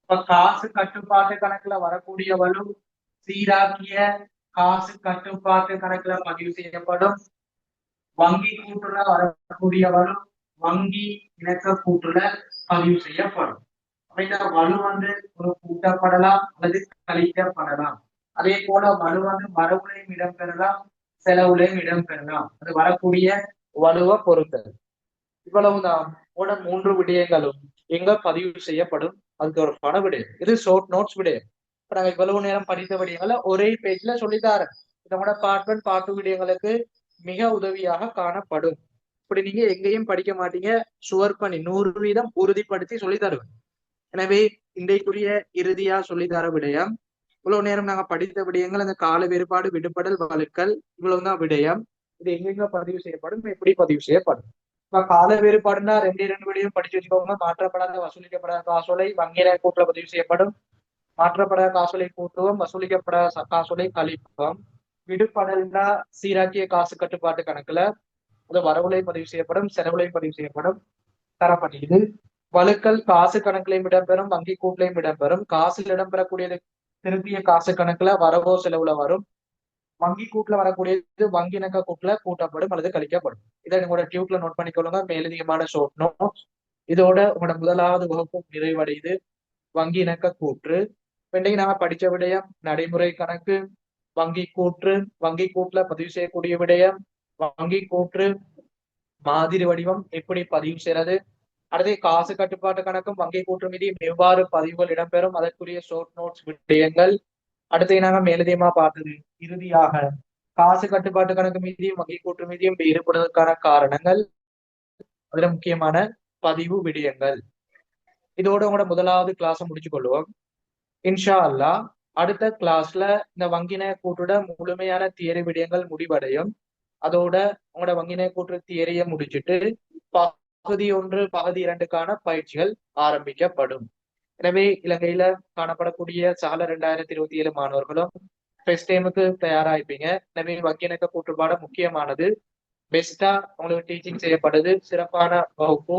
இப்ப காசு கட்டுப்பாட்டு கணக்குல வரக்கூடிய வலு சீராக்கிய காசு கட்டுப்பாட்டு கணக்குல பதிவு செய்யப்படும். வங்கி கூற்றுல வரக்கூடிய வலு வங்கி இணக்க கூற்றுல பதிவு செய்யப்படும். இந்த வலு ஒரு கூட்டப்படலாம் அல்லது கழிக்கப்படலாம். அதே போல வலு வரவுலையும் இடம்பெறலாம், செலவுலையும் இடம்பெறலாம். அது வரக்கூடிய வலுவை பொறுத்தது. இவ்வளவுதான் 3 விடயங்களும் எங்க பதிவு செய்யப்படும். அதுக்கு ஒரு பண விடயம். இது ஷார்ட் நோட்ஸ் விடயம். இப்ப நாங்க இவ்வளவு நேரம் படித்த விடயங்களை ஒரே பேஜ்ல சொல்லித்தாரேன். இதோட பார்ட் 1 பார்ட் 2 விடயங்களுக்கு மிக உதவியாக காணப்படும். இப்படி நீங்க எங்கேயும் படிக்க மாட்டீங்க. சுவர் பண்ணி 100% உறுதிப்படுத்தி சொல்லி தருவேன். எனவே இன்றைக்குரிய இறுதியா சொல்லித்தர விடயம், இவ்வளவு நேரம் நாங்க படித்த விடயங்கள் அந்த கால வேறுபாடு, விடுபடல், வழுக்கல், இவ்வளவுதான் விடயம். இது எங்கெங்க பதிவு செய்யப்படும், எப்படி பதிவு செய்யப்படும். கால வேறுபாடுனா 2 விடயம் படிச்சு வச்சுக்கோங்க. மாற்றப்படாத வசூலிக்கப்படாத காசோலை வங்கி இணக்க கூட்டுல பதிவு செய்யப்படும். மாற்றப்படாத காசோலை கூட்டுவோம், வசூலிக்கப்படாத காசோலை கழிப்போம். விடுபடல்னா சீராக்கிய காசு கட்டுப்பாட்டு கணக்குல அது வரவுலையும் பதிவு செய்யப்படும், செலவுலையும் பதிவு செய்யப்படும், தரப்படுகிறது. வழுக்கல் காசு கணக்குலையும் இடம்பெறும், வங்கி கூட்டுலையும் இடம்பெறும். காசில் இடம்பெறக்கூடியது திருப்பிய காசு கணக்குல வரவோ செலவுல வரும். வங்கி கூட்டுல வரக்கூடியது வங்கி இணக்க கூட்டுல கூட்டப்படும் அல்லது கழிக்கப்படும். இதை உங்களோட டியூட்ல நோட் பண்ணிக்கொள்ளுங்க. மேலதிகமான ஷார்ட் நோட்ஸ். இதோட உங்களோட முதலாவது வகுப்பும் நிறைவடையுது. வங்கி இணக்க கூற்று இன்றைக்கு நாம படிச்ச விடயம் நடைமுறை கணக்கு, வங்கி கூற்று, வங்கி கூட்டுல பதிவு செய்யக்கூடிய விடயம், வங்கி கூற்று மாதிரி வடிவம் எப்படி பதிவு செய்யறது, அடுத்து காசு கட்டுப்பாட்டு கணக்கும் வங்கி கூற்று மீது எவ்வாறு பதிவுகள் இடம்பெறும், அதற்குரிய ஷார்ட் நோட்ஸ் விடயங்கள். அடுத்து நாங்க மேலதிகமா பார்த்தது இறுதியாக காசு கட்டுப்பாட்டு கணக்கு மீதியும் வங்கி கூற்று மீதியும் வேறுபடுவதற்கான காரணங்கள், அதுல முக்கியமான பதிவு விடயங்கள். இதோட உங்களோட முதலாவது கிளாஸ் முடிச்சு கொள்வோம். இன்ஷா அல்லா அடுத்த கிளாஸ்ல இந்த வங்கின கூட்டுட முழுமையான தியரி விடயங்கள் முடிவடையும். அதோட உங்களோட வங்கின கூட்டு தியரியை முடிச்சுட்டு பகுதி 1 பகுதி 2க்கான பயிற்சிகள் ஆரம்பிக்கப்படும். எனவே இலங்கையில காணப்படக்கூடிய சால 2027 மாணவர்களும் ஃபர்ஸ்ட் டைமுக்கு தயாராயிருப்பீங்க. எனவே வங்கிணக்க கூட்டுப்பாடு முக்கியமானது. பெஸ்டா உங்களுக்கு டீச்சிங் செய்யப்படுது. சிறப்பான வகுப்பு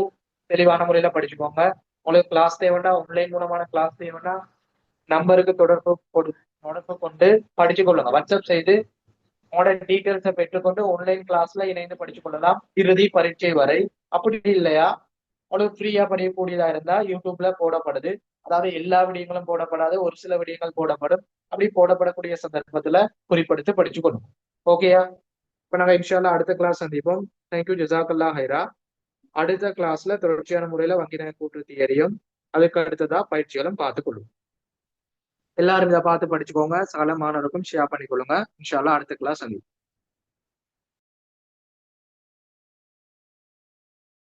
தெளிவான முறையில படிச்சுக்கோங்க. உங்களுக்கு கிளாஸ் தேவைன்னா ஆன்லைன் மூலமான கிளாஸ் தேவைன்னா நம்பருக்கு தொடர்பு கொண்டு படிச்சு கொள்ளுங்க. வாட்ஸ்அப் செய்து உங்களோட டீட்டெயில்ஸை பெற்றுக்கொண்டு ஆன்லைன் கிளாஸ்ல இணைந்து படிச்சு கொள்ளலாம் இறுதி பரீட்சை வரை. அப்படி இல்லையா உங்களுக்கு ஃப்ரீயா படிக்கக்கூடியதா இருந்தா யூடியூப்ல போடப்படுது. அதாவது எல்லா விடயங்களும் போடப்படாது, ஒரு சில விடயங்கள் போடப்படும். அப்படி போடப்படக்கூடிய சந்தர்ப்பத்துல குறிப்பிடுத்து படிச்சுக்கணும். ஓகேயா? இப்ப நாங்க இன்ஷால்லா அடுத்த கிளாஸ் சந்திப்போம். தேங்க்யூ, ஜசாக்கல்லா ஹைரா. அடுத்த கிளாஸ்ல தொடர்ச்சியான முறையில வங்கின கூற்று தியரியும் அதுக்கு அடுத்ததா பயிற்சிகளும் பார்த்துக்கொள்ளும். எல்லாரும் இதை பார்த்து படிச்சுக்கோங்க. சகல மாணவருக்கும் ஷேர் பண்ணிக்கொள்ளுங்க. இன்ஷால்லா அடுத்த கிளாஸ் சந்திப்போம்.